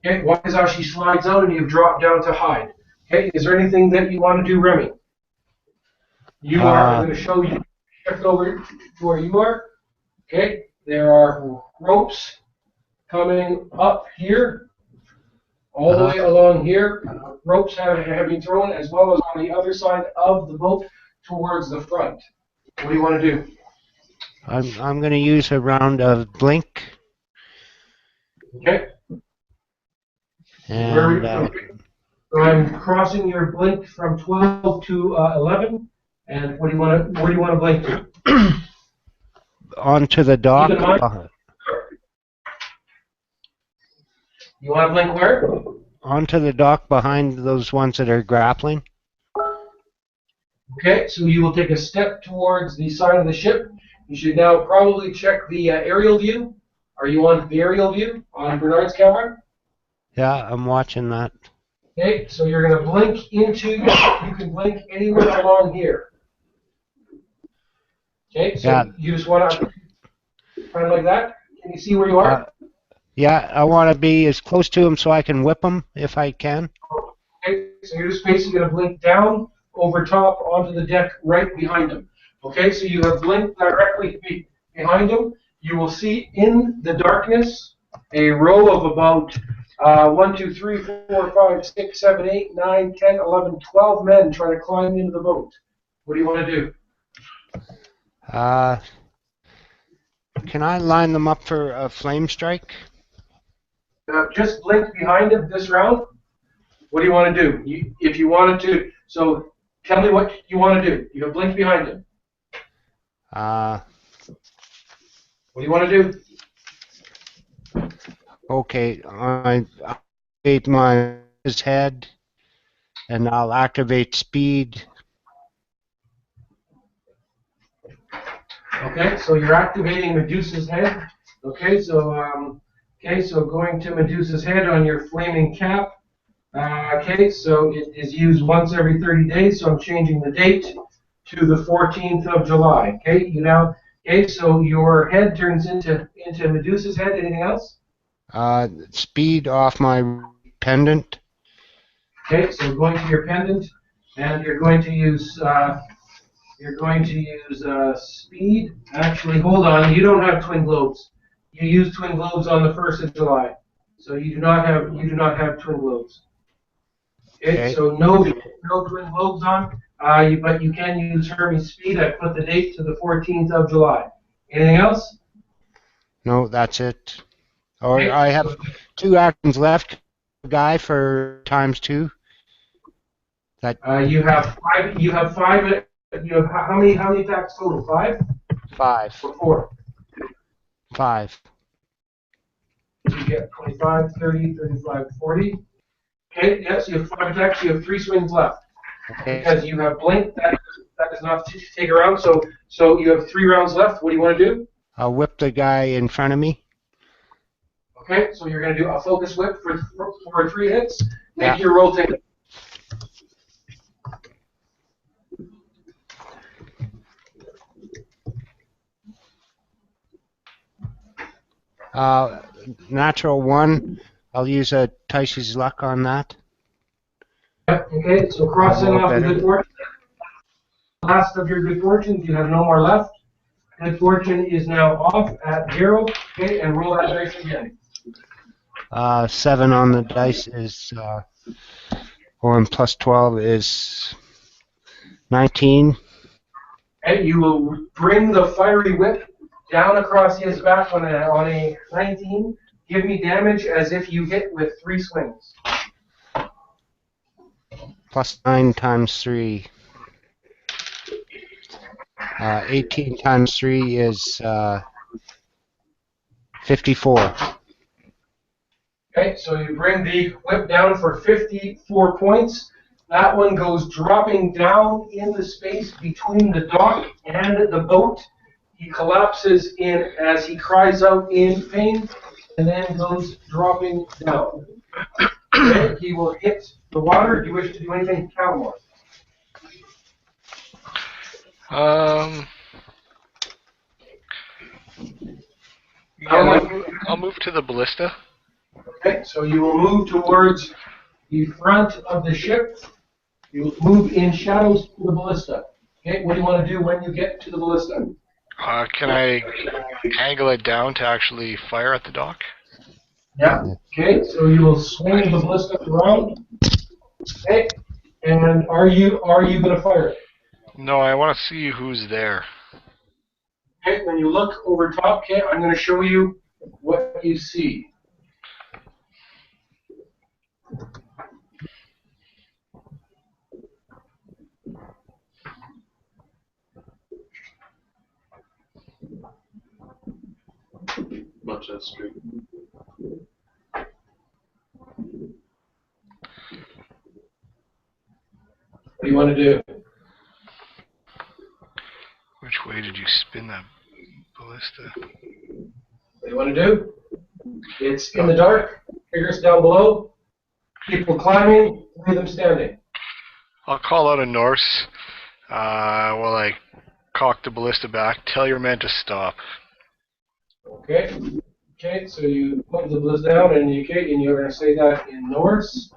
Okay. Wakizashi slides out, and you've dropped down to hide. Okay. Is there anything that you want to do, Remy? You are. I'm going to show you. Shift over to where you are. Okay. There are ropes coming up here, all the way along here. Ropes have been thrown, as well as on the other side of the boat towards the front. What do you want to do? I'm going to use a round of blink. Okay. And So I'm crossing your blink from 12 to 11. And what do you want to blink to? onto the dock. Keep in mind- You want to blink where? Onto the dock behind those ones that are grappling. Okay, so you will take a step towards the side of the ship. You should now probably check the aerial view. Are you on the aerial view on Bernard's camera? Yeah, I'm watching that. Okay, so you're going to blink into, you can blink anywhere along here. Okay, so Yeah. you just want to, kind of like that. Can you see where you are? Yeah, I want to be as close to him so I can whip him if I can. Okay, so you're just basically going to blink down, over top, onto the deck, right behind him. Okay, so you have blinked directly behind him. You will see in the darkness a row of about 1, 2, 3, 4, 5, 6, 7, 8, 9, 10, 11, 12 men trying to climb into the boat. What do you want to do? Can I line them up for a flame strike? Just blink behind him this round. What do you want to do? If you wanted to, so tell me what you want to do. You have blinked behind him. What do you want to do? Okay, I activate his head, and I'll activate speed. Okay, so you're activating Medusa's head. Okay, so going to Medusa's head on your flaming cap. Okay, so it is used once every 30 days. So I'm changing the date to the 14th of July. Okay, so your head turns into Medusa's head. Anything else? Speed off my pendant. Okay, so going to your pendant, and you're going to use speed. Actually, hold on. You don't have twin globes. You used twin globes on the 1st of July, so you do not have twin globes. Okay. So no twin globes on. But you can use Hermes speed. I put the date to the 14th of July. Anything else? No, that's it. Or Okay, I have so 2 actions left. Guy for ×2. That you have 5. You have 5. You have how many attacks total? 5 5. or 4? 5. You get 25, 30, 35, 40. Okay, yes, you have 5 attacks. You have 3 swings left. Okay. Because you have blink, that does not take a round. So you have 3 rounds left. What do you want to do? I'll whip the guy in front of me. Okay, so you're going to do a focus whip for 3 hits. Yeah. Make your roll take. Natural 1. I'll use a Tyche's luck on that. Okay, so crossing Roll off the better. good fortune. Last of your good fortunes, you have no more left. Good fortune is now off at 0. Okay, and roll that dice again. 7 on the dice is, and plus 12 is 19. Okay, you will bring the fiery whip down across his back on a 19. Give me damage as if you hit with 3 swings. Plus 9 times 3. 18 times 3 is 54. Okay, so you bring the whip down for 54 points. That one goes dropping down in the space between the dock and the boat. He collapses in as he cries out in pain, and then goes dropping down. Okay, he will hit the water. Do you wish to do anything, Calmore? Yeah, I'll move to the ballista. Okay, so you will move towards the front of the ship. You will move in shadows to the ballista. Okay, what do you want to do when you get to the ballista? Can I angle it down to actually fire at the dock? Yeah. Okay, so you will swing the ballista around. Okay, and are you going to fire it? No, I want to see who's there. Okay, when you look over top, okay, I'm going to show you what you see. Much that screen. What do you want to do? Which way did you spin that ballista? What do you want to do? It's in the dark. Figures down below. People climbing. 3 of them standing. I'll call out a Norse while I cock the ballista back. Tell your men to stop. Okay. Okay, so you put the ballista down, and you're going to say that in Norse.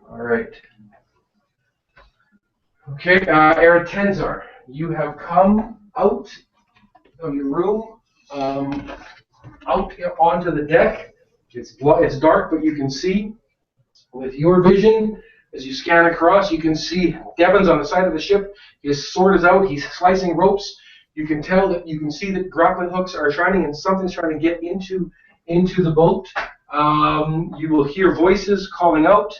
All right. Okay, Eric Tenzar, you have come out of your room, out onto the deck. It's dark, but you can see. With your vision, as you scan across, you can see Devin's on the side of the ship. His sword is out. He's slicing ropes. You can see that grappling hooks are shining, and something's trying to get into the boat. You will hear voices calling out.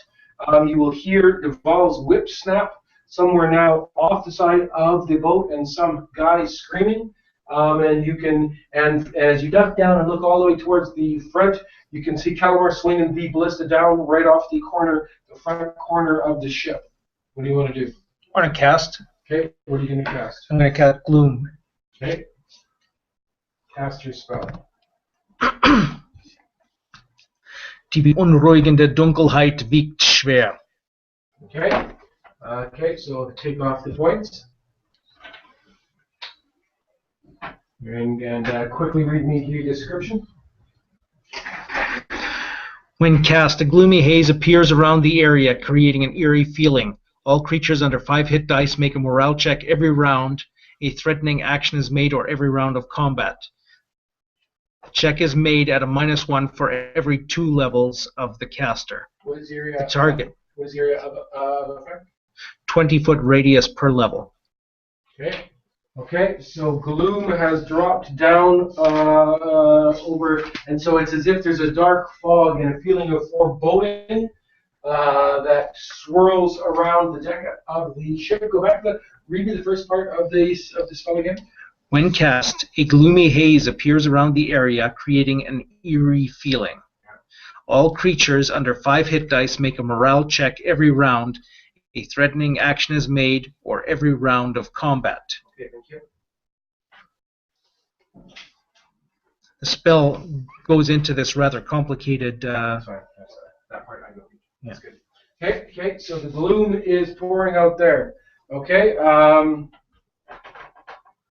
You will hear Duval's whip snap somewhere now off the side of the boat, and some guy screaming. And as you duck down and look all the way towards the front, you can see Calmar swinging the ballista down right off the front corner of the ship. What do you want to do? I want to cast. Okay, what are you going to cast? I'm going to cast Gloom. Okay. Cast your spell. Die beunruhigende Dunkelheit wiegt schwer. Okay. Okay, so take off the points. And quickly read me your description. When cast, a gloomy haze appears around the area, creating an eerie feeling. All creatures under 5 hit dice make a morale check every round a threatening action is made or every round of combat. Check is made at a -1 for every 2 levels of the caster. What is the area? The target. What is the area of effect? 20-foot radius per level. Okay. Okay, so gloom has dropped down over, and so it's as if there's a dark fog and a feeling of foreboding that swirls around the deck of the ship. Go back to read me the first part of the spell again. When cast, a gloomy haze appears around the area, creating an eerie feeling. All creatures under 5 hit dice make a morale check every round. A threatening action is made, or every round of combat. Okay, thank you. The spell goes into this rather complicated. That's fine. That part I know. That's good. Okay, okay. So the gloom is pouring out there. Okay.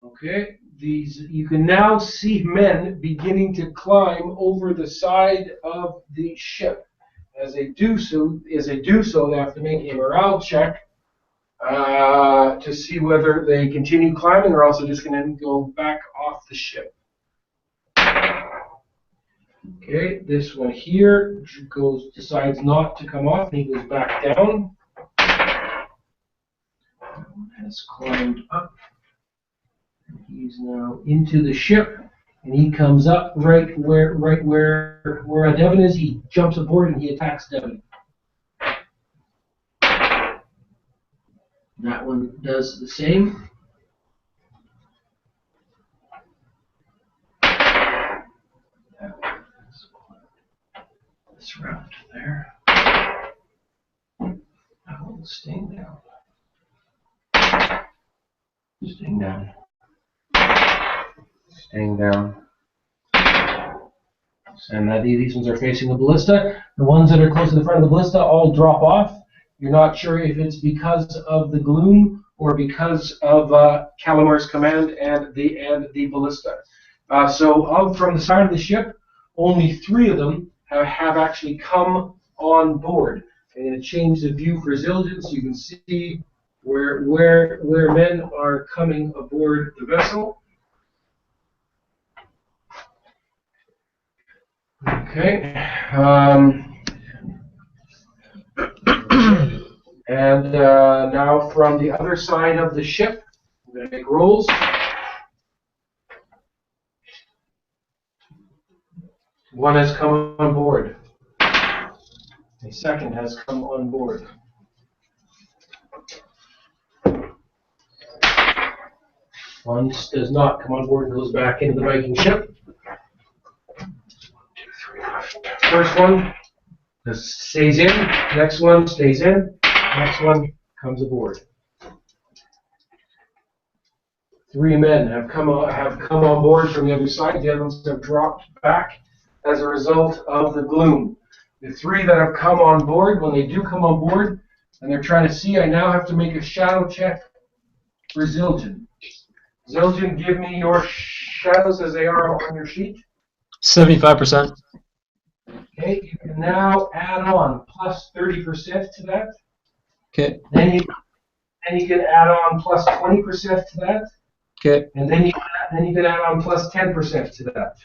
Okay. These you can now see men beginning to climb over the side of the ship. As they do so, they have to make a morale check to see whether they continue climbing or also just going to go back off the ship. Okay, this one here decides not to come off, and he goes back down. That one has climbed up. He's now into the ship, and he comes up right where Devin is. He jumps aboard and he attacks Devin. That one does the same. This round there. That one's staying down. Staying down. Staying down. And these ones are facing the ballista. The ones that are close to the front of the ballista all drop off. You're not sure if it's because of the gloom or because of Calamar's command and the ballista. So from the side of the ship, only 3 of them have actually come on board. I'm going to change the view for Zildjian so you can see where men are coming aboard the vessel. Okay. And now from the other side of the ship, I'm going to make rolls. One has come on board. A second has come on board. One does not come on board and goes back into the Viking ship. 1, 2, 3 left. First one stays in. Next one stays in. Next one comes aboard. 3 men have come on board from the other side. The other ones have dropped back as a result of the gloom. The 3 that have come on board, when they do come on board, and they're trying to see, I now have to make a shadow check for Zildjian. Zildjian, give me your shadows as they are on your sheet. 75%. Okay, you can now add on plus 30% to that. Okay. Then you can add on plus 20% to that. Okay. And then you can add on plus 10% to that.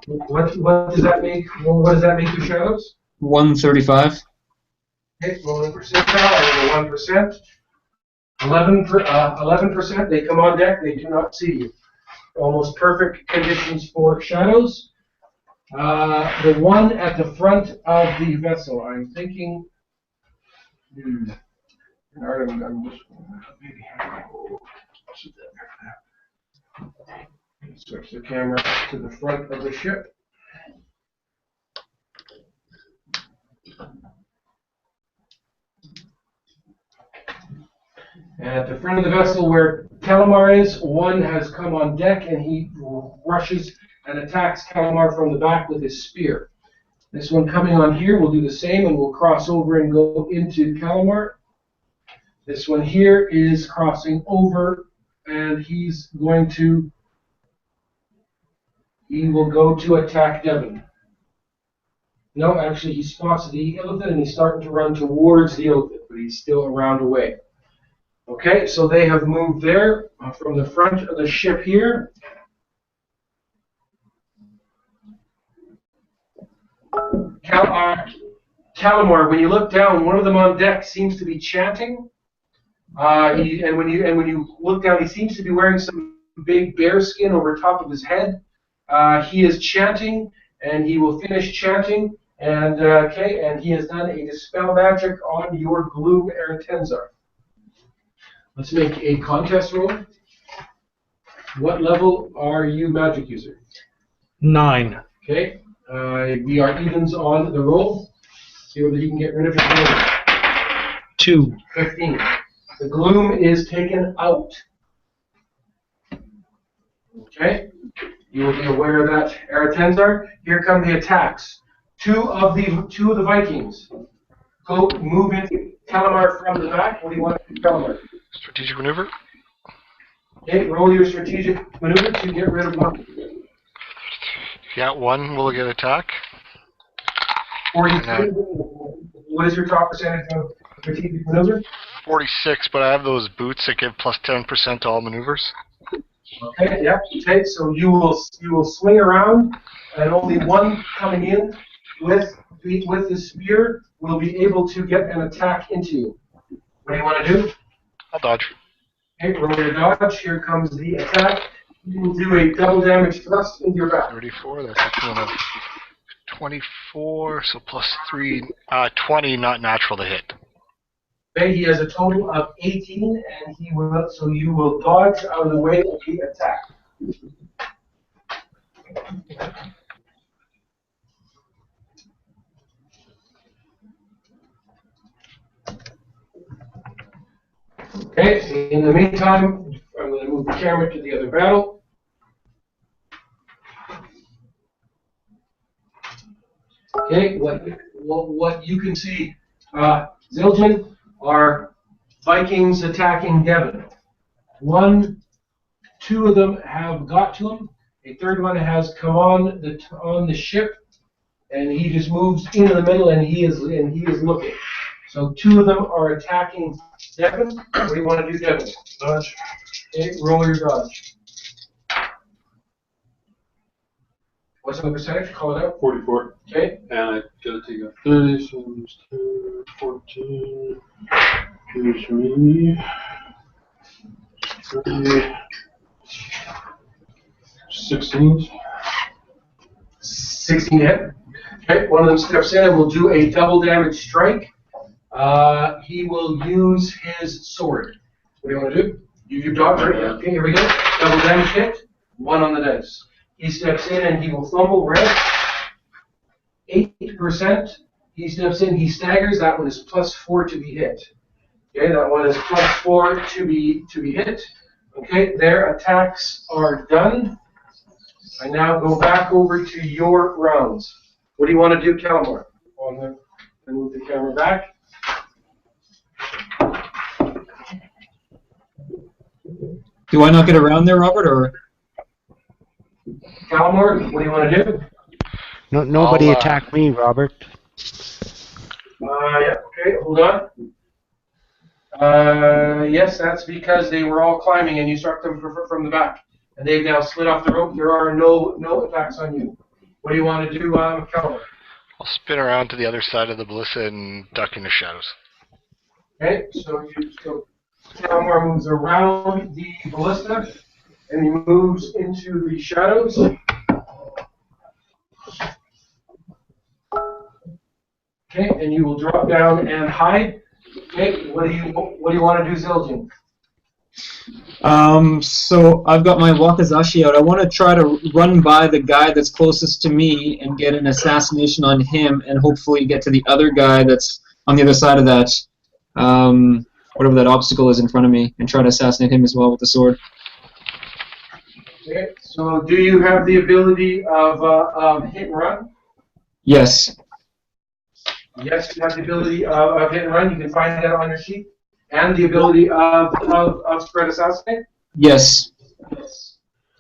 What does that make? What does that make your shadows? 135. Okay, rolling percentile over 1%. 11%. They come on deck. They do not see you. Almost perfect conditions for shadows. The one at the front of the vessel. I'm thinking. I'm just maybe switch the camera to the front of the ship. And at the front of the vessel where Calamar is, one has come on deck and he rushes and attacks Calamar from the back with his spear. This one coming on here will do the same and will cross over and go into Calamar. This one here is crossing over and he will go to attack Devin. No, actually he spots the Illithid and he's starting to run towards the Illithid, but he's still a round away. Okay, so they have moved there from the front of the ship here. Calamar, when you look down, one of them on deck seems to be chanting. And when you look down, he seems to be wearing some big bear skin over top of his head. He is chanting, and he will finish chanting. And and he has done a dispel magic on your Gloom Eretenzar. Let's make a contest roll. What level are you, magic user? 9. Okay. We are evens on the roll. See whether you can get rid of your gloom. 2. 15. The gloom is taken out. Okay. You will be aware of that, Eretenzar. Here come the attacks. Two of the Vikings go move into Calamar from the back. What do you want to do, Calamar? Strategic maneuver. Okay, roll your strategic maneuver to get rid of one. Yeah, one will get attack. 43. What is your top percentage of strategic maneuver? 46, but I have those boots that give plus 10% to all maneuvers. Okay, yeah. Okay, so you will swing around, and only one coming in with the spear will be able to get an attack into you. What do you want to do? I'll dodge. Okay, roll your dodge. Here comes the attack. You will do a double damage thrust into your back. 34, that's equivalent of 24, so plus 3, 20, not natural to hit. Okay, he has a total of 18, and so you will dodge out of the way of the attack. Okay, in the meantime, I'm going to move the camera to the other battle. Okay, what you can see, Zildjian, are Vikings attacking Devon. Two of them have got to him. A third one has come on the ship, and he just moves into the middle, and he is looking. So two of them are attacking Devon. What do you want to do, Devon? Dodge. Okay, roll your dodge. What's the percentage? Call it out. 44. Okay. And I gotta take a 30, so it's 14. Here's me. 30. 16. 16 hit. Okay, one of them steps in and will do a double damage strike. He will use his sword. What do you want to do? You dodge, right? Okay, here we go. Double damage hit. 1 on the dice. He steps in and he will fumble red. 8%. He steps in, he staggers. That one is plus 4 to be hit. Okay, that one is plus 4 to be hit. Okay, their attacks are done. I now go back over to your rounds. What do you want to do, Calamar? And move the camera back. Do I not get around there, Robert, or? Calamar, what do you want to do? No, nobody attacked me, Robert. Yeah, okay, hold on. Yes, that's because they were all climbing and you struck them from the back. And they've now slid off the rope. There are no attacks on you. What do you want to do, Calamar? I'll spin around to the other side of the ballista and duck into shadows. Okay, so Calamar moves around the ballista and he moves into the shadows. Okay, and you will drop down and hide. Okay, what do you want to do, Zildjian? So I've got my Wakizashi out. I want to try to run by the guy that's closest to me and get an assassination on him, and hopefully get to the other guy that's on the other side of that, whatever that obstacle is in front of me, and try to assassinate him as well with the sword. Okay, so do you have the ability of hit and run? Yes. Yes, you have the ability of hit and run. You can find that on your sheet. And the ability of spread assassinate? Yes.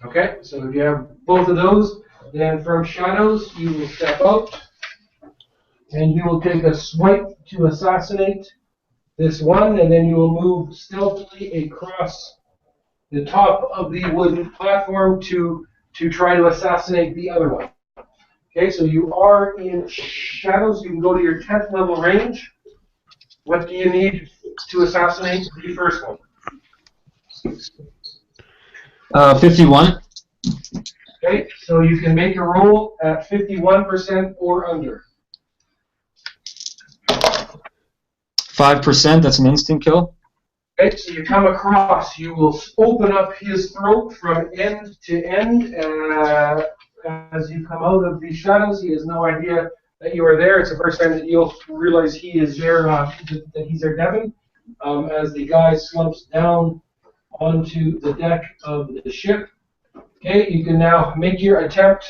Okay, so if you have both of those, then from shadows you will step out and you will take a swipe to assassinate this one, and then you will move stealthily across the top of the wooden platform to try to assassinate the other one. Okay, so you are in shadows. You can go to your 10th level range. What do you need to assassinate the first one? 51. Okay, so you can make a roll at 51% or under. 5%, that's an instant kill. Okay, so you come across, you will open up his throat from end to end. As you come out of the shadows, he has no idea that you are there. It's the first time that you'll realize he is there, that he's there, Devin. As the guy slumps down onto the deck of the ship. Okay, you can now make your attempt.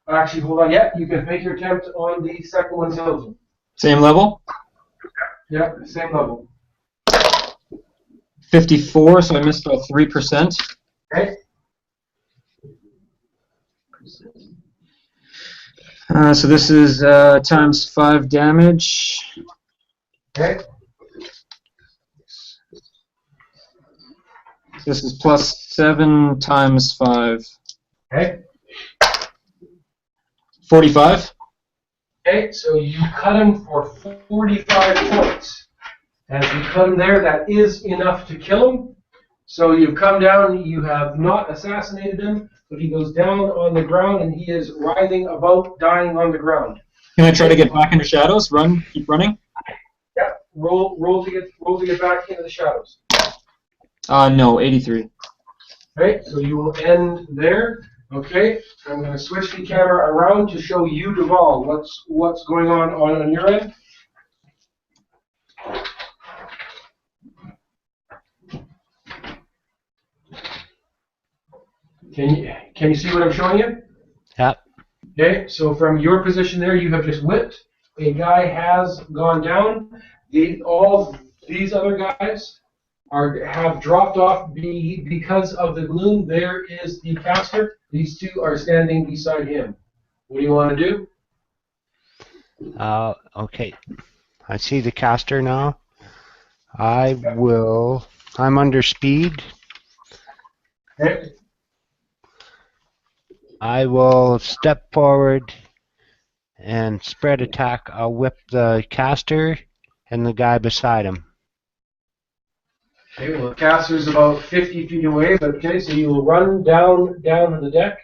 Actually, hold on. Yeah, you can make your attempt on the second one, Silver. Same level? Yeah, same level. 54, so I missed about 3%. Okay. So this is times 5 damage. Okay. This is plus 7 times 5. Okay. 45. Okay, so you cut him for 45 points. As you cut him there, that is enough to kill him. So you've come down, you have not assassinated him, but he goes down on the ground and he is writhing about, dying on the ground. Can I try to get back into shadows? Run, keep running? Yeah, roll to get back into the shadows. No, 83. Okay, so you will end there. Okay, I'm going to switch the camera around to show you, Duval, what's going on your end. Can you see what I'm showing you? Yep. Okay, so from your position there, you have just whipped. A guy has gone down. All these other guys have dropped off because of the gloom. There is the caster. These two are standing beside him. What do you want to do? Okay. I see the caster now. I'm under speed. Okay. I will step forward and spread attack. I'll whip the caster and the guy beside him. Okay, well, the caster's about 50 feet away, but okay, so you will run down the deck.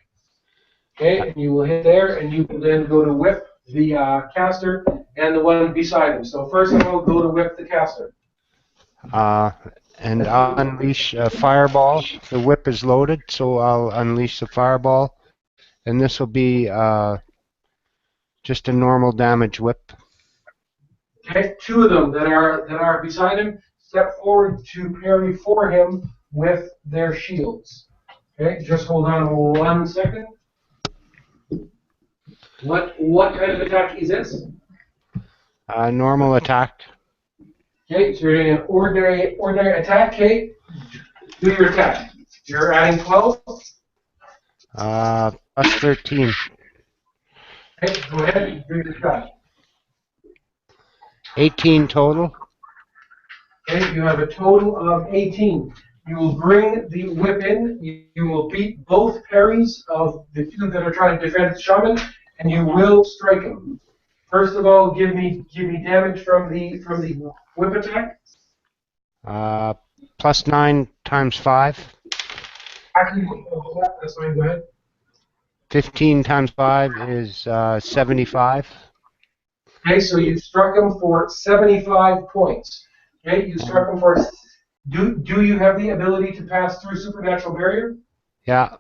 Okay, and you will hit there, and you will then go to whip the caster and the one beside him. So first of all, go to whip the caster. And I'll unleash a fireball. The whip is loaded, so I'll unleash the fireball. And this will be just a normal damage whip. Okay, two of them that are beside him step forward to parry for him with their shields. Okay, just hold on 1 second. What kind of attack is this? Normal attack. Okay, so you're doing an ordinary attack. Okay, do your attack. You're adding 12. Plus 13. Okay, go ahead and do your attack. 18 total. Okay, you have a total of 18. You will bring the whip in. You will beat both parries of the two that are trying to defend the shaman, and you will strike him. First of all, give me damage from the whip attack. Plus 9 times 5. Actually, that's fine. Go ahead. 15 times 5 is 75. Okay, so you struck him for 75 points. Okay, you struck him for. Do you have the ability to pass through supernatural barrier? Yeah.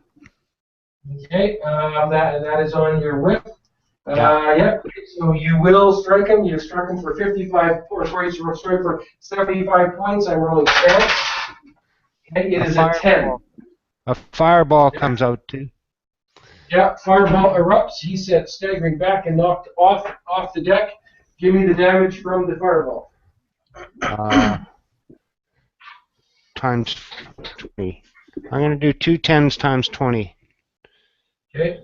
Okay, that is on your whip. Yeah. So you will strike him. You struck him for 55. Or sorry, you strike for 75 points. I'm rolling stats. Okay, it is a 10. A fireball comes out too. Yeah, fireball erupts. He said, staggering back and knocked off the deck. Give me the damage from the fireball. Times 20. I'm going to do 2 10s times 20. Okay.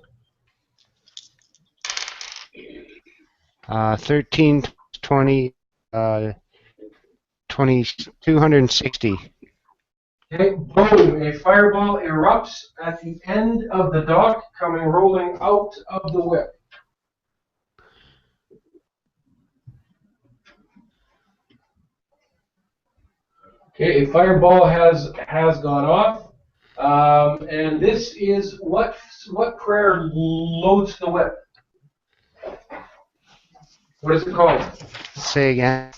13, 20, 260. Okay, boom, a fireball erupts at the end of the dock, coming rolling out of the whip. Okay, a fireball has gone off. And this is what prayer loads the whip? What is it called? Say again.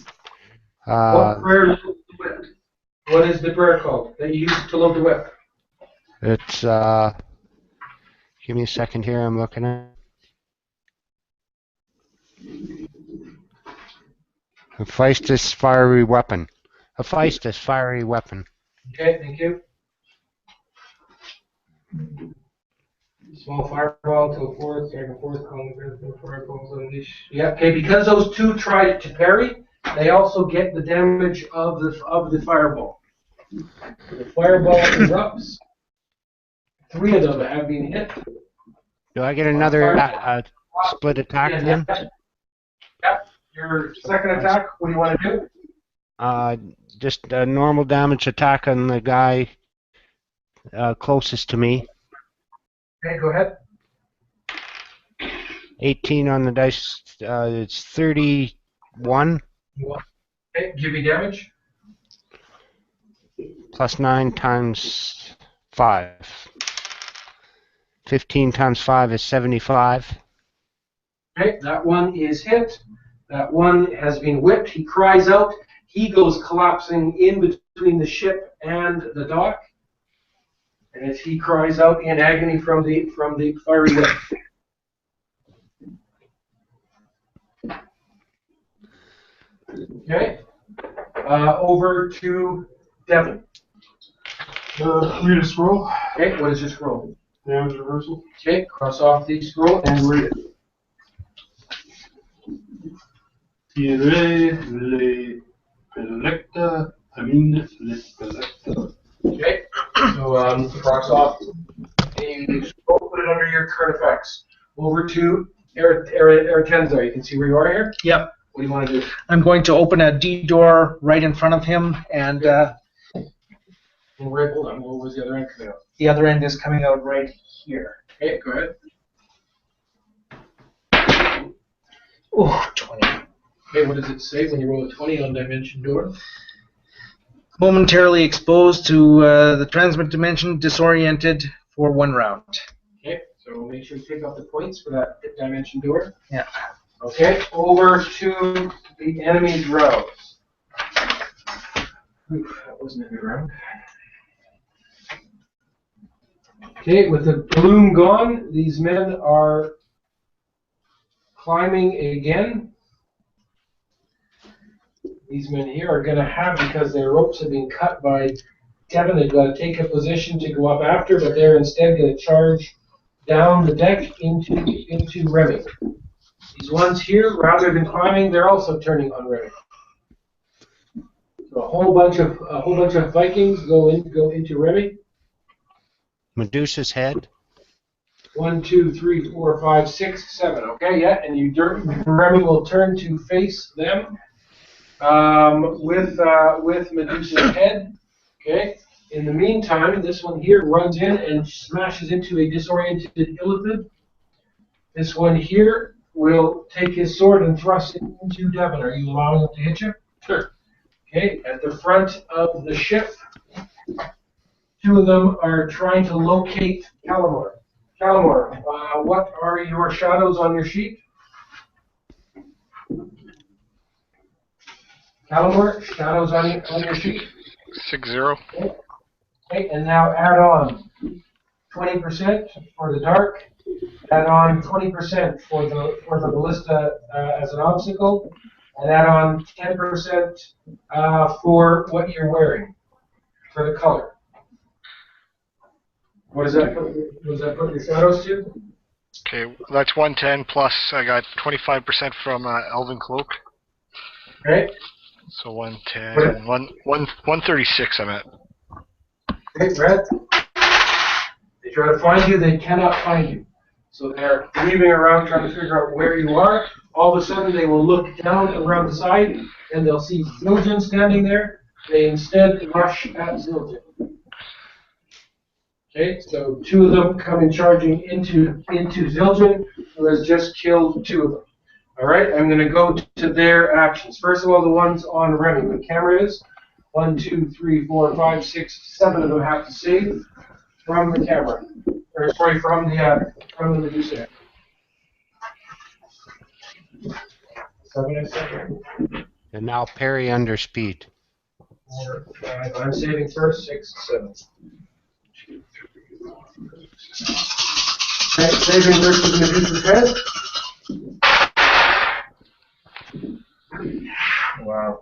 What prayer loads the whip? What is the prayer called that you use to load the whip? It's, give me a second here, I'm looking at Hephaestus fiery weapon. Hephaestus fiery weapon. Okay, thank you. Small fireball to a fourth, second fourth, calling the fireballs unleash. Yeah, okay, because those two tried to parry, they also get the damage of the fireball. The fireball erupts. 3 of them have been hit. Do I get another split attack then? Yeah. Your second attack, what do you want to do? Just a normal damage attack on the guy closest to me. Okay, go ahead. 18 on the dice. It's 31 Okay, give me damage. plus 9 times 5. 15 times 5 is 75. Okay, that one is hit. That one has been whipped. He cries out. He goes collapsing in between the ship and the dock. And as he cries out in agony from the fiery whip. Okay. Over to Devin. Read a scroll. Okay, what is your scroll? Damage reversal. Okay, cross off the scroll and read it. Tirer les pelecta, amine les pelecta. Okay, so cross off the scroll, put it under your current effects. Over to Eratenza. You can see where you are here. Yep. What do you want to do? I'm going to open a D door right in front of him, and And where, hold on, what was the other end coming out? the other end is coming out right here. Okay, go ahead. Oh, 20. Okay, what does it say when you roll a 20 on dimension door? Momentarily exposed to the transmit dimension, disoriented for 1 round. Okay, so make sure you take out the points for that dimension door. Yeah. Okay, over to the enemy's rows. Oof, that wasn't a good round. Okay, with the balloon gone, these men are climbing again. These men here are going to have, because their ropes have been cut by Devin, they've got to take a position to go up after, but they're instead going to charge down the deck into Remy. These ones here, rather than climbing, they're also turning on Remy. So a whole bunch of Vikings go into Remy. Medusa's head. 1, 2, 3, 4, 5, 6, 7. Okay, yeah, and Remy will turn to face them with Medusa's head. Okay. In the meantime, this one here runs in and smashes into a disoriented Illithid. This one here will take his sword and thrust it into Devin. Are you allowing him to hit you? Sure. Okay, at the front of the ship, 2 of them are trying to locate Calamor. Calamor, what are your shadows on your sheet? Calamor, shadows on your sheet? 6-0. Okay, and now add on 20% for the dark. Add on 20% for the ballista as an obstacle, and add on 10% for what you're wearing for the color. What does that put your shadows to? Okay, that's 110 plus I got 25% from Elven Cloak. Okay. So 110, 136 I'm at. Okay, Brett. They try to find you, they cannot find you. So they're weaving around trying to figure out where you are. All of a sudden they will look down around the side and they'll see Zildjian standing there. They instead rush at Zildjian. Okay, so 2 of them coming charging into Zildjian, who has just killed 2 of them. All right, I'm going to go to their actions. First of all, the ones on Remy. The camera is. 1, 2, 3, 4, 5, 6, 7 of them have to save from the camera. Or sorry, from the Medusa. 7 I said. And now parry under speed. 4, 5. I'm saving first. 6, 7. 2, 3, 4, 5, 6. Okay, saving versus Medusa's head. Wow.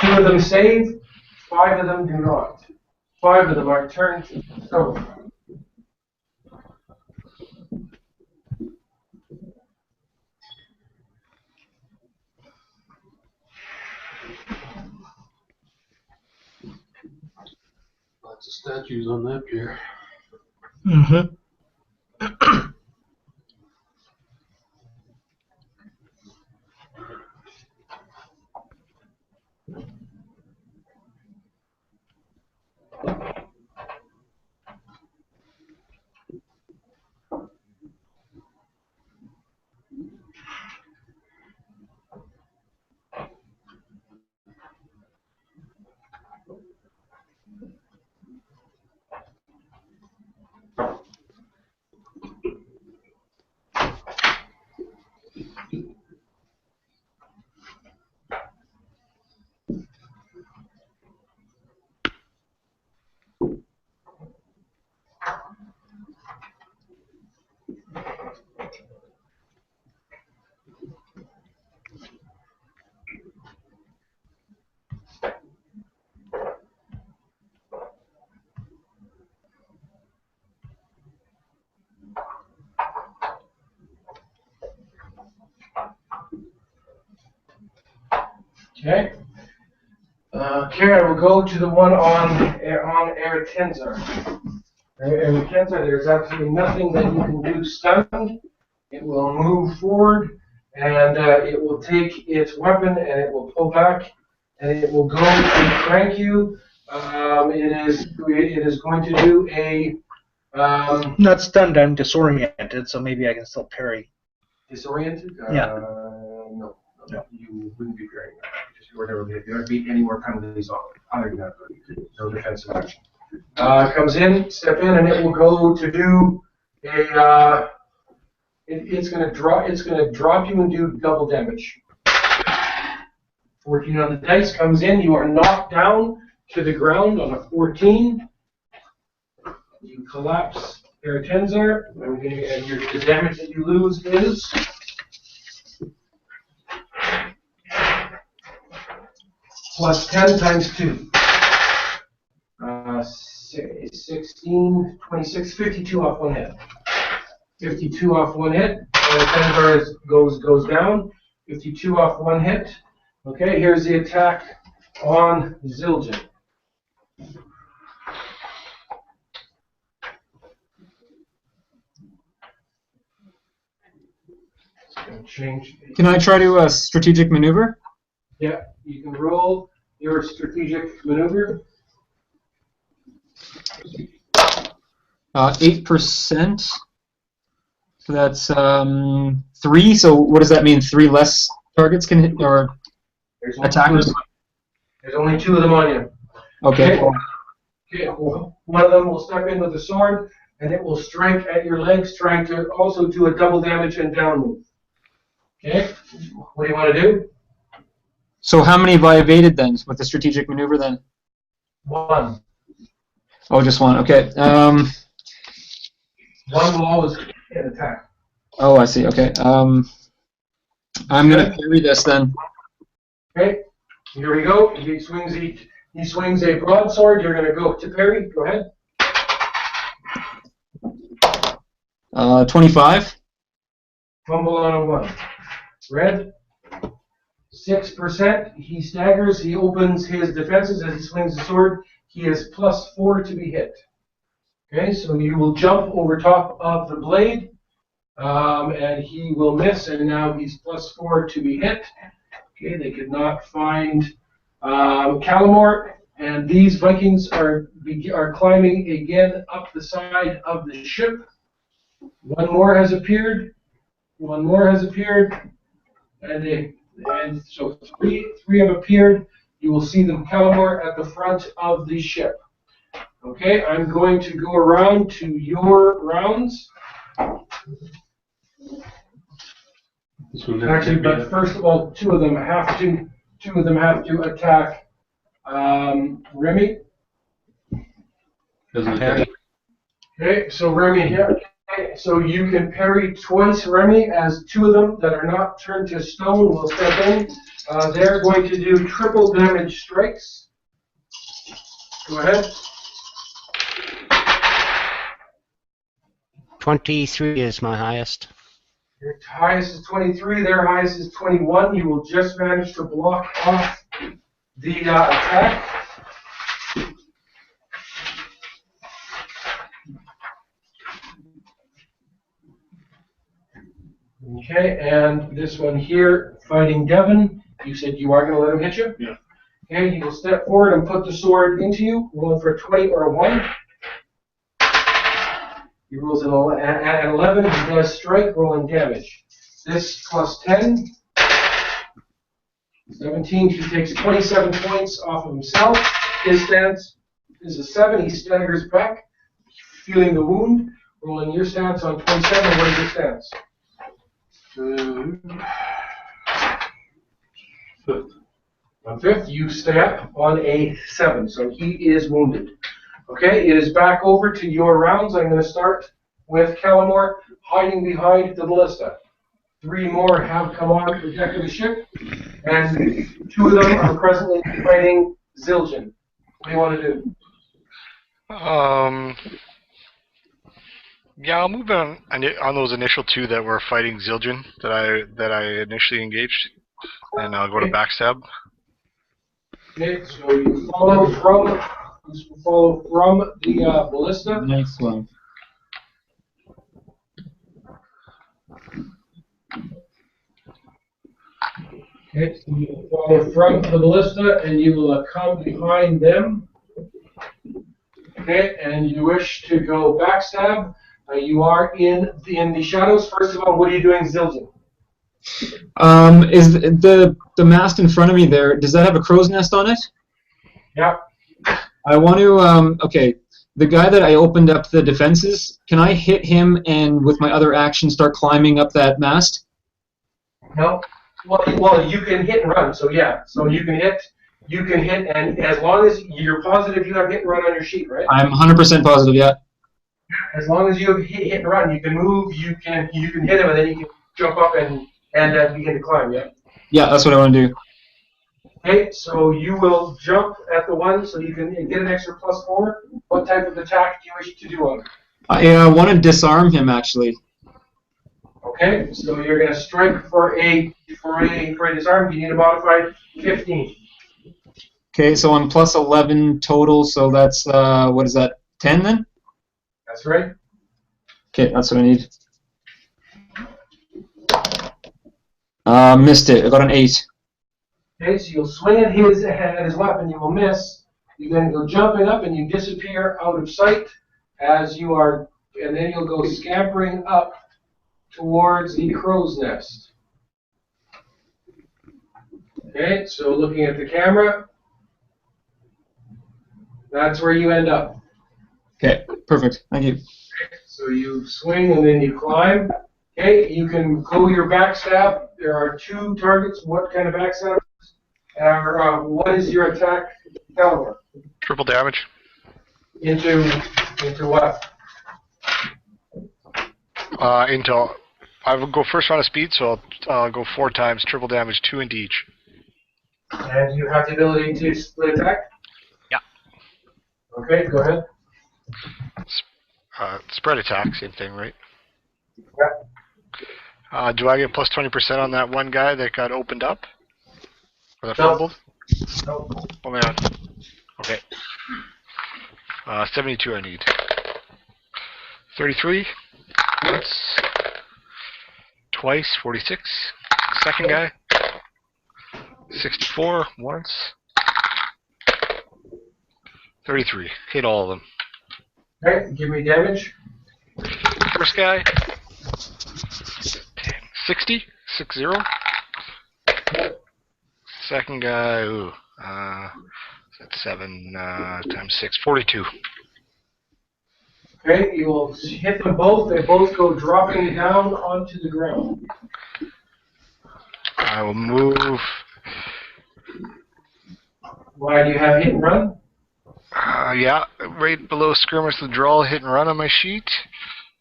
2 of them save, 5 of them do not. 5 of them are turned to stone. Lots of statues on that pier. Mm-hmm. Okay. Kara will go to the one on Eretenzar. Eretenzar, there's absolutely nothing that you can do stunned. It will move forward, and it will take its weapon, and it will pull back, and it will go to crank you. It is going to do a... Not stunned, I'm disoriented, so maybe I can still parry. disoriented? Yeah. No. You wouldn't be parrying that. Because you were never going to beat any more penalties on other than that. No defensive action. Comes in, step in, and it will go to do a... It's going to drop you and do double damage. 14 on the dice comes in. You are knocked down to the ground on a 14. You collapse Eretenzar, and the damage that you lose is plus 10 times 2. 16, 26, 52 off one hit. 52 off one hit. Eretenzar goes down. 52 off one hit. Okay, here's the attack on Zildjian. Change. Can I try to strategic maneuver? Yeah, you can roll your strategic maneuver. 8%. So that's 3. So what does that mean? 3 less targets can hit, or There's only attackers? There's only 2 of them on you. Okay. Okay. One of them will step in with a sword, and it will strike at your legs, trying to also do a double damage and down move. Okay. What do you want to do? So how many have I evaded then with the strategic maneuver then? 1. Oh, just 1. Okay. 1 will always get attack. Oh, I see. Okay. I'm gonna parry this then. Okay. Here we go. He swings a broadsword. You're going to go to parry. Go ahead. 25. Fumble on a 1. Red. 6%. He staggers. He opens his defenses as he swings the sword. He is plus 4 to be hit. Okay, so you will jump over top of the blade, and he will miss, and now he's plus 4 to be hit. Okay, they could not find Calamort, and these Vikings are climbing again up the side of the ship. 1 more has appeared. 1 more has appeared, and so three have appeared. You will see the Kellamore at the front of the ship. Okay, I'm going to go around to your rounds. Actually, but first of all, two of them have to attack Remy. Doesn't attack. Okay, so Remy here. Okay, so you can parry twice, Remy, as two of them that are not turned to stone will step in. They're going to do triple damage strikes. Go ahead. 23 is my highest. Your highest is 23, their highest is 21. You will just manage to block off the attack. Okay, and this one here, fighting Devin, you said you are going to let him hit you? Yeah. Okay, he will step forward and put the sword into you, rolling for a 20 or a 1. He rolls an 11, he does strike, rolling damage. This plus 10, 17, he takes 27 points off of himself. His stance is a 7, he staggers back, feeling the wound. Rolling your stance on 27, what is your stance? Fifth. On 5th, you step on a 7, so he is wounded. Okay, it is back over to your rounds. I'm going to start with Kellamore hiding behind the ballista. 3 more have come on protecting the ship, and 2 of them are presently fighting Zildjian. What do you want to do? Yeah, I'll move on those initial 2 that were fighting Zildjian that I initially engaged, and I'll go to backstab. Okay, so you follow from the ballista. Nice one. Okay, so you follow from the ballista and you will come behind them. Okay, and you wish to go backstab. You are in the shadows. First of all, what are you doing, Zildjian? Is the mast in front of me there? Does that have a crow's nest on it? Yeah. I want to. Okay, the guy that I opened up the defenses. Can I hit him and with my other action start climbing up that mast? No. Well, you can hit and run. So yeah. So you can hit, and as long as you're positive you have hit and run on your sheet, right? I'm 100% positive. Yeah. As long as you have hit and run, you can move. You can hit him, and then you can jump up and begin to climb. Yeah. Yeah, that's what I want to do. Okay, so you will jump at the one, so you can get an extra +4. What type of attack do you wish to do on him? I want to disarm him actually. Okay, so you're going to strike for a disarm. You need a modified 15. Okay, so I'm +11 total, so that's what is that? 10 then? That's right. Okay, that's what I need. Missed it. I got an 8. Okay, so you'll swing at his weapon. You will miss. You then go jumping up and you disappear out of sight as you are, and then you'll go scampering up towards the crow's nest. Okay, so looking at the camera, that's where you end up. Okay, perfect. Thank you. So you swing and then you climb. Okay, you can go your backstab. There are 2 targets. What kind of backstab? What is your attack caliber? Triple damage. Into what? I will go first round of speed, so I'll go 4 times triple damage, 2 into each. And you have the ability to split attack? Yeah. Okay, go ahead. Spread attack, same thing, right? Yeah. Do I get plus 20% on that one guy that got opened up? Or that No. fumbled? No. Oh man. Okay. 72 I need. 33. Once. Twice. 46. Second guy. 64. Once. 33. Hit all of them. Okay, give me damage. First guy. 60. 60. Second guy. Ooh. That's 7 times 6, 42. Okay, you will hit them both. They both go dropping down onto the ground. I will move. Why do you have hit and run? Yeah, right below skirmish withdrawal, hit and run on my sheet.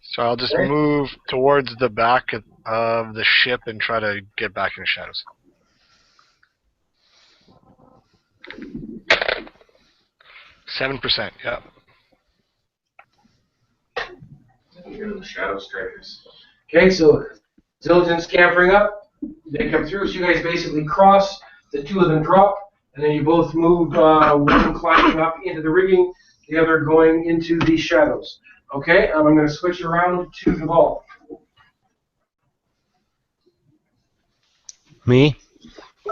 So I'll just Okay. move towards the back of the ship and try to get back in the shadows. 7%, yeah. You're the Shadow Strikers. Okay, so Zildjian's scampering up. They come through, so you guys basically cross. The two of them drop, and then you both move, one climbing up into the rigging, the other going into the shadows. Okay, I'm going to switch around to Duval. Me?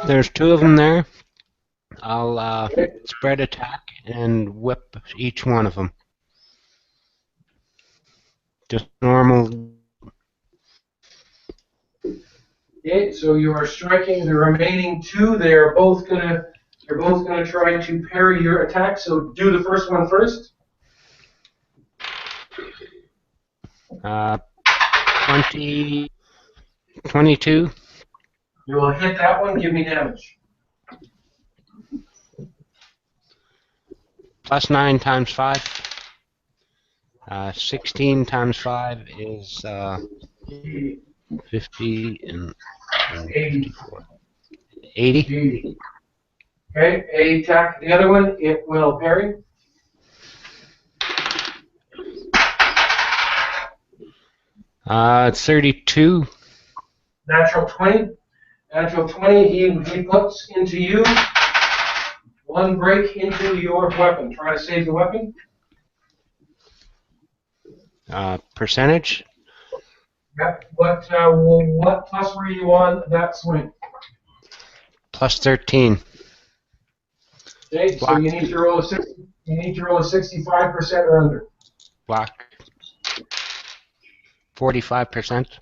There's 2 of them there. I'll spread attack and whip each one of them. Just normal. Okay, so you are striking the remaining 2. They're both gonna try to parry your attack. So do the first one first. 20, 22. You will hit that one. Give me damage. Plus 9 times 5. 16 times 5 is 50 and 54. 80. 80. Okay, a attack. The other one, it will parry. It's 32. Natural 20. Natural 20, he puts into you. 1 break into your weapon. Try to save the weapon. Percentage? Yep. What plus were you on that swing? Plus 13. Okay, so Black. you need to roll a 65% or under. Black. 45%.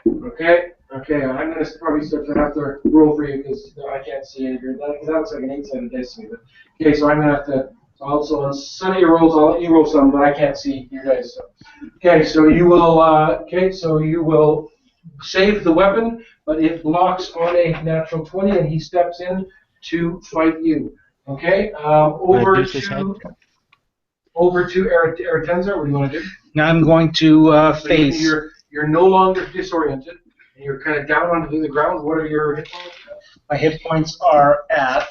Okay. Okay. I'm gonna probably start to have to roll for you because I can't see it here. That looks like an 8-sided dice to me. But okay, so I'm gonna have to. Also on some of your rolls, I'll let you roll some, but I can't see you guys. So. Okay, so you will. So you will save the weapon, but it blocks on a natural 20, and he steps in to fight you. Okay. Over Deuce his head. to Eretenzar. What do you want to do? Now I'm going to So phase. You're no longer disoriented, and you're kind of down onto the ground. What are your hit points? My hit points are at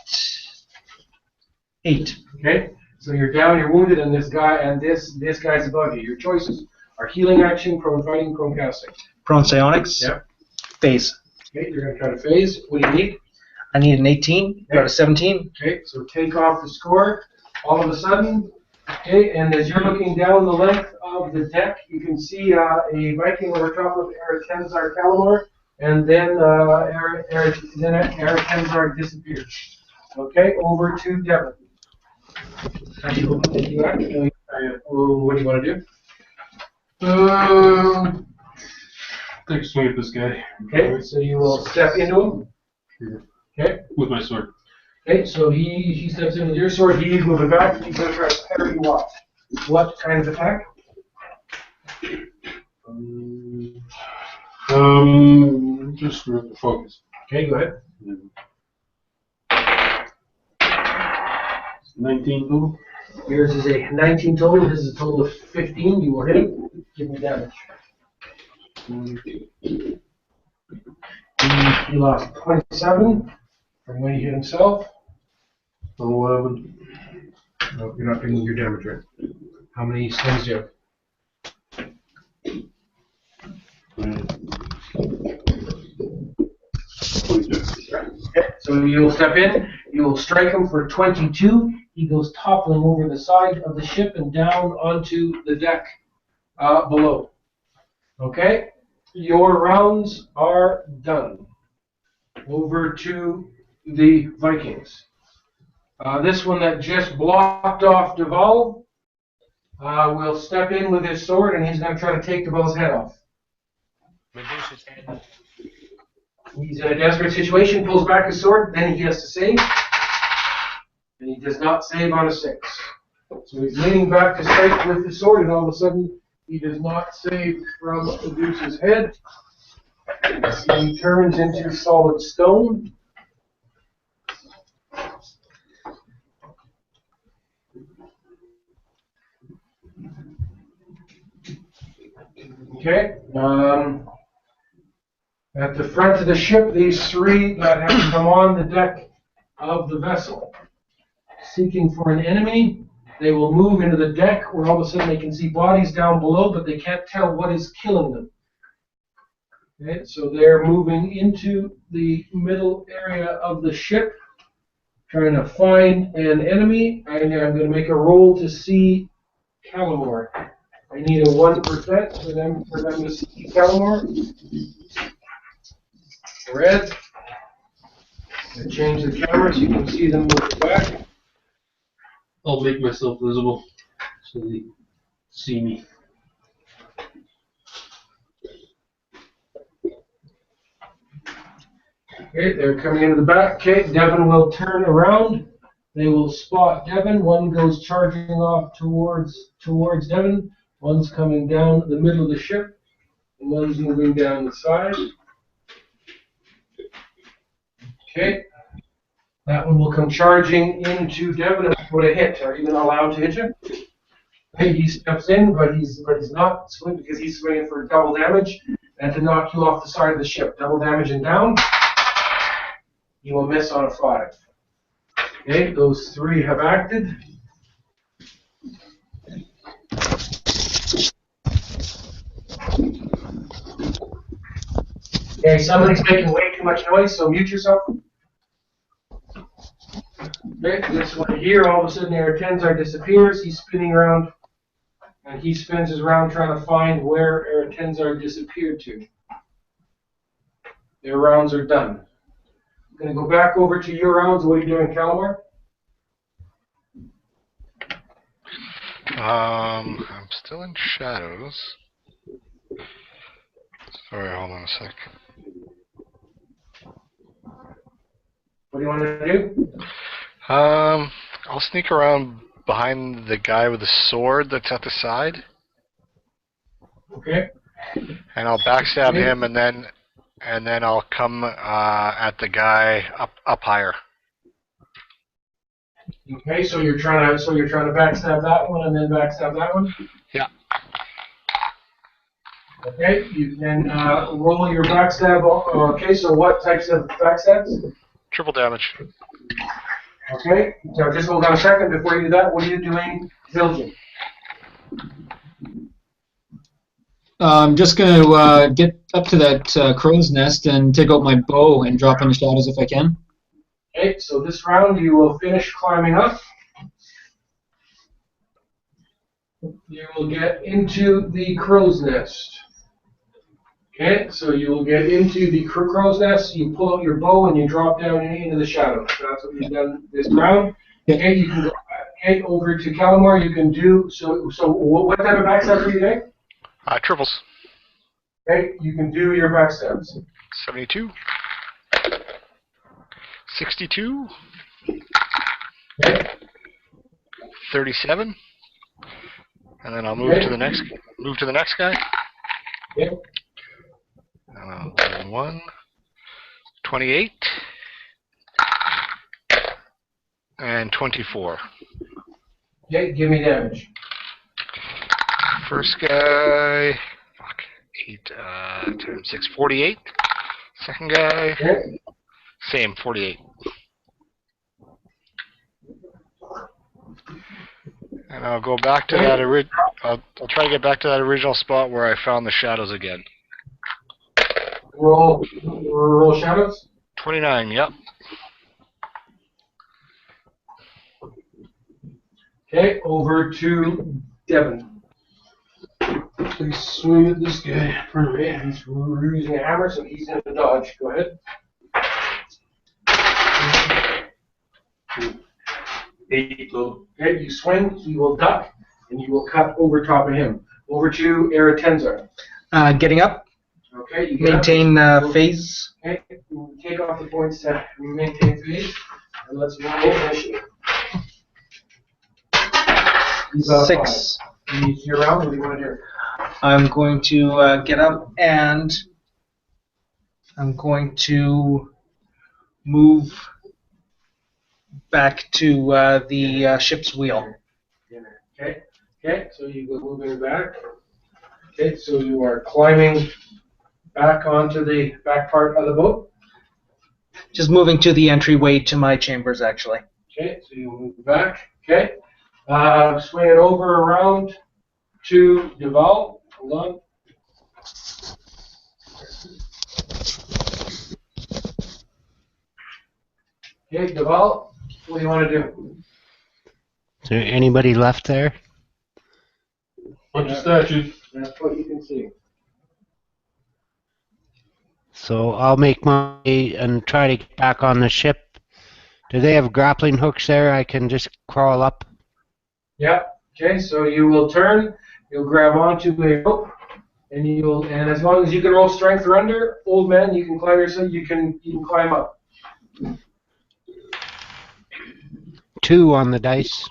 8. Okay, so you're down, you're wounded, and this guy's above you. Your choices are healing action, prone fighting, prone casting. Prone psionics. Yep. Phase. Okay, you're gonna try to phase. What do you need? I need an 18. Got a 17. Okay, so take off the score. All of a sudden, okay, and as you're looking down the length of the deck, you can see a Viking over top of Eretenzar Kalamar, and then Eretenzar disappears. Okay, over to Devin. What do you want to do? Take a swing at this guy. Okay, so you will step into him. Okay. With my sword. Okay, so he steps in with your sword. He's moving back. He's going to try to parry you off. What kind of attack? Just for the focus. Okay, go ahead. 19 total. Yours is a 19 total. His is a total of 15. You will hit him. Give me damage. He lost 27 from when he hit himself. 11. No, you're not bringing your damage right. How many slings do you have? Okay, so you'll step in, you'll strike him for 22. He goes toppling over the side of the ship and down onto the deck below. Okay, your rounds are done. Over to the Vikings. This one that just blocked off Duval will step in with his sword, and he's going to try to take Duval's head off. Medusa's head. He's in a desperate situation, pulls back his sword, then he has to save. And he does not save on a 6. So he's leaning back to strike with the sword, and all of a sudden, he does not save from Medusa's head. He turns into solid stone. Okay. At the front of the ship, these 3 that have come on the deck of the vessel, seeking for an enemy, they will move into the deck where all of a sudden they can see bodies down below, but they can't tell what is killing them. Okay, so they're moving into the middle area of the ship, trying to find an enemy, and I'm going to make a roll to see Calamore. I need a 1% for them to see Calamore. Red. I change the camera so you can see them move back. I'll make myself visible so they see me. Okay, they're coming into the back. Okay, Devin will turn around. They will spot Devin. One goes charging off towards Devin. One's coming down the middle of the ship. And one's moving down the side. Okay. That one will come charging into Devin and put a hit. Are you allowed to hit him? Okay, he steps in, but he's not swinging because he's swinging for double damage and to knock you off the side of the ship. Double damage and down. You will miss on a 5. Okay, those 3 have acted. Okay, somebody's making way too much noise, so mute yourself. Okay, this one here, all of a sudden Eretenzar disappears. He's spinning around, and he spins his round trying to find where Eretenzar disappeared to. Their rounds are done. I'm going to go back over to your rounds. What are you doing, Calamore? I'm still in shadows. Sorry, hold on a sec. What do you want to do? I'll sneak around behind the guy with the sword that's at the side. Okay. And I'll backstab him, and then I'll come at the guy up higher. Okay, so you're trying to backstab that one and then backstab that one? Yeah. Okay, you can roll your backstab. Okay, so what types of backstabs? Triple damage. Okay, so just hold on a second before you do that. What are you doing, Zildjian? I'm just going to get up to that crow's nest and take out my bow and drop in the shadows if I can. Okay, so this round you will finish climbing up. You will get into the crow's nest. Okay, so you will get into the crow's nest, you pull out your bow, and you drop down into the shadows. That's what you've done this round. Okay, you can go back over to Calamore. You can do, so what type of backstab are you doing? Triples. Okay, you can do your backstabs. 72. 62. Okay. 37. And then I'll move to the next guy. Okay. 1. 28. And 24. Okay, give me damage. First guy, 8 times 6, 48. Second guy, Okay. same, 48. And I'll go back to that I'll try to get back to that original spot where I found the shadows again. Roll shadows. 29, yep. Okay, over to Devin. Please swing at this guy in front of me. He's using a hammer, so he's going to dodge. Go ahead. 8 total. Okay, you swing, he will duck, and you will cut over top of him. Over to Eretenzar. Getting up. Okay, you get up. Maintain phase. Okay, we'll take off the points to maintain phase, and let's roll initiative. He's 6. He's your round. What do you want to do? I'm going to get up and I'm going to move back to the ship's wheel. Okay. Okay. So you go moving back. Okay. So you are climbing back onto the back part of the boat. Just moving to the entryway to my chambers, actually. Okay. So you move back. Okay. Swing it over around to Duval. Hold on. Okay, Duval, what do you want to do? Is there anybody left there? Bunch of statues. That's what you can see. So I'll make my and try to get back on the ship. Do they have grappling hooks there? I can just crawl up. Yeah. Okay, so you will turn, you'll grab onto a rope, and as long as you can roll strength or under, old man, you can climb yourself. You can climb up. 2 on the dice.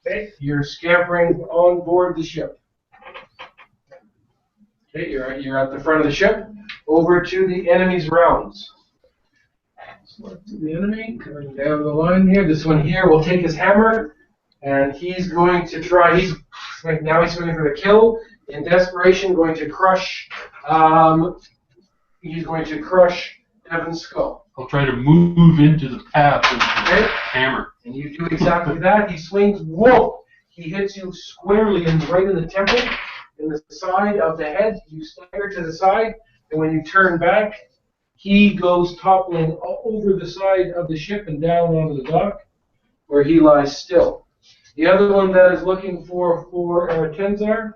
Okay, you're scampering on board the ship. Okay, you're at the front of the ship, over to the enemy's rounds. Select the enemy, coming down the line here. This one here will take his hammer, and he's going to try. Now he's swinging for the kill. In desperation, going to crush. He's going to crush Devin's skull. I'll try to move into the path of the Okay. hammer. And you do exactly that. He swings. Whoa! He hits you squarely right in the temple, in the side of the head. You stagger to the side, and when you turn back, he goes toppling over the side of the ship and down onto the dock, where he lies still. The other one that is looking for Tenzar,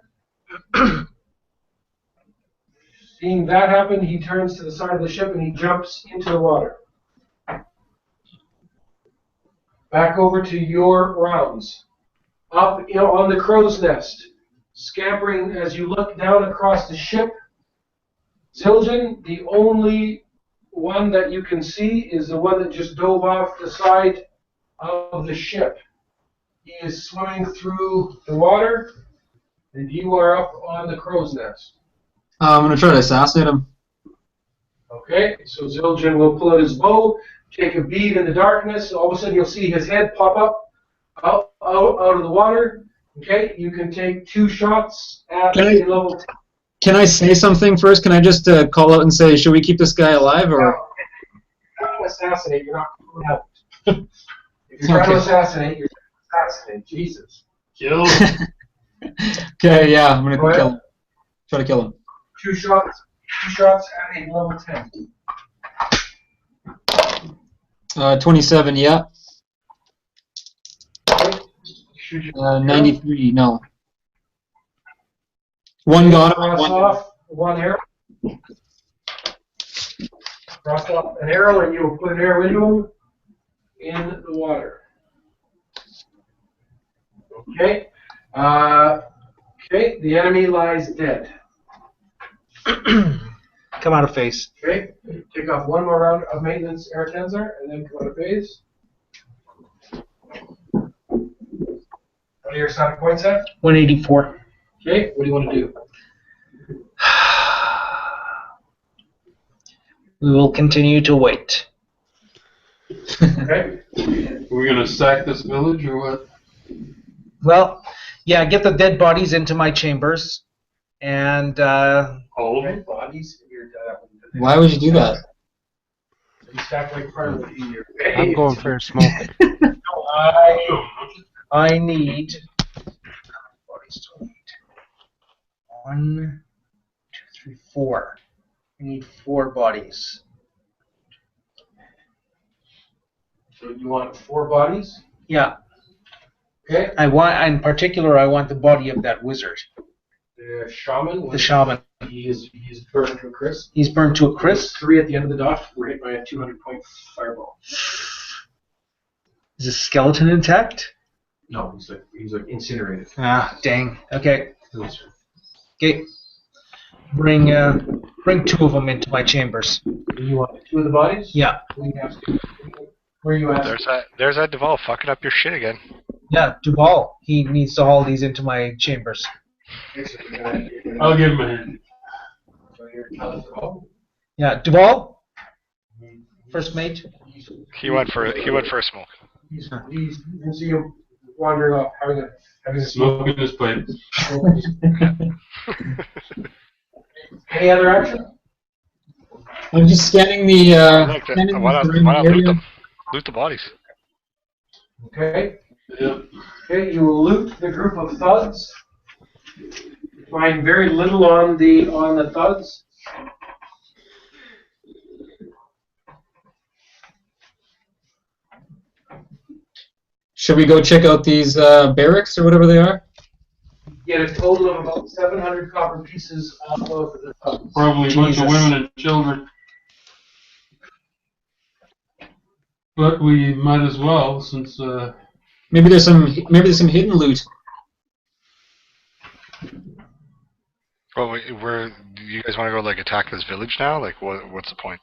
seeing that happen, he turns to the side of the ship and he jumps into the water. Back over to your rounds. Up, on the crow's nest, scampering as you look down across the ship. Zildjian, the only one that you can see is the one that just dove off the side of the ship. He is swimming through the water, and you are up on the crow's nest. I'm going to try to assassinate him. Okay, so Zildjian will pull out his bow, take a bead in the darkness, and all of a sudden you'll see his head pop up out of the water. Okay, you can take 2 shots at level 10. Can I say something first? Can I just call out and say, should we keep this guy alive? Or? If you're trying to assassinate, you're not going out. If you're trying to assassinate, you're trying to assassinate. Jesus. Kill. Okay, yeah, I'm going to kill him. Try to kill him. 2 shots at a level 10. 27, yeah. 93, no. One got him. Cross off 1 arrow. Cross off an arrow, and you will put an arrow into him in the water. Okay. Okay. The enemy lies dead. Come out of phase. Okay. Take off 1 more round of maintenance, Tenzar, and then come out of phase. What are your sonic points at? 184. Okay. What do you want to do? We will continue to wait. Okay. Are we going to sack this village or what? Well, yeah, get the dead bodies into my chambers, and All of them? Bodies. Why would you do that? You stack like part of the I'm going for a smoke. I need bodies to wait. 1, 2, 3, 4. I need 4 bodies. So you want 4 bodies? Yeah. Okay. In particular, I want the body of that wizard. The shaman. The shaman. He's burned to a crisp. He's burned to a crisp. 3 at the end of the dot. We're hit by a 200-point fireball. Is his skeleton intact? No, he's like incinerated. Ah, dang. Okay. Okay. bring two of them into my chambers. You want two of the bodies? Yeah. Where are you at? There's that Duval fucking up your shit again. Yeah, Duval. He needs to haul these into my chambers. I'll give him a hand. Yeah, Duval. First mate. He went for a smoke. You can see him wandering off, having a smoke. Smoking his pipe. Any other action? I'm just scanning the. Why not loot them? Loot the bodies. Okay. Yeah. Okay, you will loot the group of thugs. Find very little on the thugs. Should we go check out these barracks or whatever they are? Get a total of about 700 copper pieces off of the thugs. Probably a bunch of women and children. But we might as well, since Maybe there's some hidden loot. Well, do you guys want to go like attack this village now? Like, what's the point?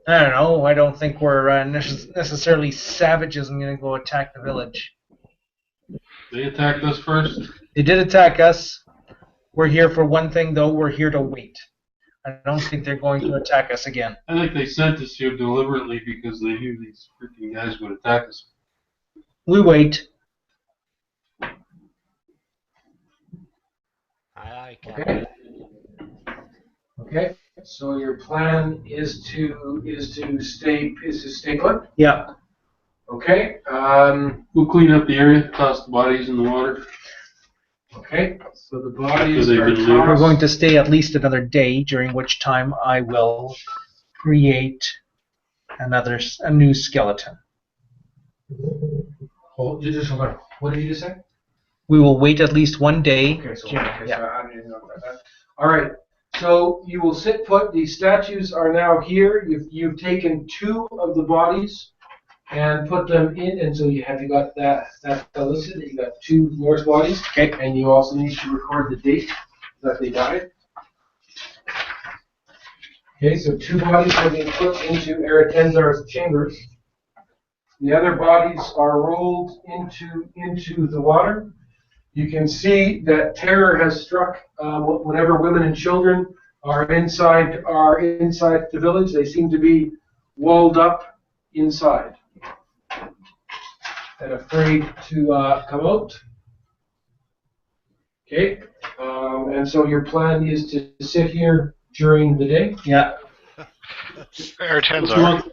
I don't know. I don't think we're necessarily savages and going to go attack the village. they attacked us first. They did attack us. We're here for one thing, though. We're here to wait. I don't think they're going to attack us again. I think they sent us here deliberately because they knew these freaking guys would attack us. We wait. Okay. Okay. So your plan is to stay put. Yeah. Okay. We'll clean up the area, toss the bodies in the water. Okay. So the bodies Because they've are been looted. We're tossed. going to stay at least another day, during which time I will create a new skeleton. Hold, just hold on. What did you just say? We will wait at least one day. Okay, so, Yeah. so I didn't know about that. All right. So you will sit put. The statues are now here. You've taken two of the bodies and put them in, and so you got that listed. That you got two Norse bodies. Okay. And you also need to record the date that they died. Okay, so two bodies have been put into Eretenzar's chambers. The other bodies are rolled into the water. You can see that terror has struck whenever women and children are inside the village. They seem to be walled up inside and afraid to come out. Okay, and so your plan is to sit here during the day. Yeah. Eretenzar.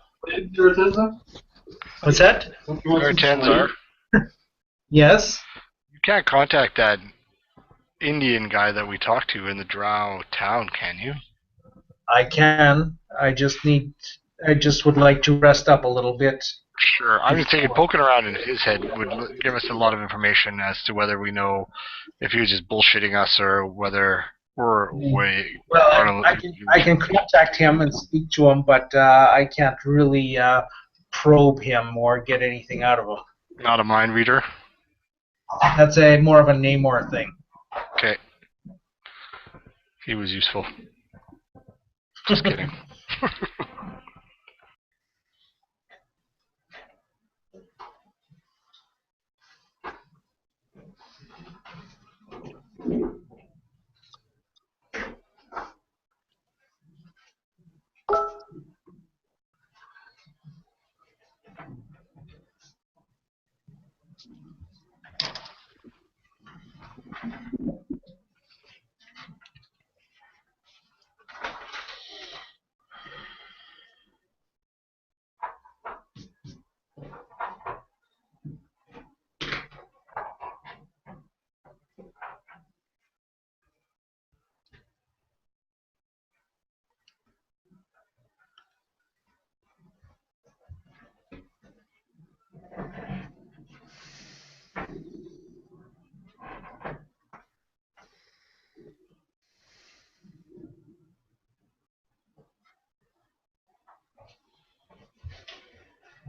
What's that? Eretenzar. Yes. You can't contact that Indian guy that we talked to in the Drow town, can you? I can. I just would like to rest up a little bit. Sure. I'm just thinking poking around in his head would give us a lot of information as to whether we know if he was just bullshitting us or whether we're way. Well, I can contact him and speak to him, but I can't really probe him or get anything out of him. Not a mind reader. That's more of a Namor thing. Okay. He was useful. Just kidding.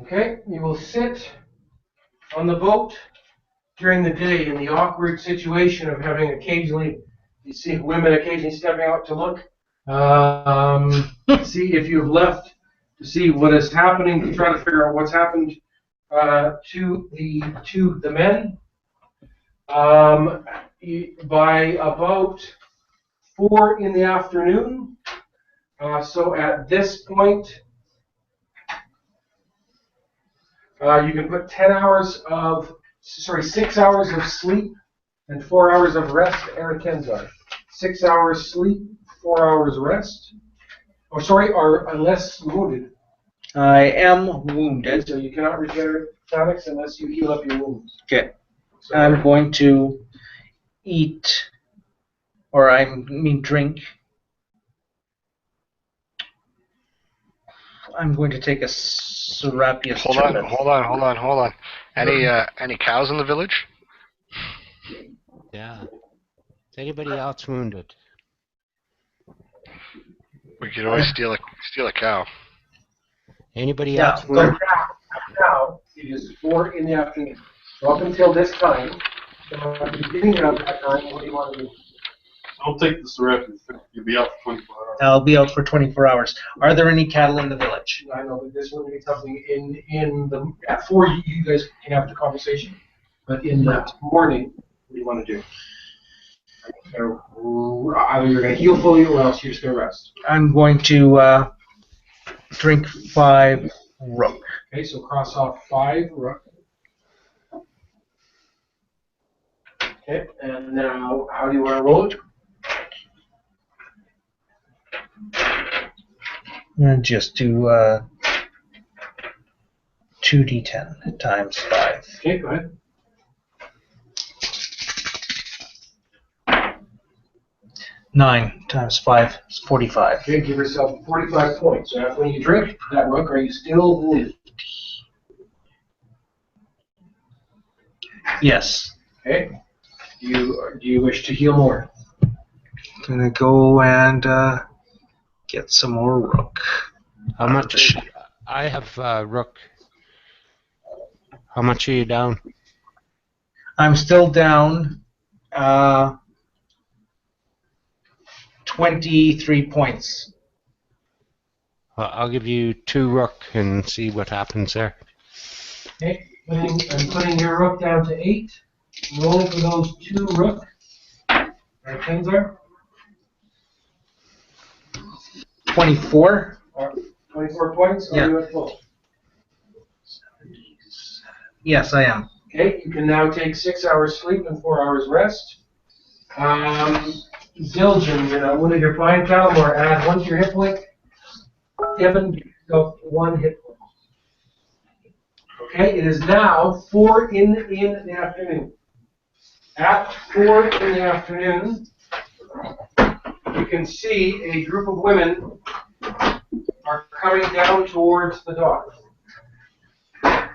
Okay, you will sit on the boat during the day in the awkward situation of having occasionally, you see women occasionally stepping out to look, see if you've left, to see what is happening, to try to figure out what's happened to the men. By about 4 in the afternoon, so at this point, you can put 6 hours of sleep and 4 hours of rest. Eric Kenzar. 6 hours sleep, 4 hours rest. Or unless wounded. I am wounded. So you cannot regenerate tonics unless you heal up your wounds. Okay. So I'm going to eat, or drink. I'm going to take a Serapius. Hold on. Any cows in the village? Yeah. Is anybody else wounded? We could always steal a cow. Anybody Yeah, else So wounded? now it is 4 in the afternoon. So up until this time, at the beginning of that time, what do you want to do? I'll take the Serapis. You'll be out for 24 hours. I'll be out for 24 hours. Are there any cattle in the village? I know that this would be something in the at 4 you guys can have the conversation, but in the morning, what do you want to do? Either you're going to heal fully or else you're just going to rest. I'm going to drink 5 rook. Okay, so cross off 5 rook. Okay, and now how do you want to roll it? And just do 2d10 times 5. Okay, go ahead. 9 times 5 is 45. Okay, give yourself 45 points. So when you drink that rook, are you still wounded? Yes. Okay. Do you wish to heal more? Gonna go and get some more rook. How much? I have rook. How much are you down? I'm still down 23 points. I'll give you 2 rook and see what happens there. Okay, I'm putting your rook down to 8. Roll for those 2 rook. Right, Kenzar? 24. 24 points? Yeah. Are you at full? Yes, I am. Okay, you can now take 6 hours sleep and 4 hours rest. Zildjian, you're not wounded, you're fine. Calamar, add 1 to your hit point. Evan, give yourself 1 hit point. Okay, it is now 4 in the afternoon. At 4 in the afternoon, you can see a group of women are coming down towards the dock. Are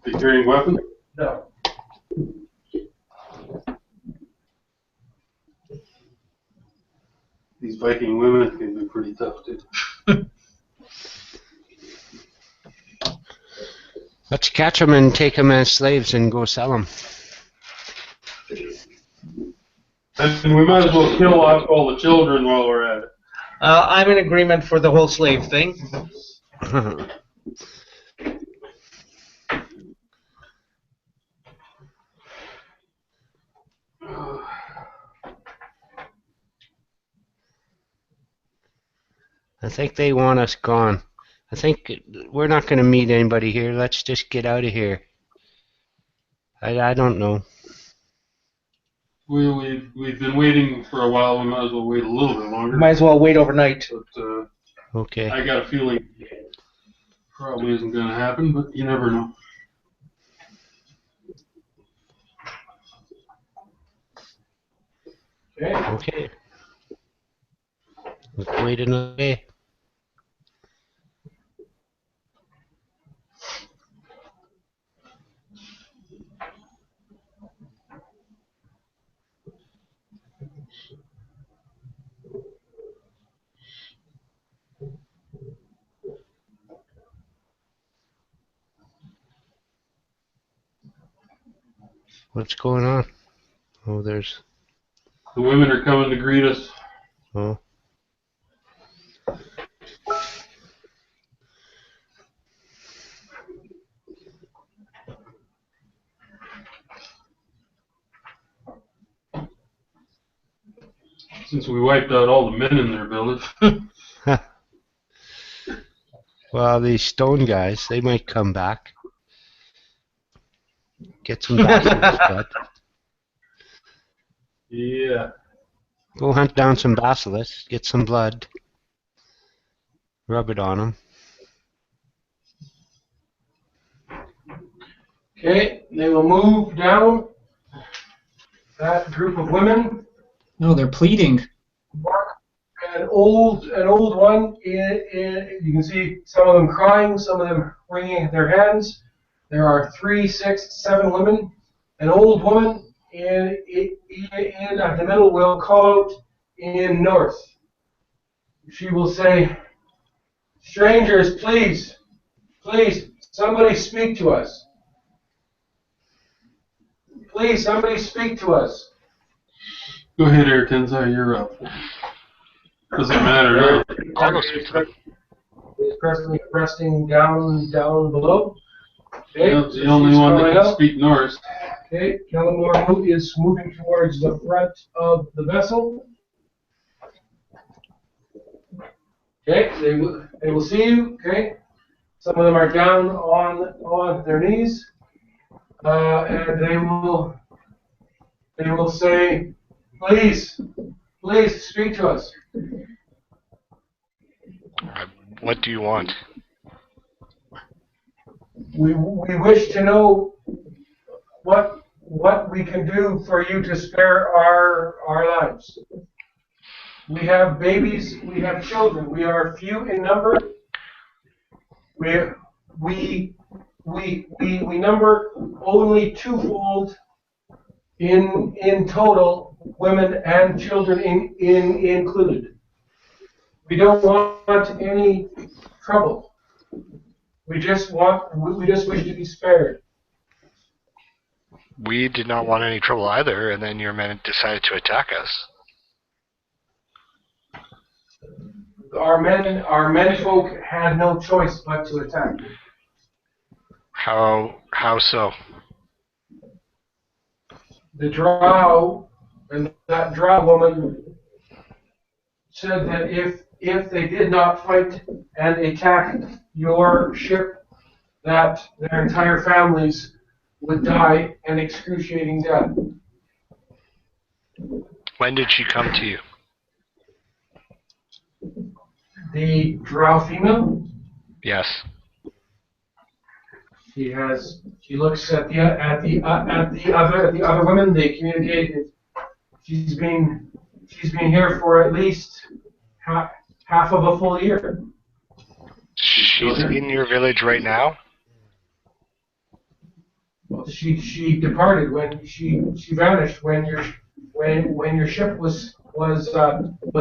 you carrying weapons? No. These Viking women can be pretty tough too. Let's catch them and take them as slaves and go sell them. And we might as well kill off all the children while we're at it. I'm in agreement for the whole slave thing. I think they want us gone. I think we're not going to meet anybody here. Let's just get out of here. I don't know. We've been waiting for a while. We might as well wait a little bit longer. Might as well wait overnight. But Okay. I got a feeling it probably isn't going to happen, but you never know. Okay. Okay. Let's wait another day. What's going on? Oh, there's. The women are coming to greet us. Oh. Since we wiped out all the men in their village. Well, these stone guys, they might come back. Get some basilisk blood. Yeah. Go hunt down some basilisk, get some blood. Rub it on them. Okay, they will move down. That group of women. No, they're pleading. An old one. You can see some of them crying, some of them wringing their hands. There are 3, 6, 7 women. An old woman in the middle will call out in North. She will say, "Strangers, please, please, somebody speak to us. Please, somebody speak to us." Go ahead, Airtensai, you're up. Doesn't matter. I'll go speak to them. Is presently resting down below. Okay, Yeah, so the only she's one that calling can out. speak Norse. Okay, Kellamore is moving towards the front of the vessel. Okay, they will see you. Okay, some of them are down on their knees, and they will say, "Please, please speak to us." What do you want? We wish to know what we can do for you to spare our lives. We have babies, we have children, we are few in number. We number only twofold in total, women and children included. We don't want any trouble. We just wish to be spared. We did not want any trouble either, and then your men decided to attack us. Our men folk had no choice but to attack. How so? The drow and that drow woman said that if they did not fight and attack your ship, that their entire families would die an excruciating death. When did she come to you? The drow female. Yes. She looks at the other women. They communicated. She's been here for at least half of a full year. She's in your village right now? Well, she departed when she vanished when your ship was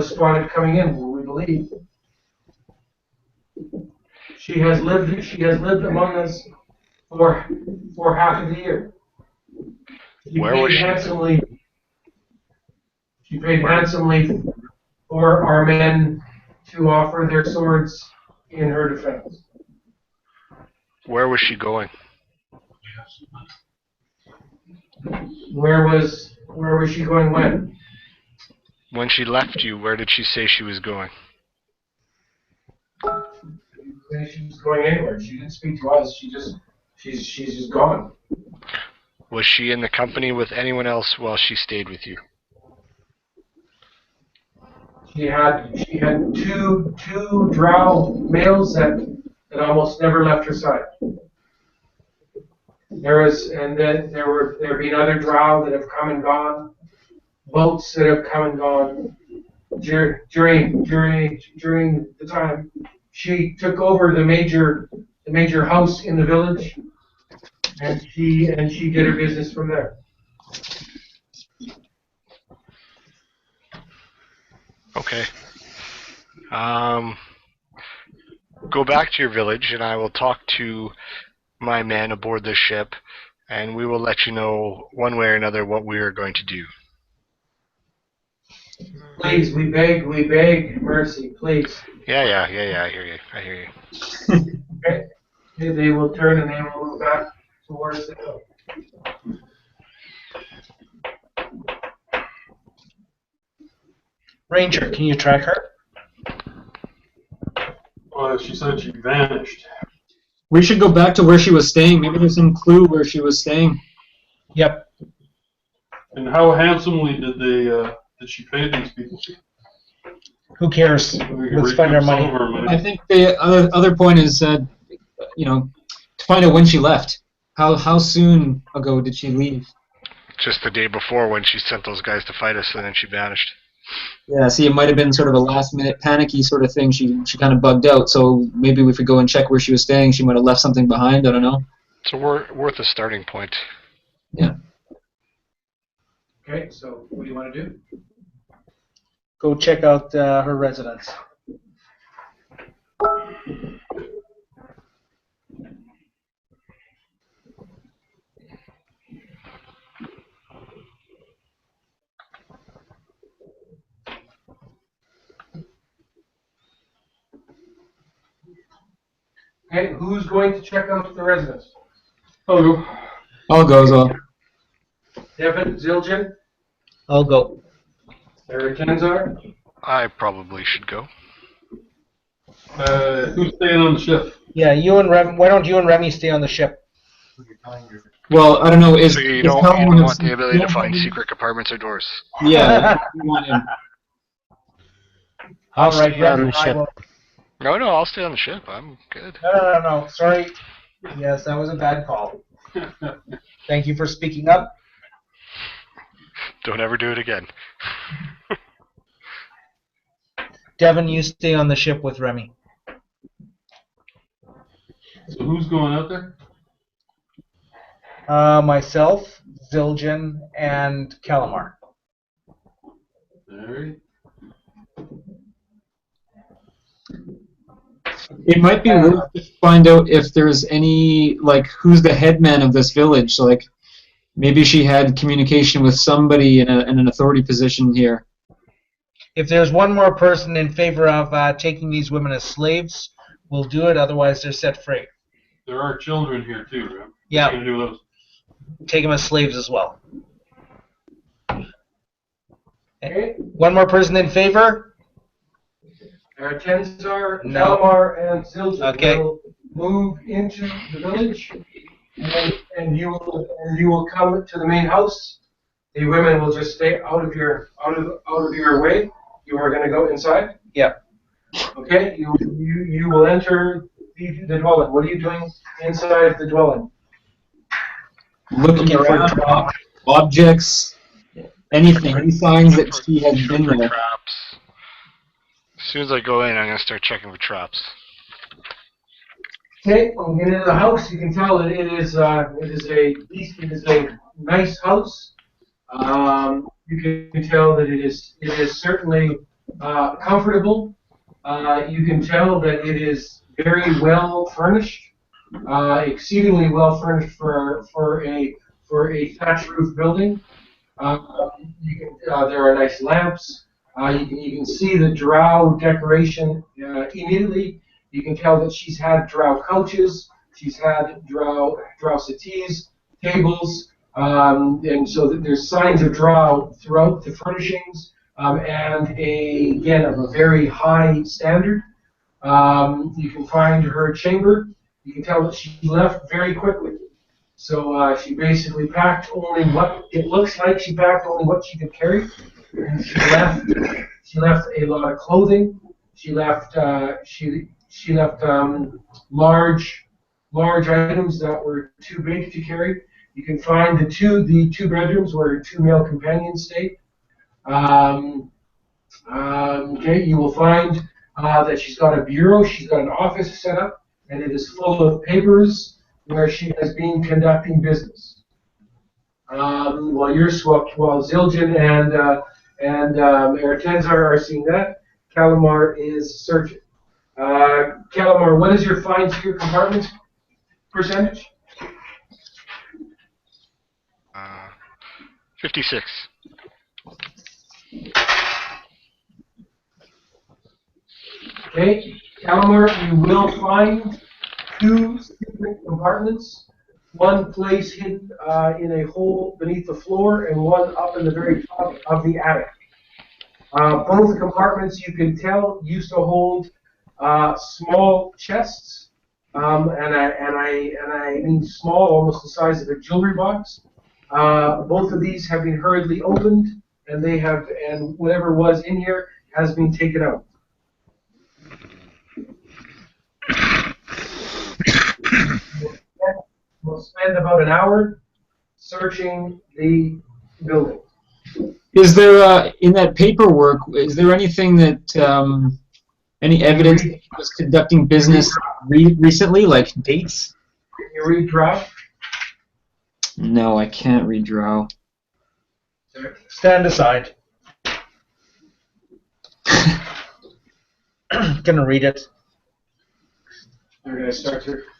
spotted coming in. We believe she has lived among us for half of the year. Where was she? She paid handsomely for our men to offer their swords in her defense. Where was she going? Where was she going when? When she left you, where did she say she was going? She was going anywhere. She didn't speak to us. She's just gone. Was she in the company with anyone else while she stayed with you? She had two drow males that almost never left her side. There have been other drow that have come and gone, boats that have come and gone during the time. She took over the major house in the village, and she did her business from there. Okay. Go back to your village, and I will talk to my men aboard the ship and we will let you know one way or another what we are going to do. Please, we beg, mercy, please. Yeah, I hear you. Okay? They will turn and they will move back towards the hill. Ranger, can you track her? She said she vanished. We should go back to where she was staying. Maybe there's some clue where she was staying. Yep. And how handsomely did she pay these people? Who cares? Let's spend our money. I think the other point is, to find out when she left. How soon ago did she leave? Just the day before when she sent those guys to fight us, and then she vanished. Yeah, see, it might have been sort of a last-minute panicky sort of thing. She kind of bugged out, so maybe if we go and check where she was staying, she might have left something behind. I don't know. It's worth a starting point. Yeah. Okay, so what do you want to do? Go check out her residence. Okay, who's going to check out the residence? Oh, I'll go as well. Devin, Zildjian, I'll go. Tenzar. I probably should go. who's staying on the ship? Yeah, you and Rem. Why don't you and Remy stay on the ship? Well, I don't know. So you don't want the ability to find secret compartments or doors. Yeah, you want him. I'll All right, stay on Rem, the I ship. will- No, I'll stay on the ship. I'm good. No. Sorry. Yes, that was a bad call. Thank you for speaking up. Don't ever do it again. Devin, you stay on the ship with Remy. So who's going out there? Myself, Zildjian, and Calamar. Alright. It might be worth to find out if there's any, like, who's the headman of this village. So, like, maybe she had communication with somebody in an authority position here. If there's one more person in favor of taking these women as slaves, we'll do it. Otherwise, they're set free. There are children here too, right? Yeah. What are you gonna do with those? Take them as slaves as well. Okay. One more person in favor? Tenzar, No. Calamar, and Zildjian Okay. will move into the village, and you will come to the main house. The women will just stay out of your way. You are going to go inside. Yep. Okay. You will enter the dwelling. What are you doing inside the dwelling? Looking for objects, anything, any signs that she has been there. Traps. As soon as I go in, I'm gonna start checking for traps. Okay, when you get into the house, you can tell that it is a nice house. You can tell that it is certainly comfortable. You can tell that it is very well furnished, exceedingly well furnished for a thatch roof building. There are nice lamps. You can see the drow decoration immediately. You can tell that she's had drow couches, she's had drow settees, tables, and so that there's signs of drow throughout the furnishings, and again of a very high standard. You can find her chamber. You can tell that she left very quickly. So she basically packed only what it looks like she packed only what she could carry. And she left a lot of clothing. She left large items that were too big to carry. You can find the two bedrooms where two male companions stayed. Okay, you will find that she's got a bureau. She's got an office set up, and it is full of papers where she has been conducting business. While Zildjian and Tenzar are seeing that, Calamar is searching. Calamar, what is your find secret compartment percentage? 56. Okay, Calamar, you will find 2 secret compartments. One place hidden in a hole beneath the floor, and one up in the very top of the attic. Both compartments, you can tell, used to hold small chests, and I mean small, almost the size of a jewelry box. Both of these have been hurriedly opened, and whatever was in here has been taken out. We'll spend about an hour searching the building. Is there in that paperwork? Is there anything that any evidence that he was conducting business recently, like dates? Can you read draft? No, I can't read Drow. Stand aside. Gonna read it. We're going to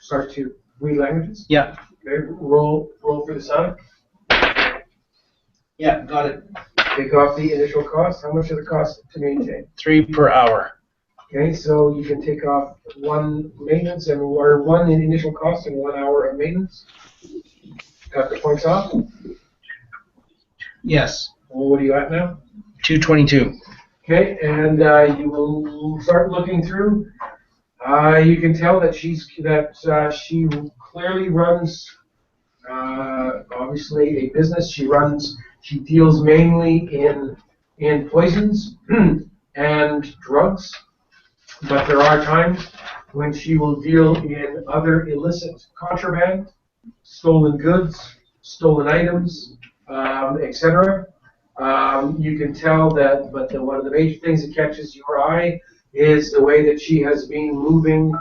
start to read languages. Yeah. Okay, roll for the sound. Yeah, got it. Take off the initial cost. How much does it cost to maintain? 3 per hour. Okay, so you can take off 1 maintenance or 1 in initial cost and 1 hour of maintenance. Got the points off? Yes. Well, what are you at now? 222. Okay, and you will start looking through. You can tell that she clearly runs, obviously, a business. She deals mainly in poisons and drugs, but there are times when she will deal in other illicit contraband, stolen goods, stolen items, etc. You can tell that, but one of the major things that catches your eye is the way that she has been moving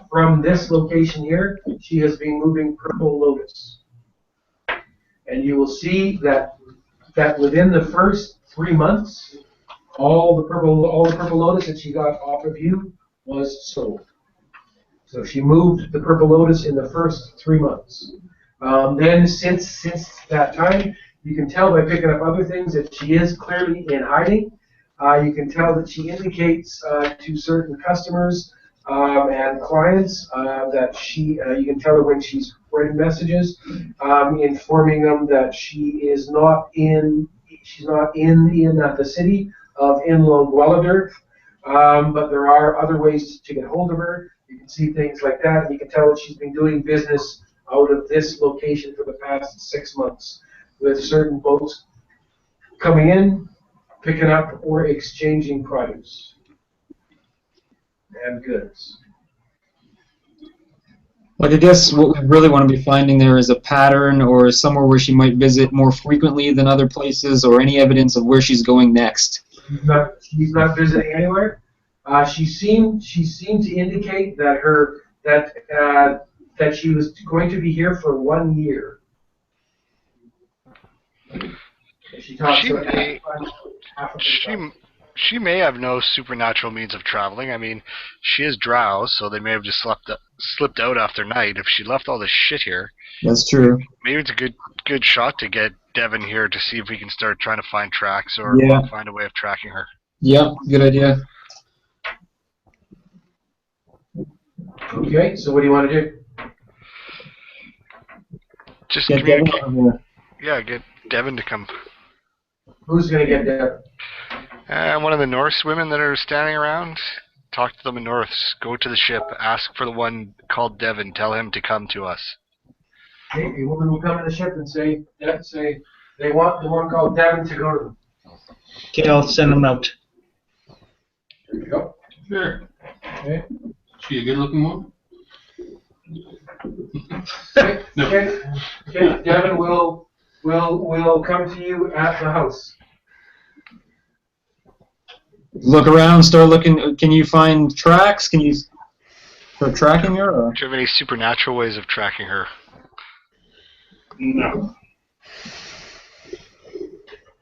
from this location here. She has been moving Purple Lotus. And you will see that within the first 3 months, all the Purple Lotus that she got off of you was sold. So she moved the Purple Lotus in the first 3 months. Then since that time, you can tell by picking up other things that she is clearly in hiding. You can tell that she indicates to certain customers and clients that you can tell her when she's writing messages, informing them that she's not in the city of Inlo Gwaladur, but there are other ways to get hold of her. You can see things like that, and you can tell that she's been doing business out of this location for the past 6 months, with certain boats coming in, picking up or exchanging produce and goods. Like, I guess what we really want to be finding there is a pattern or somewhere where she might visit more frequently than other places, or any evidence of where she's going next. She's not visiting anywhere. She seemed to indicate that she was going to be here for 1 year. She talks about half of herself. She may have no supernatural means of traveling. I mean, she is Drow, so they may have just slipped out after night. If she left all this shit here, That's true. maybe it's a good shot to get Devin here to see if we can start trying to find tracks or find a way of tracking her. Yep, good idea. Okay, so what do you want to do? Just Get Devin communicate. over here. Yeah, get Devin to come. Who's going to get Devin? One of the Norse women that are standing around, talk to them in Norse. Go to the ship. Ask for the one called Devin. Tell him to come to us. Okay, a woman will come to the ship and say they want the one called Devin to go to them. Okay, I'll send them out. There you go. Sure. Okay. She a good-looking one? Okay. No. Okay. Devin will come to you at the house. Look around, start looking. Can you find tracks? Can you start tracking her? Or? Do you have any supernatural ways of tracking her? No.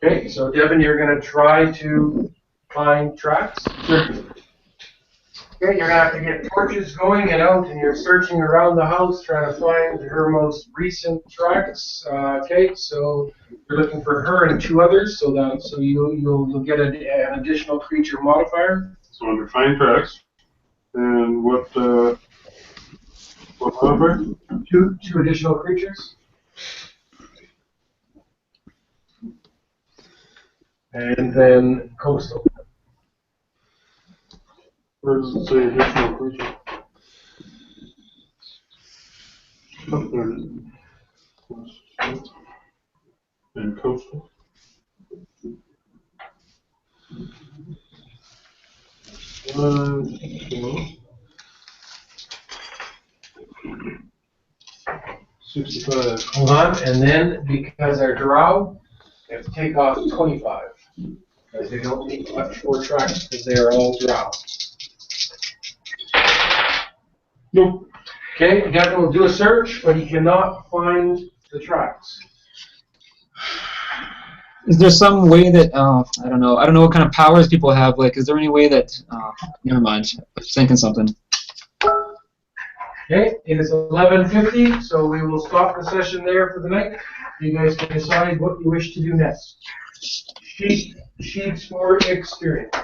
Okay, so Devin, you're going to try to find tracks. Sure. Okay, you're gonna have to get torches going and out, and you're searching around the house trying to find her most recent tracks. Okay, so you're looking for her and 2 others, so you'll get an additional creature modifier. So under find tracks, and what modifier? 2 additional creatures. And then coastal. Where does it say additional creature? Up there. And coastal. Hello. 65. Hold on, and then because they're drow, they have to take off 25. Because they don't need much more tracks because they are all drow. Nope. Okay, Gavin will do a search, but he cannot find the tracks. Is there some way that I don't know what kind of powers people have? Like, is there any way that? Never mind. I was thinking something. Okay, it is 11:50, so we will stop the session there for the night. You guys can decide what you wish to do next. Sheets for experience.